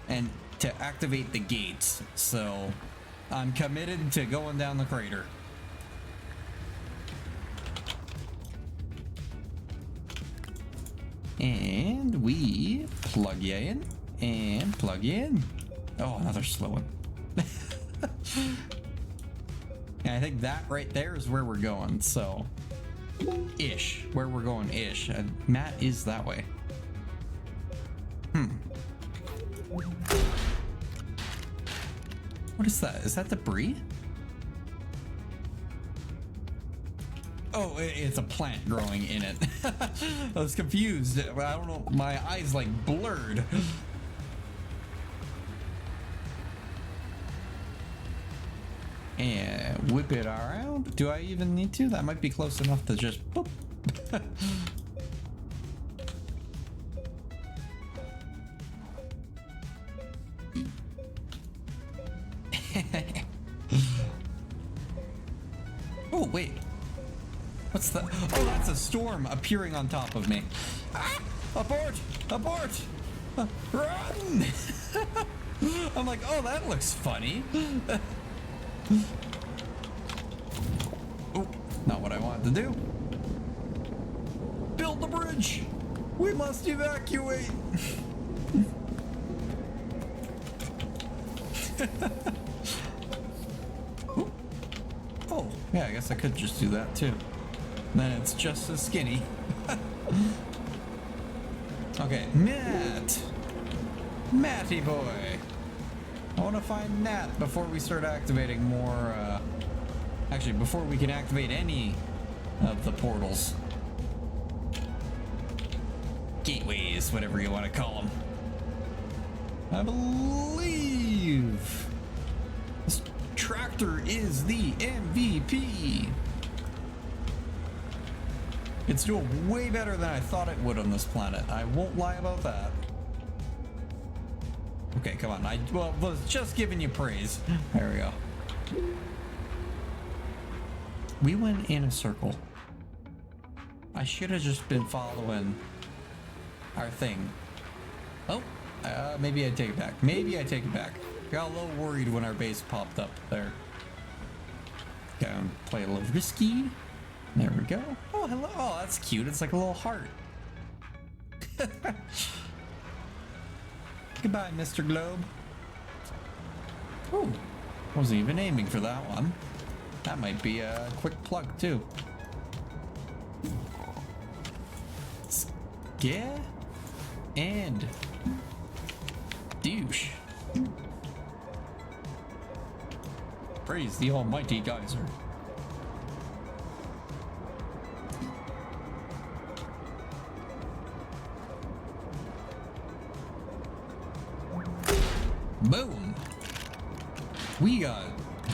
And to activate the gates. So I'm committed to going down the crater. And we plug you in and plug you in. Oh, another slow one. And I think that right there is where we're going. So ish, where we're going ish. And Matt is that way. What is that? Is that debris? Oh, it's a plant growing in it. I was confused. I don't know. My eyes like blurred. And whip it around. Do I even need to? That might be close enough to just boop. Oh, wait. What's the... Oh, that's a storm appearing on top of me. Ah! Abort! Abort! Run! I'm like, oh, that looks funny. Oh, not what I wanted to do. Build the bridge! We must evacuate! Oh, yeah, I guess I could just do that too. Then it's just as skinny. Okay, Matt! Matty boy! I want to find Nat before we start activating more, actually, before we can activate any of the portals. Gateways, whatever you want to call them. I believe this tractor is the MVP. It's doing way better than I thought it would on this planet. I won't lie about that. Okay, come on. I was just giving you praise. There we go. We went in a circle. I should have just been following our thing. Oh, maybe I take it back. Maybe I take it back. Got a little worried when our base popped up there. Gonna play a little risky. There we go. Oh, hello. Oh, that's cute. It's like a little heart. Goodbye, Mr. Globe. Ooh, wasn't even aiming for that one. That might be a quick plug, too. Scare and douche. Praise the almighty geyser. Boom. We got,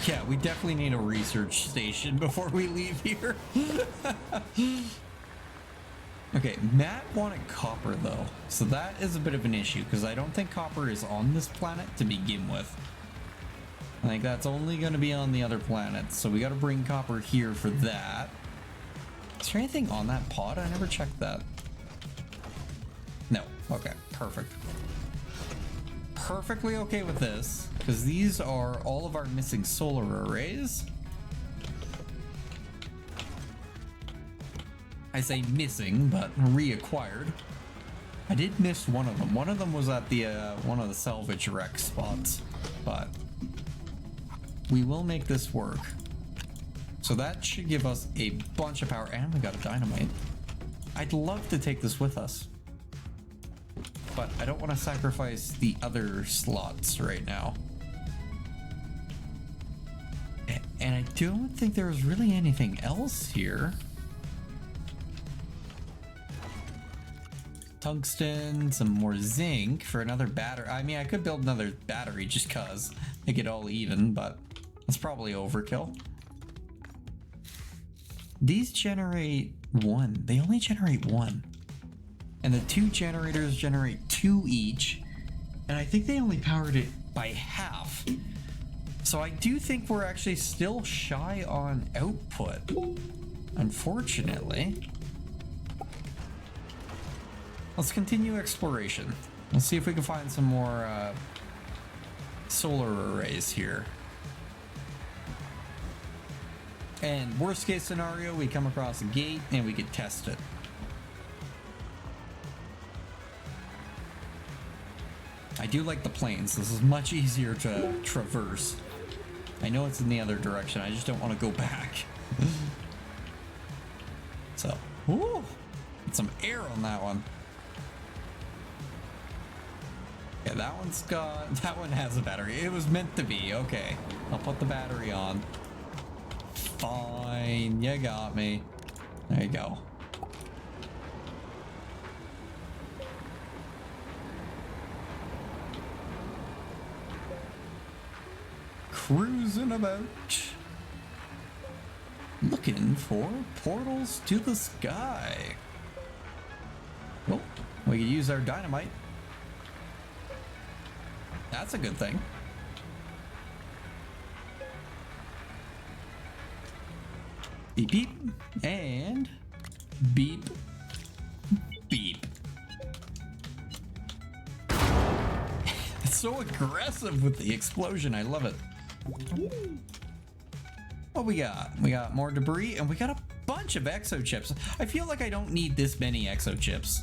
yeah, we definitely need a research station before we leave here. Okay, Matt wanted copper though, so that is a bit of an issue because I don't think copper is on this planet to begin with. I think that's only going to be on the other planets, so we got to bring copper here for that. Is there anything on that pod? I never checked that. No. Okay, perfect. Perfectly okay with this, because these are all of our missing solar arrays. I say missing, but reacquired. I did miss one of them. One of them was at the one of the salvage wreck spots, but we will make this work. So that should give us a bunch of power, and we got a dynamite. I'd love to take this with us, but I don't want to sacrifice the other slots right now. And I don't think there's really anything else here. Tungsten, some more zinc for another battery. I mean, I could build another battery just cause make it all even, but that's probably overkill. These generate one. They only generate one. And the two generators generate two each. And I think they only powered it by half. So I do think we're actually still shy on output, unfortunately. Let's continue exploration. Let's see if we can find some more solar arrays here. And worst case scenario, we come across a gate and we could test it. I do like the plains. This is much easier to traverse. I know it's in the other direction. I just don't want to go back. So, woo, get some air on that one. Yeah, that one has a battery. It was meant to be. Okay, I'll put the battery on. Fine, you got me. There you go. Cruising about, looking for portals to the sky. Well, we could use our dynamite. That's a good thing. Beep beep and beep beep. It's so aggressive with the explosion. I love it. What we got? We got more debris and we got a bunch of exo chips. I feel like I don't need this many exo chips.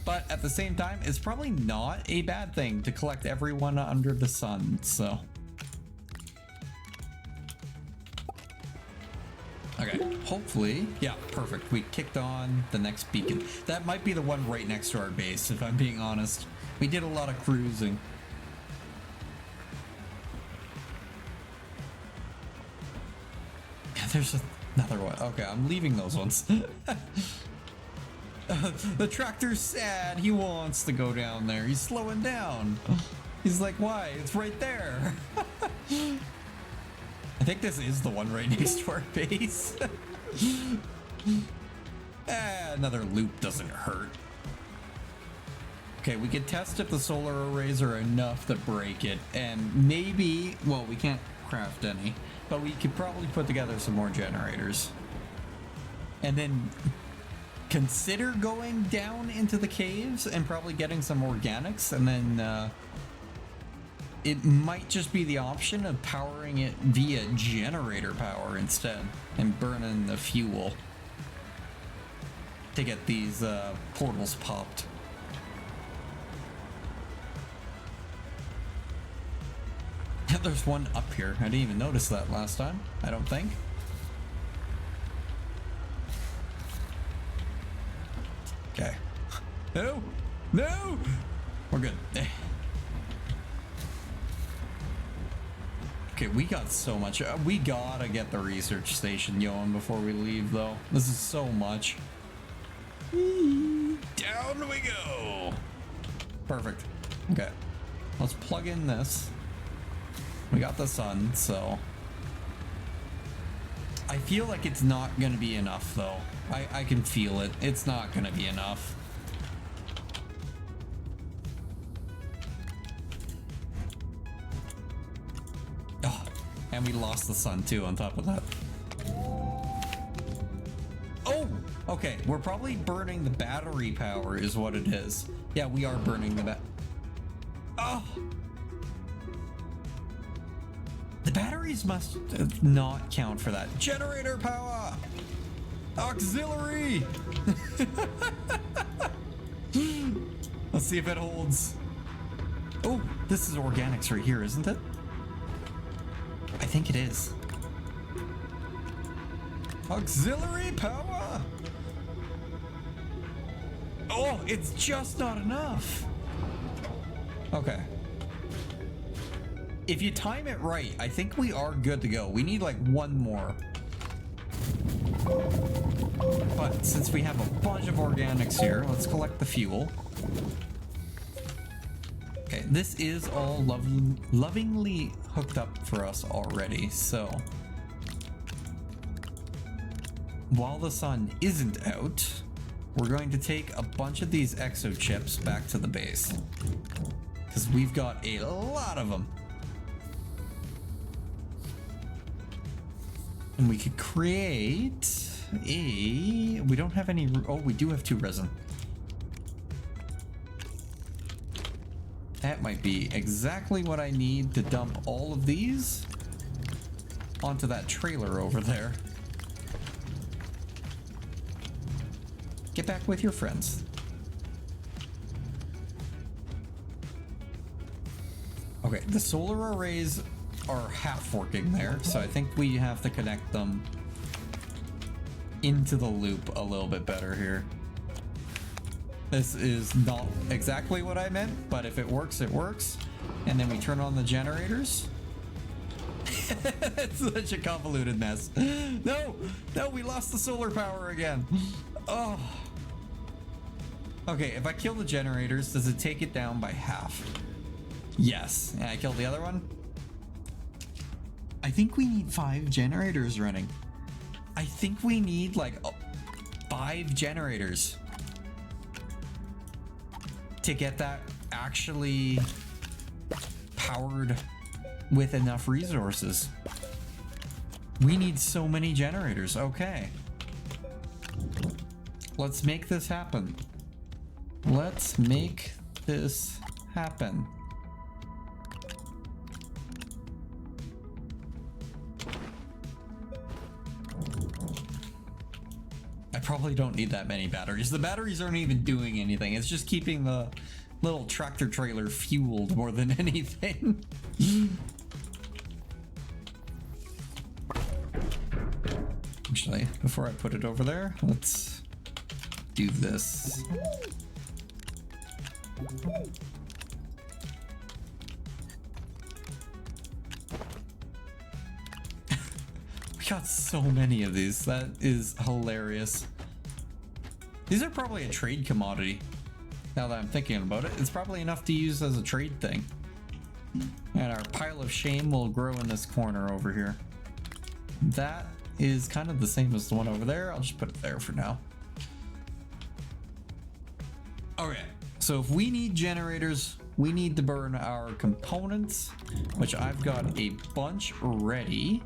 But at the same time, it's probably not a bad thing to collect everyone under the sun, so. Okay, hopefully, yeah, perfect. We kicked on the next beacon. That might be the one right next to our base, if I'm being honest. We did a lot of cruising. Yeah, there's another one. Okay, I'm leaving those ones. The tractor's sad. He wants to go down there. He's slowing down. He's like, why? It's right there. I think this is the one right next to our base. Another loop doesn't hurt. Okay, we could test if the solar arrays are enough to break it, and maybe, well, we can't craft any, but we could probably put together some more generators. And then consider going down into the caves and probably getting some organics, and then it might just be the option of powering it via generator power instead and burning the fuel to get these portals popped. There's one up here. I didn't even notice that last time, I don't think. Okay. No! No! We're good. Okay, we got so much. We gotta get the research station going before we leave, though. This is so much. Down we go! Perfect. Okay. Let's plug in this. We got the sun, so... I feel like it's not gonna be enough, though. I can feel it. It's not gonna be enough. Oh, and we lost the sun, too, on top of that. Oh! Okay, we're probably burning the battery power is what it is. Yeah, we are burning the Oh! The batteries must not count for that. Generator power! Auxiliary! Let's see if it holds. Oh, this is organics right here, isn't it? I think it is. Auxiliary power! Oh, it's just not enough. Okay. If you time it right, I think we are good to go. We need like one more. But since we have a bunch of organics here, let's collect the fuel. Okay, this is all lovingly hooked up for us already, so... While the sun isn't out, we're going to take a bunch of these exo chips back to the base. Because we've got a lot of them. And we could create a... We don't have any... Oh, we do have 2 resin. That might be exactly what I need to dump all of these onto that trailer over there. Get back with your friends. Okay, the solar arrays are half working there, so I think we have to connect them into the loop a little bit better here. This is not exactly what I meant, but if it works, it works. And then we turn on the generators. It's such a convoluted mess. No, no, we lost the solar power again. Oh. Okay, if I kill the generators, does it take it down by half? Yes. And I killed the other one. I think we need 5 generators running. I think we need like 5 generators to get that actually powered with enough resources. We need so many generators. Okay. Let's make this happen. Let's make this happen. I probably don't need that many batteries. The batteries aren't even doing anything. It's just keeping the little tractor trailer fueled more than anything. Actually, before I put it over there, let's do this. We got so many of these. That is hilarious. These are probably a trade commodity. Now that I'm thinking about it, it's probably enough to use as a trade thing. And our pile of shame will grow in this corner over here. That is kind of the same as the one over there. I'll just put it there for now. Okay, so if we need generators, we need to burn our components, which I've got a bunch ready.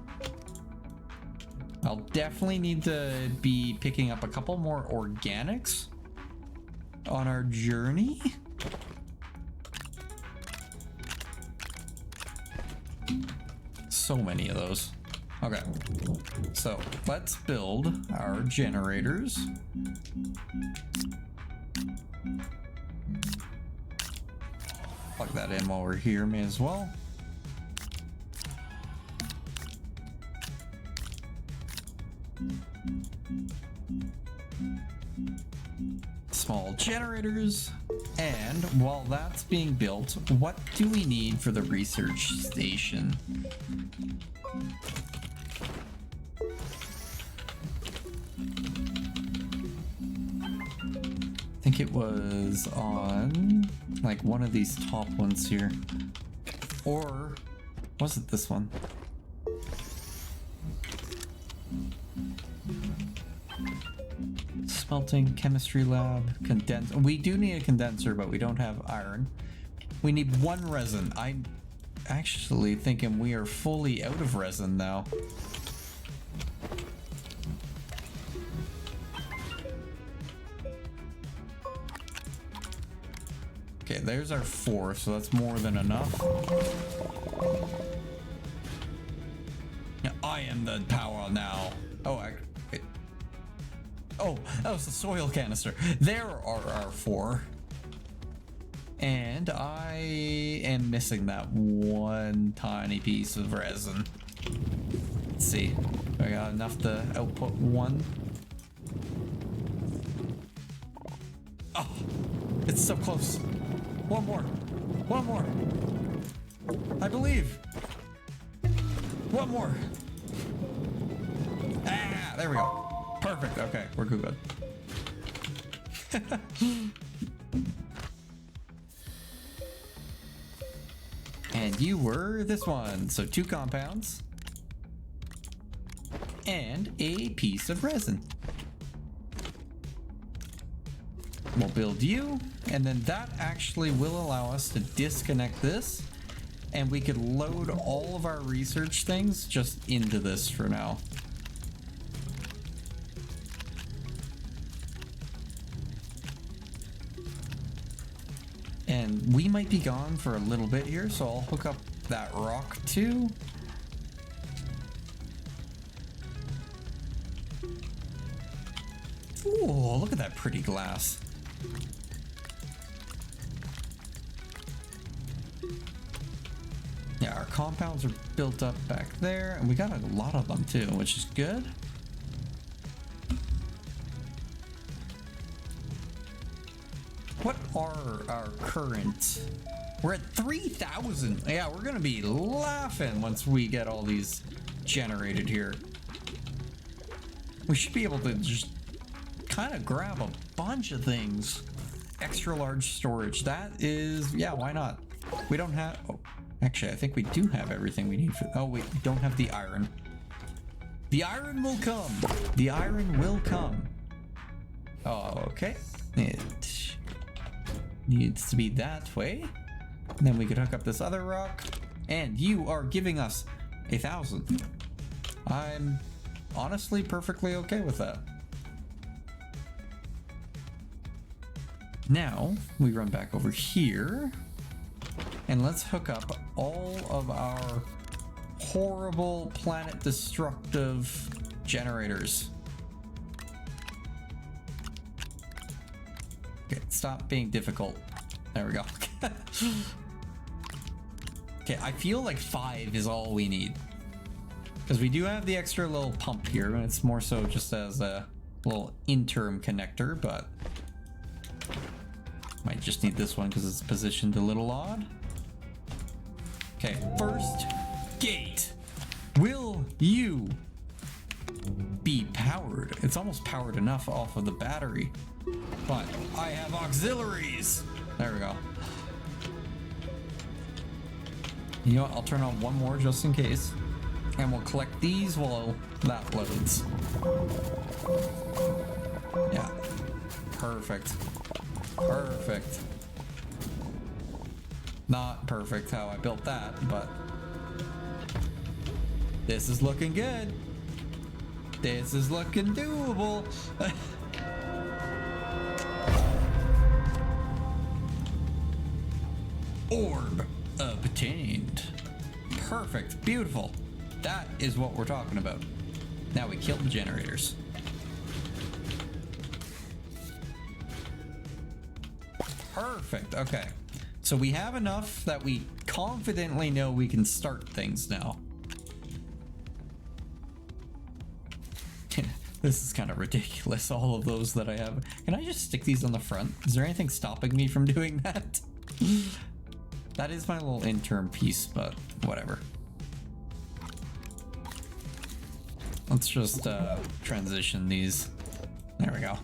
I'll definitely need to be picking up a couple more organics on our journey. So many of those. Okay, so let's build our generators. Plug that in while we're here, may as well. Small generators. And while that's being built, what do we need for the research station? I think it was on like one of these top ones here. Or was it this one? Smelting, chemistry lab, condenser. We do need a condenser, but we don't have iron. We need one resin. I'm actually thinking we are fully out of resin now. Okay, there's our 4, so that's more than enough. Yeah, I am the power now. Oh, oh, that was the soil canister. There are our 4. And I am missing that one tiny piece of resin. Let's see. I got enough to output 1. Oh, it's so close. One more. One more. I believe. One more. Ah, there we go. Perfect. Okay, we're good. And you were this one. So 2 compounds. And a piece of resin. We'll build you, and then that actually will allow us to disconnect this, and we could load all of our research things just into this for now. And we might be gone for a little bit here, so I'll hook up that rock too. Ooh, look at that pretty glass. Yeah, our compounds are built up back there, and we got a lot of them too, which is good. What are our current? We're at 3,000. Yeah, we're gonna be laughing once we get all these generated here. We should be able to just kind of grab a bunch of things. Extra large storage. That is, yeah, why not? We don't have, oh, actually, I think we do have everything we need for, oh wait, we don't have the iron. The iron will come. The iron will come. Oh, okay. It needs to be that way. And then we could hook up this other rock. And you are giving us 1,000. I'm honestly perfectly okay with that. Now we run back over here and let's hook up all of our horrible planet destructive generators. Okay, stop being difficult. There we go. Okay, I feel like 5 is all we need. Because we do have the extra little pump here, and it's more so just as a little interim connector, but might just need this one because it's positioned a little odd. Okay, first gate. Will you be powered? It's almost powered enough off of the battery, but I have auxiliaries. There we go. You know what? I'll turn on one more just in case. And we'll collect these while that loads. Yeah. Perfect. Perfect. Not perfect how I built that, but this is looking good. This is looking doable. Orb obtained. Perfect. Beautiful. That is what we're talking about. Now we kill the generators. Perfect. Okay. So we have enough that we confidently know we can start things now. This is kind of ridiculous, all of those that I have. Can I just stick these on the front? Is there anything stopping me from doing that? That is my little interim piece, but whatever. Let's just transition these. There we go.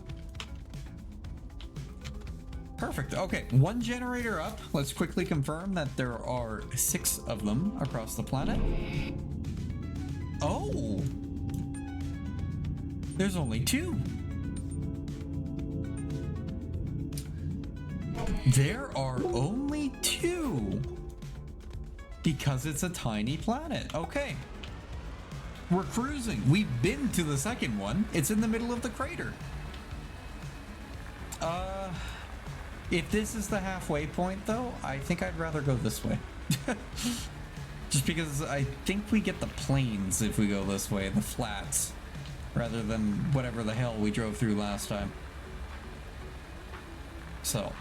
Perfect. Okay, one generator up. Let's quickly confirm that there are 6 of them across the planet. Oh! There's only 2. There are only 2. Because it's a tiny planet. Okay. We're cruising. We've been to the second one. It's in the middle of the crater. If this is the halfway point, though, I think I'd rather go this way. Just because I think we get the plains if we go this way, the flats, rather than whatever the hell we drove through last time. So,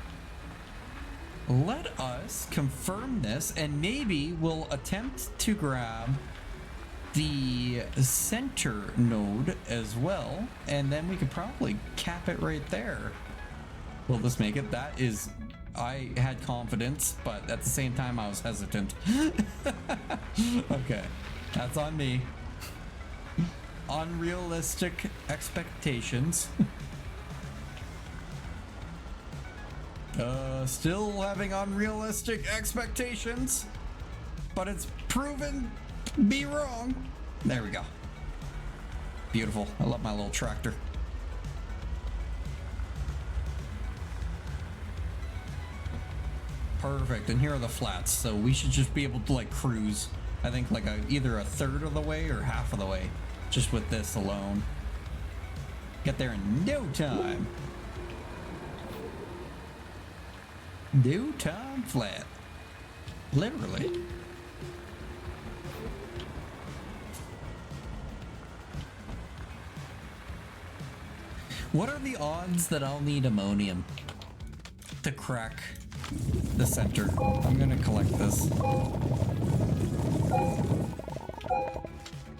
let us confirm this, and maybe we'll attempt to grab the center node as well, and then we could probably cap it right there. Will this make it? That is, I had confidence, but at the same time I was hesitant. Okay, that's on me. Unrealistic expectations. Still having unrealistic expectations, but it's proven be wrong. There we go. Beautiful. I love my little tractor. Perfect. And here are the flats, so we should just be able to like cruise. I think like either a third of the way or half of the way, just with this alone. Get there in no time. No time flat. Literally. What are the odds that I'll need ammonium to crack the center? I'm gonna collect this.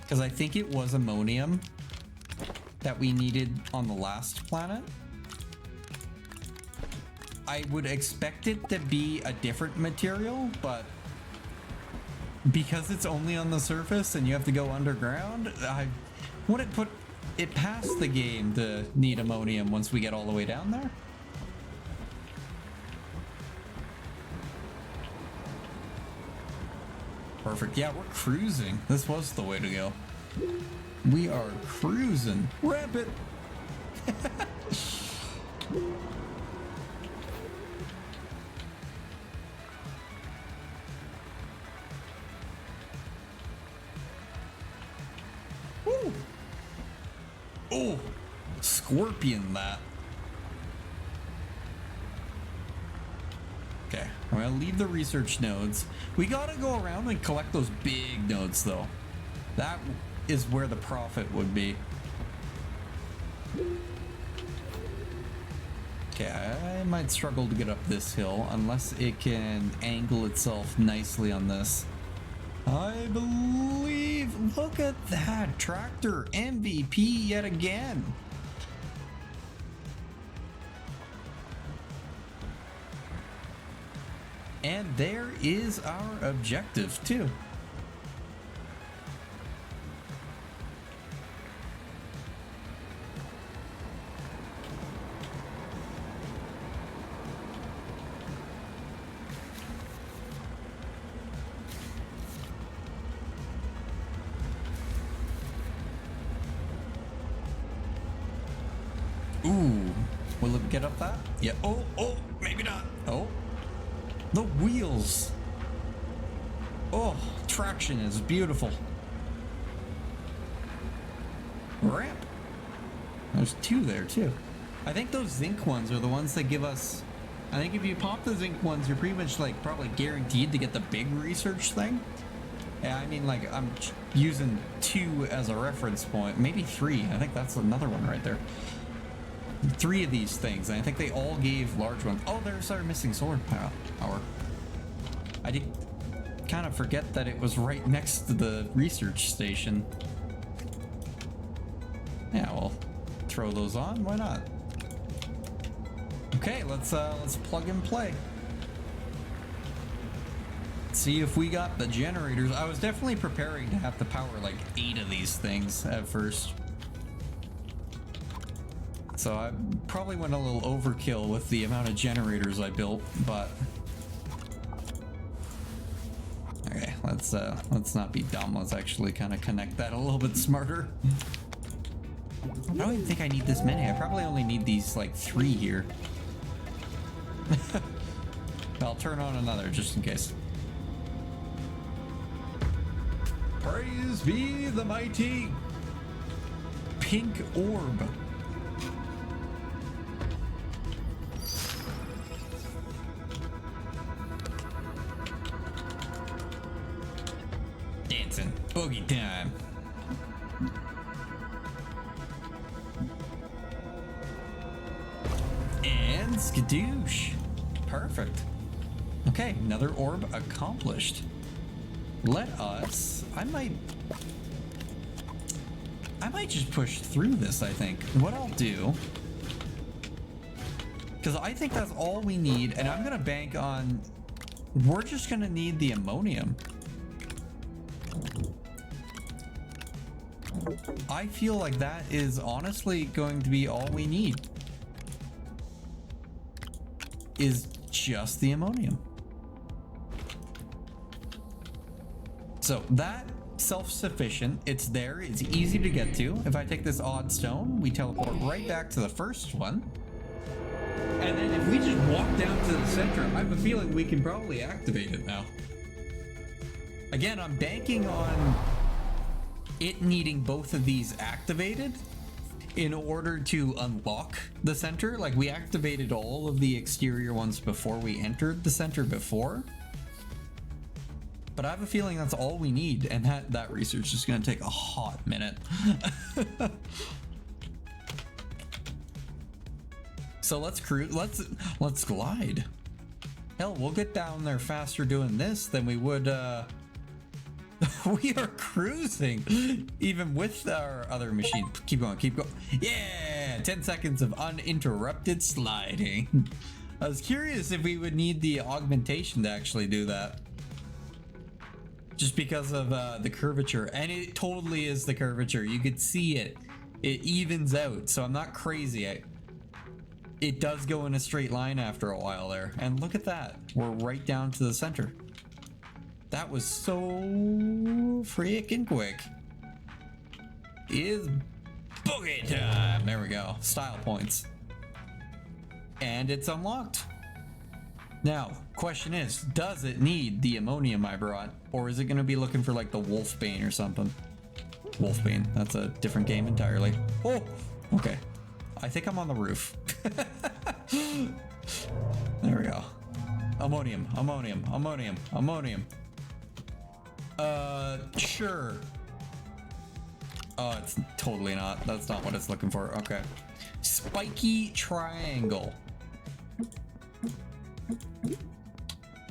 Because I think it was ammonium that we needed on the last planet. I would expect it to be a different material, but because it's only on the surface and you have to go underground, I wouldn't put it past the game to need ammonium once we get all the way down there. Perfect. Yeah, we're cruising. This was the way to go. We are cruising. Ramp it. Woo. Oh, scorpion that. Okay, I'm gonna leave the research nodes. We gotta go around and collect those big nodes though. That is where the profit would be. Okay, I might struggle to get up this hill unless it can angle itself nicely on this. I believe, look at that, tractor MVP yet again. And there is our objective too. Ooh, will it get up that? Yeah. Oh, maybe not. Oh, the wheels. Oh, traction is beautiful. Ramp. There's two there too. I think those zinc ones are the ones that give us. I think if you pop the zinc ones, you're pretty much like probably guaranteed to get the big research thing. Yeah, I mean, like, I'm using 2 as a reference point, maybe 3. I think that's another one right there. 3 of these things, and I think they all gave large ones. Oh, there's our missing sword power. I did kind of forget that it was right next to the research station. Yeah, we'll throw those on. Why not? Okay, let's plug and play. See if we got the generators. I was definitely preparing to have to power like 8 of these things at first. So I probably went a little overkill with the amount of generators I built, but okay, let's not be dumb. Let's actually kind of connect that a little bit smarter. I don't even think I need this many. I probably only need these like 3 here. I'll turn on another just in case. Praise be the mighty pink orb. Dancing boogie time. And skadoosh. Perfect. Okay, another orb accomplished. Let us, I might just push through this, I think. What I'll do, because I think that's all we need, and I'm gonna bank on, we're just gonna need the ammonium. I feel like that is honestly going to be all we need. Is just the ammonium. So that self-sufficient, it's there, it's easy to get to. If I take this odd stone, we teleport right back to the first one. And then if we just walk down to the center, I have a feeling we can probably activate it now. Again, I'm banking on it needing both of these activated in order to unlock the center. Like, we activated all of the exterior ones before we entered the center before. But I have a feeling that's all we need, and that research is going to take a hot minute. So let's cruise. Let's glide. Hell, we'll get down there faster doing this than we would. We are cruising, even with our other machine. Keep going, keep going. Yeah, 10 seconds of uninterrupted sliding. I was curious if we would need the augmentation to actually do that. Just because of the curvature, and it totally is the curvature. You could see it. It evens out, so I'm not crazy. It does go in a straight line after a while there. And look at that. We're right down to the center. That was so freaking quick. Is boogie time. There we go. Style points. And it's unlocked. Now, question is, does it need the ammonium I brought? Or is it going to be looking for like the Wolfbane or something? Wolfbane, that's a different game entirely. Oh, okay. I think I'm on the roof. There we go. Ammonium, ammonium, ammonium, ammonium. Sure. Oh, it's totally not. That's not what it's looking for. Okay. Spiky triangle.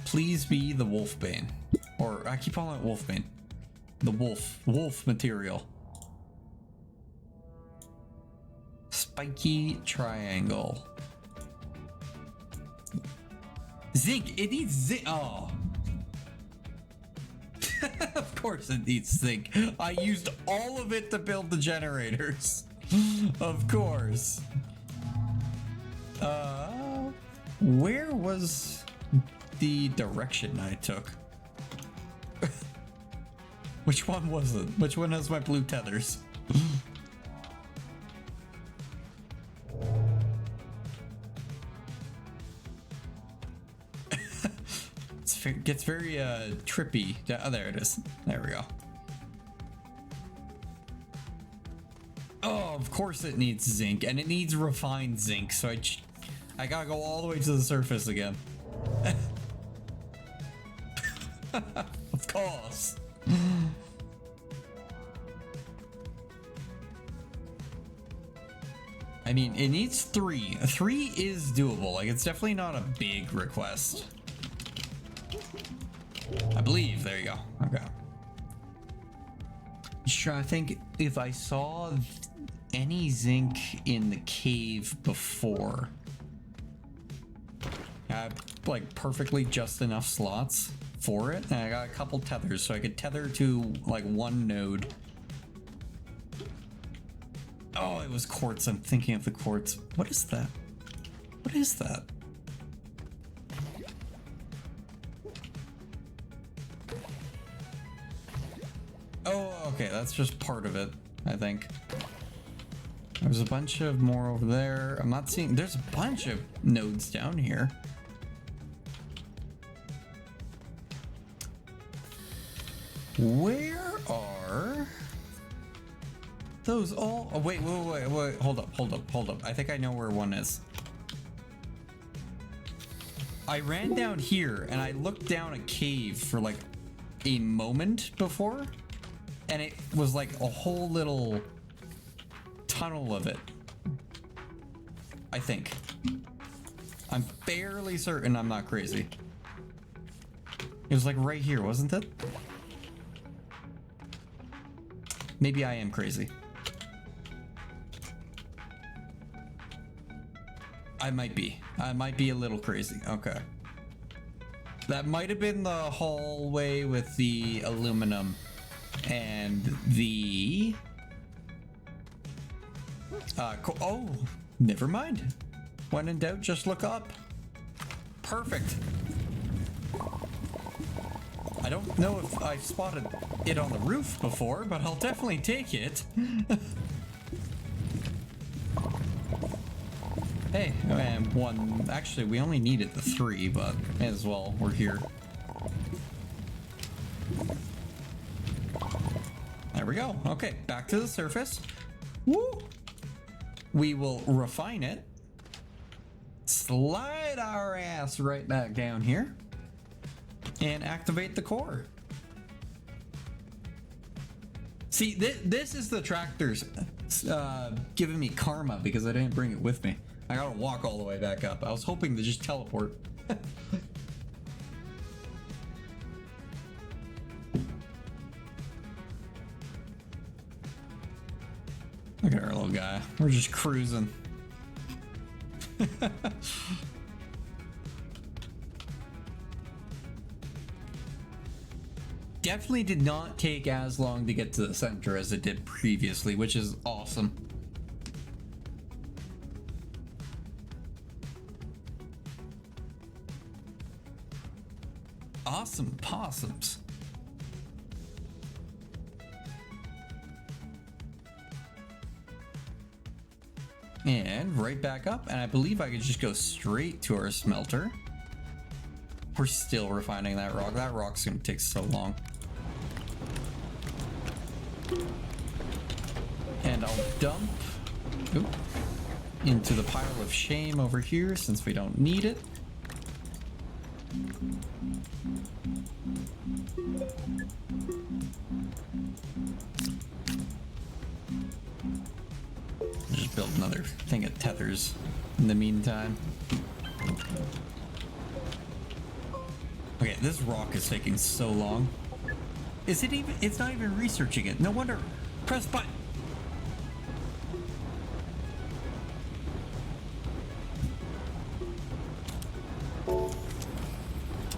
Please be the Wolfbane. Or I keep calling it Wolfbane. The wolf material. Spiky triangle. Zinc. It needs zinc. Oh. Of course it needs zinc. I used all of it to build the generators. Of course. Where was the direction I took? Which one was it? Which one has my blue tethers? gets very trippy. Oh, there it is. There we go. Oh, of course it needs zinc, and it needs refined zinc, so I gotta go all the way to the surface again. Of course. I mean, it needs 3. 3 is doable. Like, it's definitely not a big request. I believe. There you go. Okay. Just trying to think if I saw any zinc in the cave before. I have, like, perfectly just enough slots for it. And I got a couple tethers, so I could tether to, like, one node. Oh, it was quartz. I'm thinking of the quartz. What is that? What is that? Oh, okay. That's just part of it, I think. There's a bunch of more over there. I'm not seeing... There's a bunch of nodes down here. Where are... those all... Oh, wait. Hold up. I think I know where one is. I ran down here and I looked down a cave for like a moment before, and it was like a whole little tunnel of it. I think. I'm fairly certain I'm not crazy. It was like right here, wasn't it? Maybe I am crazy. I might be. I might be a little crazy. Okay. That might have been the hallway with the aluminum and the... oh, never mind. When in doubt, just look up. Perfect. I don't know if I've spotted it on the roof before, but I'll definitely take it. Hey, and one. Actually, we only needed the 3, but may as well. We're here. There we go. Okay, back to the surface. Woo! We will refine it. Slide our ass right back down here. And activate the core. See, this is the tractors giving me karma because I didn't bring it with me. I gotta walk all the way back up. I was hoping to just teleport. Look at our little guy. We're just cruising. Definitely did not take as long to get to the center as it did previously, which is awesome. Awesome possums. And right back up, and I believe I could just go straight to our smelter. We're still refining that rock. That rock's gonna take so long. And I'll dump into the pile of shame over here since we don't need it. Just build another thing of tethers in the meantime. Okay, this rock is taking so long. Is it even? It's not even researching it. No wonder. Press button.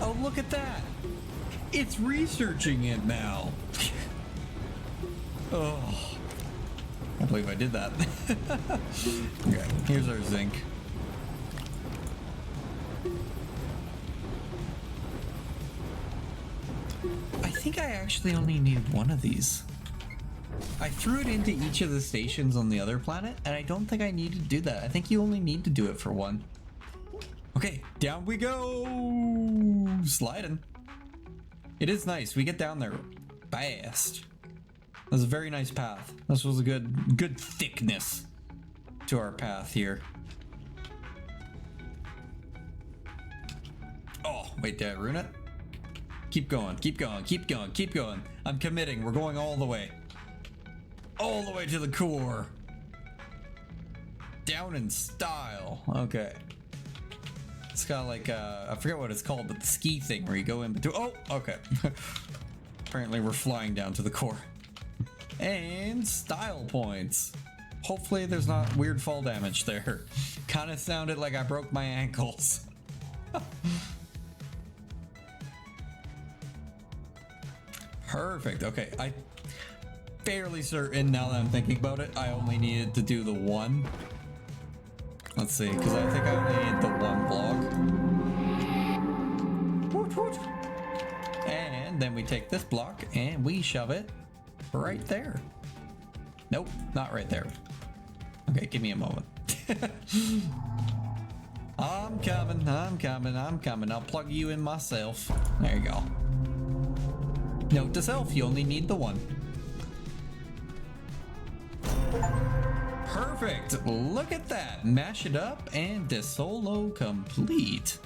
Oh, look at that. It's researching it now. Oh. I can't believe I did that. Okay, here's our zinc. I think I actually only needed one of these. I threw it into each of the stations on the other planet, and I don't think I need to do that. I think you only need to do it for one. Okay, down we go! Sliding. It is nice. We get down there fast. That was a very nice path. This was a good thickness to our path here. Oh, wait, did I ruin it? Keep going, keep going, keep going, keep going. I'm committing. We're going all the way. All the way to the core. Down in style. Okay. It's got like, I forget what it's called, but the ski thing where you go in between. Oh, okay. Apparently we're flying down to the core. And style points. Hopefully there's not weird fall damage there. Kind of sounded like I broke my ankles. Perfect. Okay, I'm fairly certain now that I'm thinking about it, I only needed to do the one. Let's see, because I think I only need the one block. Woot, woot. And then we take this block and we shove it right there. Nope, not right there. Okay, give me a moment. I'm coming, I'm coming, I'm coming. I'll plug you in myself. There you go. Note to self, you only need the one. Perfect. Look at that. Mash it up and the solo complete.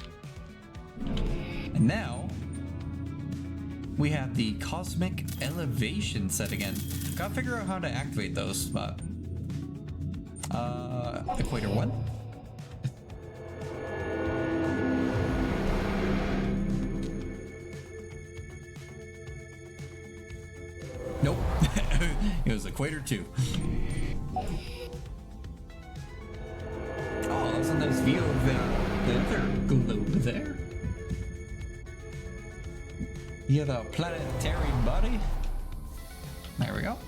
And now we have the cosmic elevation set again. Gotta figure out how to activate those, but equator 1. Nope. It was equator 2. Oh, that was a nice view of the other globe there. Yeah, the planetary body. There we go.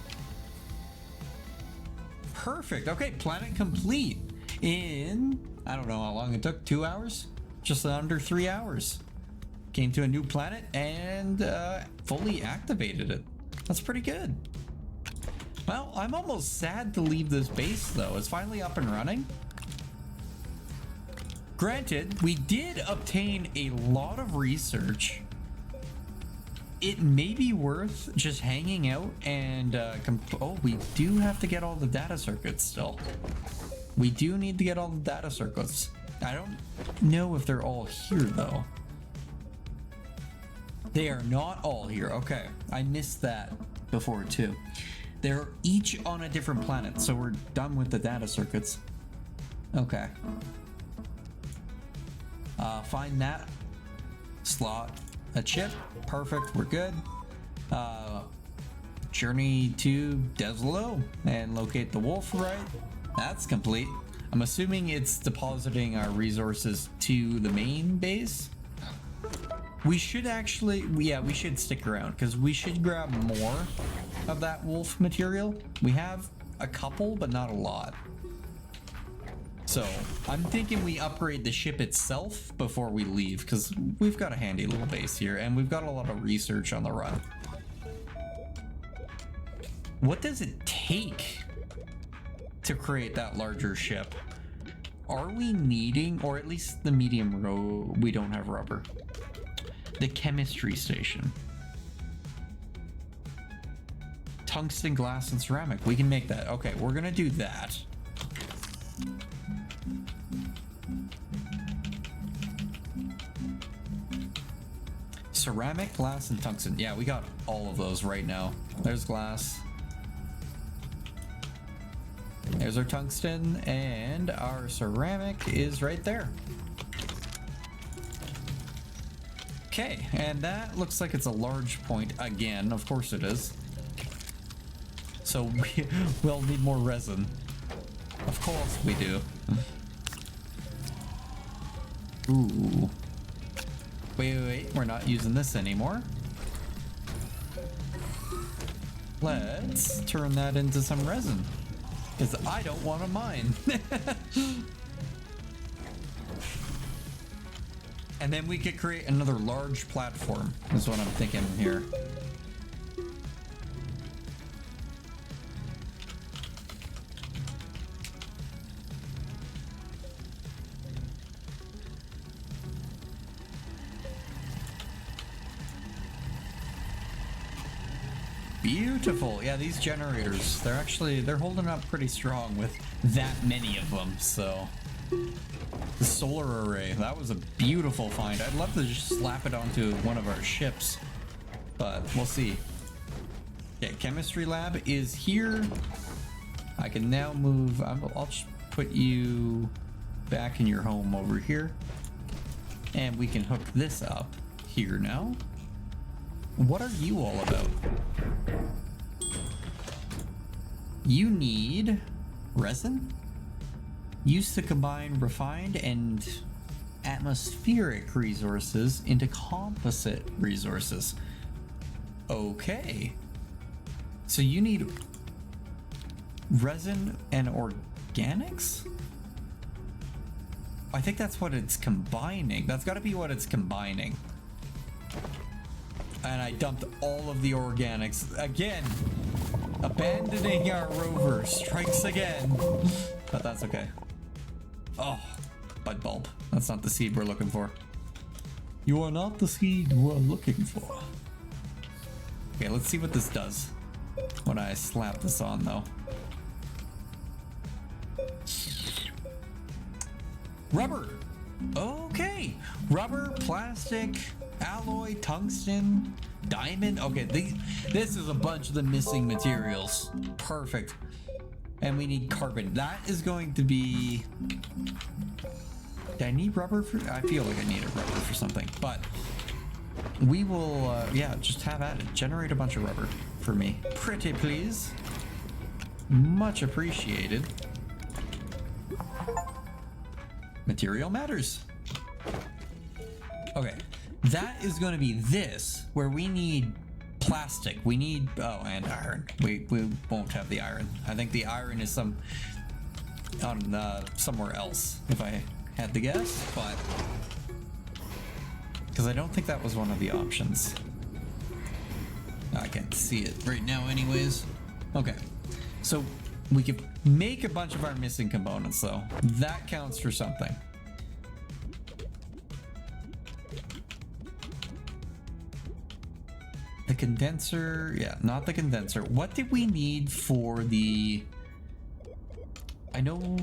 Perfect. Okay, planet complete in, I don't know how long it took, 2 hours? Just under 3 hours. Came to a new planet and fully activated it. That's pretty good. Well, I'm almost sad to leave this base though. It's finally up and running. Granted, we did obtain a lot of research. It may be worth just hanging out and oh, we do have to get all the data circuits still. We do need to get all the data circuits. I don't know if they're all here though. They are not all here. Okay, I missed that before too. They're each on a different planet, so we're done with the data circuits. Okay. Find that slot a chip. Perfect, we're good. Journey to Deslo and locate the wolf, right? That's complete. I'm assuming it's depositing our resources to the main base. We should actually, yeah, we should stick around because we should grab more of that wolf material. We have a couple, but not a lot. So I'm thinking we upgrade the ship itself before we leave because we've got a handy little base here and we've got a lot of research on the run. What does it take to create that larger ship? Are we needing, or at least the medium row, we don't have rubber. The chemistry station. Tungsten, glass, and ceramic. We can make that. Okay, we're gonna do that. Ceramic, glass, and tungsten. Yeah, we got all of those right now. There's glass. There's our tungsten, and our ceramic is right there. Okay, and that looks like it's a large point again. Of course it is. So we'll need more resin. Of course we do. Ooh. Wait, we're not using this anymore. Let's turn that into some resin. Because I don't want to mine. And then we could create another large platform, is what I'm thinking here. Beautiful. Yeah, these generators, they're holding up pretty strong with that many of them, so. The solar array, that was a beautiful find. I'd love to just slap it onto one of our ships, but we'll see. Okay, chemistry lab is here. I can now move, I'll just put you back in your home over here. And we can hook this up here now. What are you all about? You need resin? Used to combine refined and atmospheric resources into composite resources. Okay. So you need resin and organics? I think that's what it's combining. That's got to be what it's combining. And I dumped all of the organics again. Abandoning our rover strikes again. But that's okay. Oh, bud bulb. That's not the seed we're looking for. You are not the seed we're looking for. Okay, let's see what this does when I slap this on, though. Rubber. Okay. Rubber, plastic, alloy, tungsten, diamond. Okay, this is a bunch of the missing materials. Perfect. And we need carbon. That is going to be... Do I need rubber for... I feel like I need a rubber for something. But we will, yeah, just have at it. Generate a bunch of rubber for me. Pretty please. Much appreciated. Material matters. Okay. That is going to be this, where we need... plastic. We need, oh, and iron. We won't have the iron. I think the iron is somewhere else, if I had to guess, but because I don't think that was one of the options. I can't see it right now anyways. Okay, so we could make a bunch of our missing components though. That counts for something. The condenser, yeah, not the condenser. What did we need for the... I know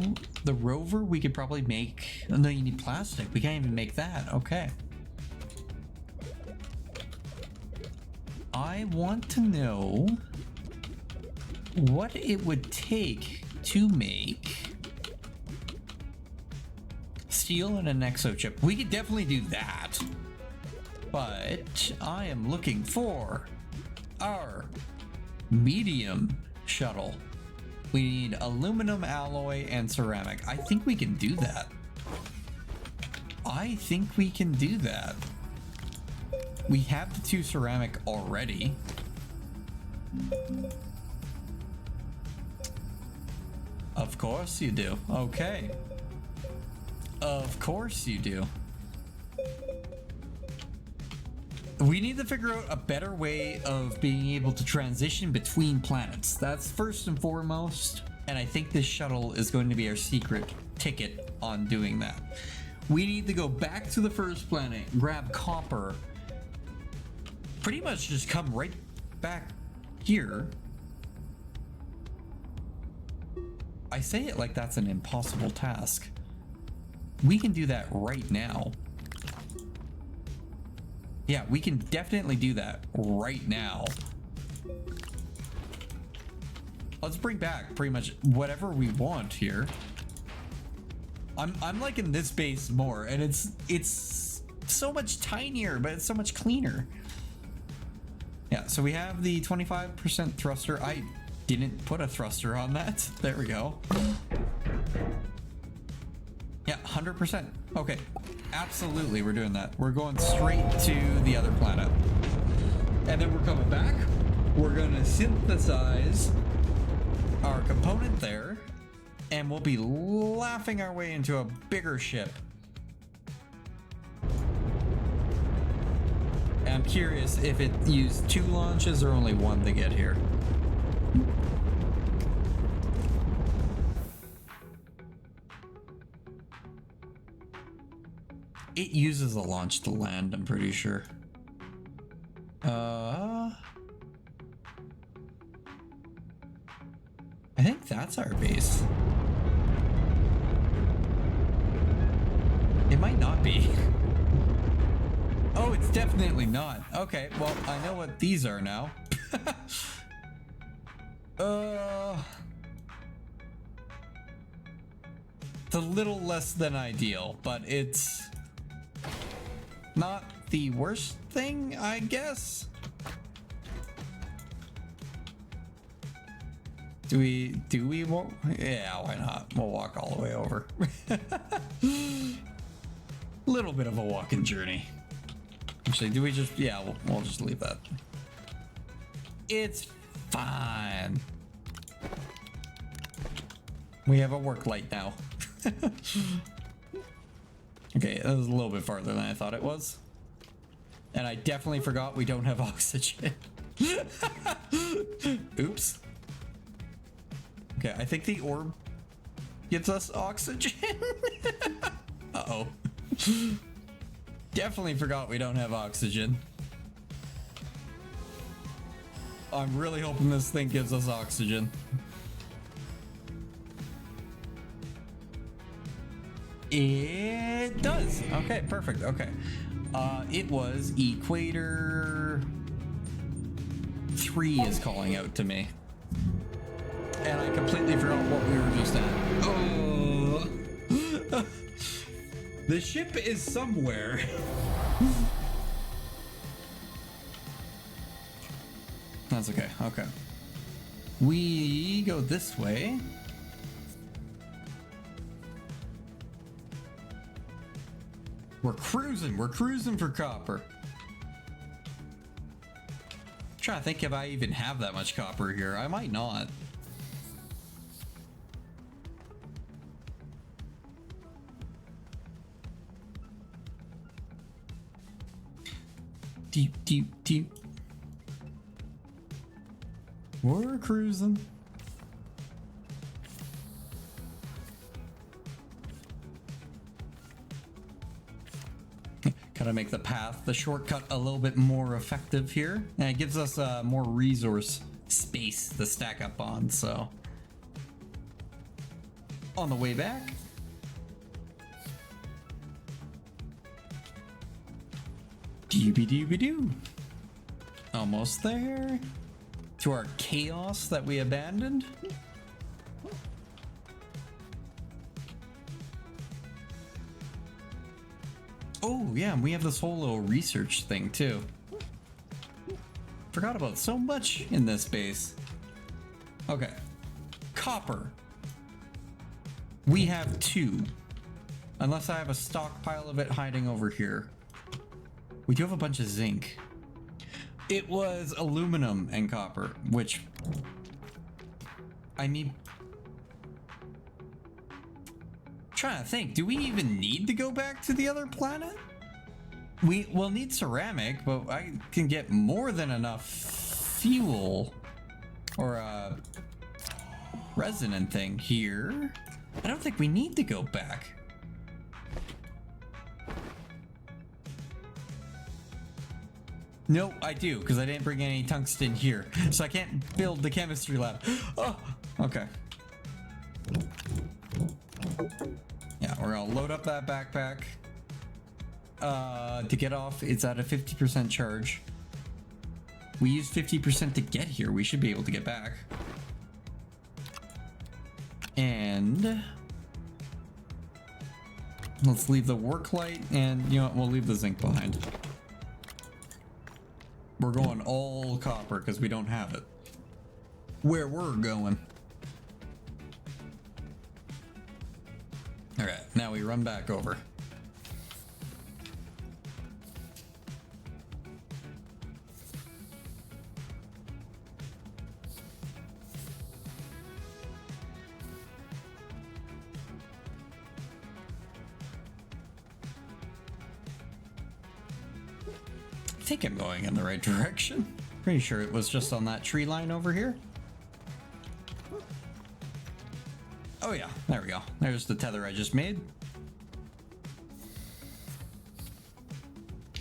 the rover we could probably make... Oh, no, you need plastic. We can't even make that. Okay. I want to know what it would take to make steel and an exochip. We could definitely do that. But I am looking for our medium shuttle. We need aluminum alloy and ceramic. I think we can do that. I think we can do that. We have the 2 ceramic already. Of course you do. Okay. Of course you do. We need to figure out a better way of being able to transition between planets. That's first and foremost, and I think this shuttle is going to be our secret ticket on doing that. We need to go back to the first planet, grab copper, pretty much just come right back here. I say it like that's an impossible task. We can do that right now. Yeah, we can definitely do that right now. Let's bring back pretty much whatever we want here. I'm liking this base more, and it's so much tinier, but it's so much cleaner. Yeah, so we have the 25% thruster. I didn't put a thruster on that. There we go. Yeah, 100%. Okay. Absolutely, we're doing that. We're going straight to the other planet. And then we're coming back. We're going to synthesize our component there. And we'll be laughing our way into a bigger ship. And I'm curious if it used 2 launches or only 1 to get here. It uses a launch to land, I'm pretty sure. I think that's our base. It might not be. Oh, it's definitely not. Okay, well, I know what these are now. It's a little less than ideal, but it's not the worst thing, I guess. Do we walk? Yeah, why not? We'll walk all the way over. Little bit of a walking journey. Actually, do we just, yeah, we'll just leave that. It's fine. We have a work light now. Okay, that was a little bit farther than I thought it was. And I definitely forgot we don't have oxygen. Oops. Okay, I think the orb gives us oxygen. Uh-oh. Definitely forgot we don't have oxygen. I'm really hoping this thing gives us oxygen. It does. Okay, perfect. Okay. It was Equator 3 is calling out to me. And I completely forgot what we were just at. Oh. The ship is somewhere. That's okay. Okay. We go this way. We're cruising. We're cruising for copper. I'm trying to think if I even have that much copper here. I might not. Deep, deep, deep. We're cruising. Gotta make the path, the shortcut, a little bit more effective here. And it gives us more resource space to stack up on, so. On the way back. Doobie-doobie-doo. Almost there. To our chaos that we abandoned. Oh, yeah, and we have this whole little research thing, too. Forgot about so much in this base. Okay. Copper. We have 2. Unless I have a stockpile of it hiding over here. We do have a bunch of zinc. It was aluminum and copper, which... I mean... Trying to think, do we even need to go back to the other planet? We will need ceramic, but I can get more than enough fuel or a resonant thing here. I don't think we need to go back. Nope, I do, because I didn't bring any tungsten here, so I can't build the chemistry lab. Oh, okay. Yeah, we're gonna load up that backpack. To get off, it's at a 50% charge. We used 50% to get here. We should be able to get back. And let's leave the work light, and you know what, we'll leave the zinc behind. We're going all copper because we don't have it. Where we're going. All right, now we run back over. I think I'm going in the right direction. Pretty sure it was just on that tree line over here. Oh yeah, there we go. There's the tether I just made.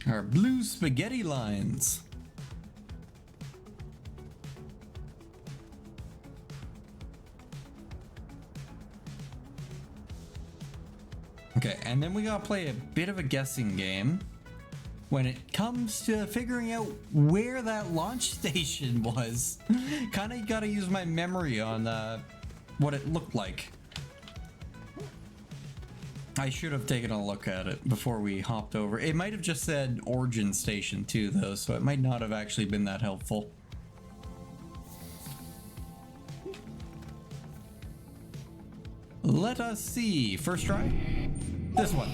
Our blue spaghetti lines. Okay, and then we gotta play a bit of a guessing game when it comes to figuring out where that launch station was. Kind of gotta use my memory on what it looked like. I should have taken a look at it before we hopped over. It might have just said Origin Station too, though, so it might not have actually been that helpful. Let us see. First try? This one.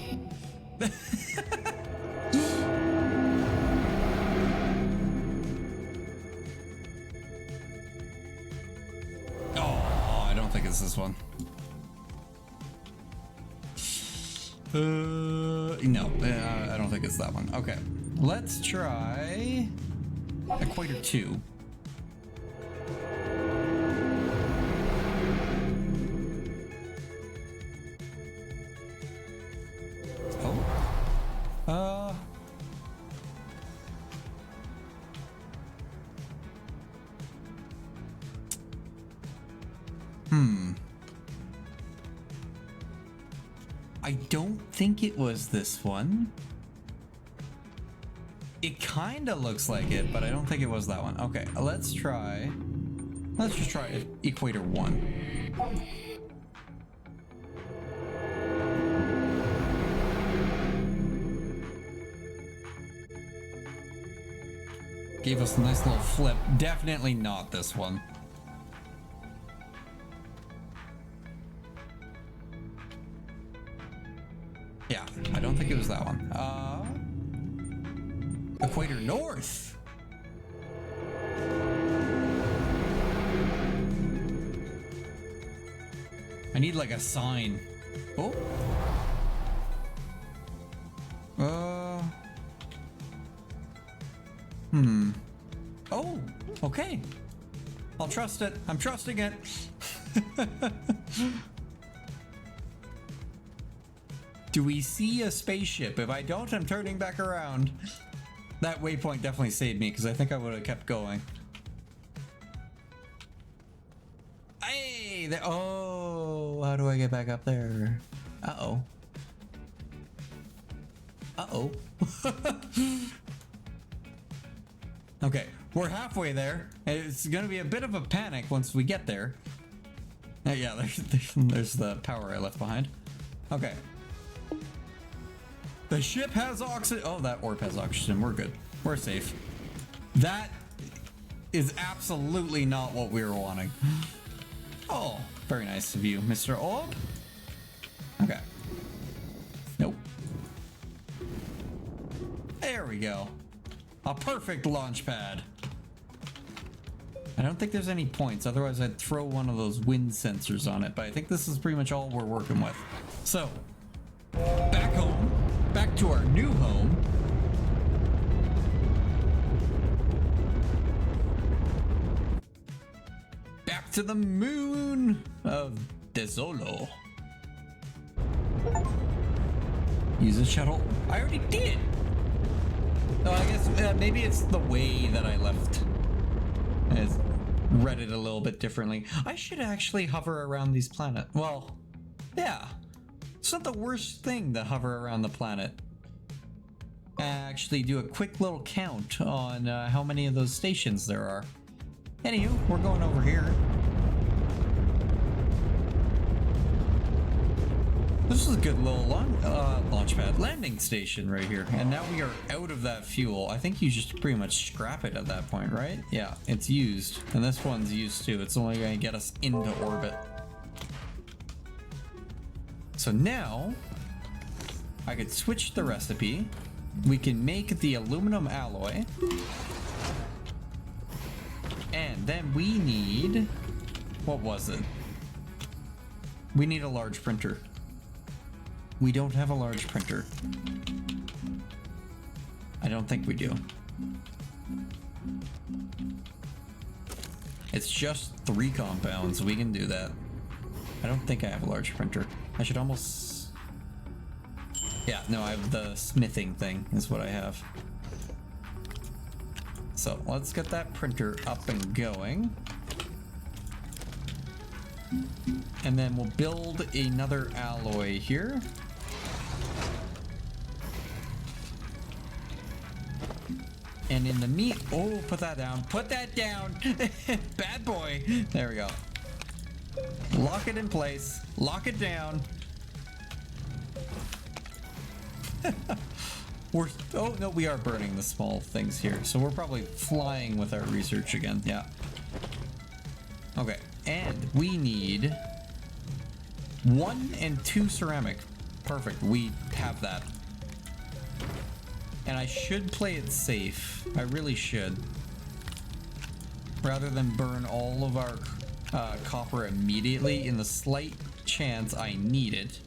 Oh, I don't think it's this one. No, I don't think it's that one. Okay, let's try Equator 2. Oh. I don't think it was this one. It kind of looks like it, but I don't think it was that one. Okay, let's just try Equator 1. Gave us a nice little flip. Definitely not this one. Yeah, I don't think it was that one. Equator North. I need like a sign. Oh. Oh, okay. I'll trust it. I'm trusting it. Do we see a spaceship? If I don't, I'm turning back around. That waypoint definitely saved me because I think I would have kept going. Hey, there. Oh, how do I get back up there? Uh-oh. Uh-oh. Okay, we're halfway there. It's gonna be a bit of a panic once we get there. Yeah, there's the power I left behind. Okay. The ship has oxygen. Oh, that orb has oxygen. We're good. We're safe. That is absolutely not what we were wanting. Oh, very nice of you, Mr. Orb. Okay. Nope. There we go. A perfect launch pad. I don't think there's any points, otherwise I'd throw one of those wind sensors on it, but I think this is pretty much all we're working with. So, back home, back to our new home. Back to the moon of Desolo. Use a shuttle. I already did. No, I guess maybe it's the way that I left. I read it a little bit differently. I should actually hover around these planets. Well, yeah. It's not the worst thing to hover around the planet. Actually do a quick little count on how many of those stations there are. Anywho, we're going over here. This is a good little launch pad landing station right here. And now we are out of that fuel. I think you just pretty much scrap it at that point, right? Yeah, it's used. And this one's used too. It's only going to get us into orbit. So now I could switch the recipe. We can make the aluminum alloy. And then we need, what was it? We need a large printer. We don't have a large printer. I don't think we do. It's just 3 compounds. We can do that. I don't think I have a large printer. I should almost... Yeah, no, I have the smithing thing is what I have. So let's get that printer up and going. And then we'll build another alloy here. And in the meat, oh, put that down. Put that down. Bad boy. There we go. Lock it in place. Lock it down. Oh no, we are burning the small things here, so we're probably flying with our research again. Yeah. Okay, and we need 1 and 2 ceramic. Perfect, we have that. And I should play it safe. I really should. Rather than burn all of our copper immediately in the slight chance I need it.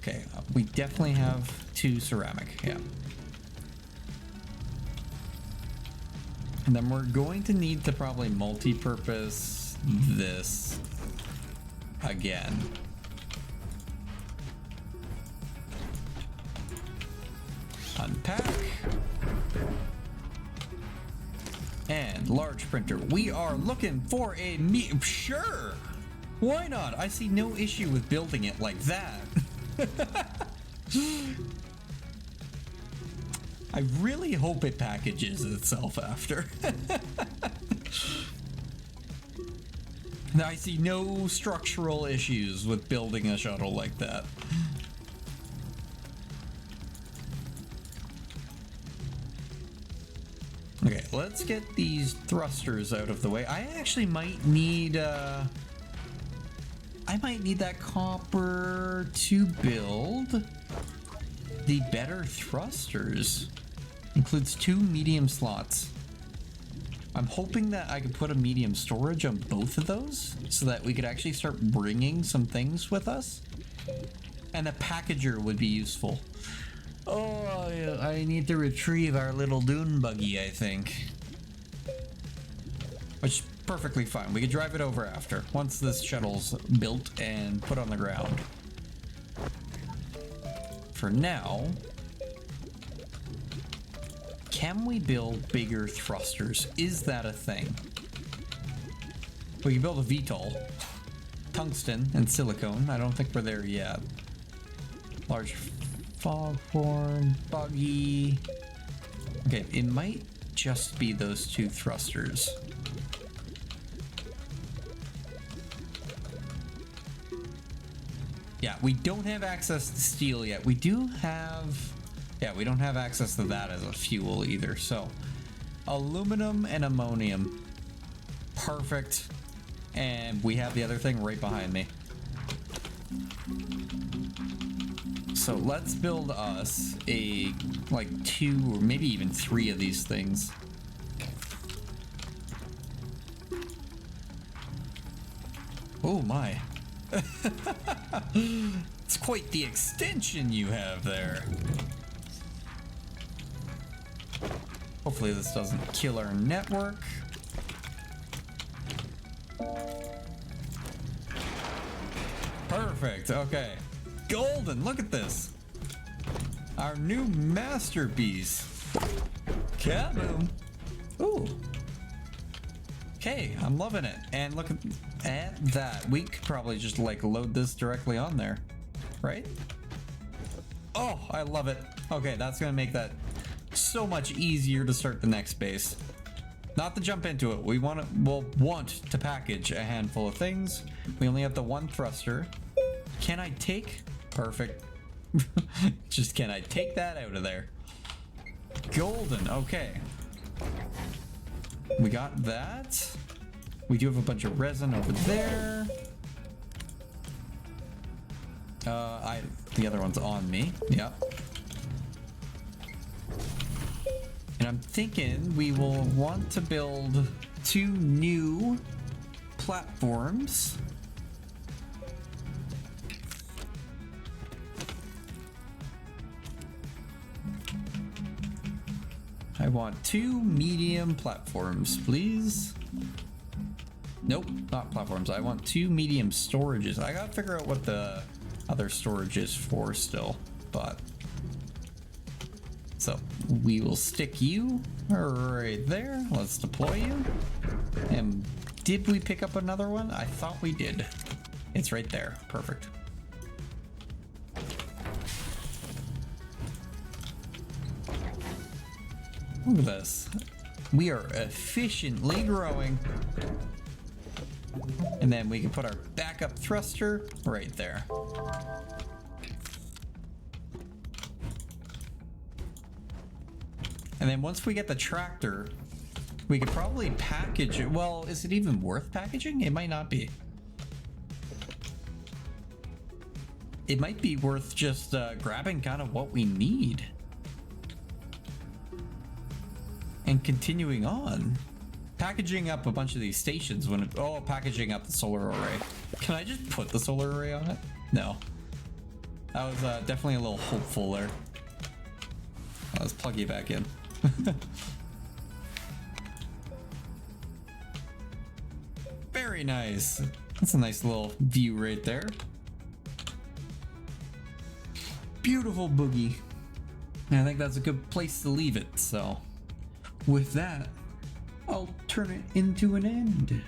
Okay, we definitely have 2 ceramic, yeah. And then we're going to need to probably multi-purpose this again. Unpack. And large printer. We are looking for a sure! Why not? I see no issue with building it like that. I really hope it packages itself after. I see no structural issues with building a shuttle like that. Okay, let's get these thrusters out of the way. I actually might need that copper to build the better thrusters. Includes 2 medium slots. I'm hoping that I could put a medium storage on both of those so that we could actually start bringing some things with us. And a packager would be useful. Oh, I need to retrieve our little dune buggy, I think. Which is perfectly fine. We could drive it over after, once this shuttle's built and put on the ground. For now, can we build bigger thrusters? Is that a thing? We can build a VTOL. Tungsten and silicone. I don't think we're there yet. Large foghorn, buggy. Okay, it might just be those 2 thrusters. Yeah, we don't have access to steel yet. We do have... Yeah, we don't have access to that as a fuel either. So, aluminum and ammonium. Perfect. And we have the other thing right behind me. So let's build us a, like 2 or maybe even 3 of these things. Oh my. It's quite the extension you have there. Hopefully this doesn't kill our network. Perfect, okay. Golden, look at this. Our new masterpiece. Kaboom. Ooh. Okay, I'm loving it. And look at that. We could probably just like load this directly on there, right? Oh, I love it. Okay, that's gonna make that so much easier to start the next base. Not to jump into it. We'll want to package a handful of things. We only have the 1 thruster. Can I take? Perfect. Just can I take that out of there? Golden. Okay. We got that. We do have a bunch of resin over there. The other one's on me. Yep. And I'm thinking we will want to build 2 new platforms. I want 2 medium platforms, please. Nope, not platforms. I want 2 medium storages. I gotta figure out what the other storage is for still, but... So, we will stick you right there. Let's deploy you. And did we pick up another one? I thought we did. It's right there. Perfect. Look at this. We are efficiently growing. And then we can put our backup thruster right there. And then once we get the tractor, we could probably package it. Well, is it even worth packaging? It might not be. It might be worth just grabbing kind of what we need and continuing on. Packaging up a bunch of these stations when it, oh, packaging up the solar array. Can I just put the solar array on it? No. That was definitely a little hopeful there. Let's plug you back in. Very nice. That's a nice little view right there. Beautiful boogie. And I think that's a good place to leave it. So with that, I'll turn it into an end.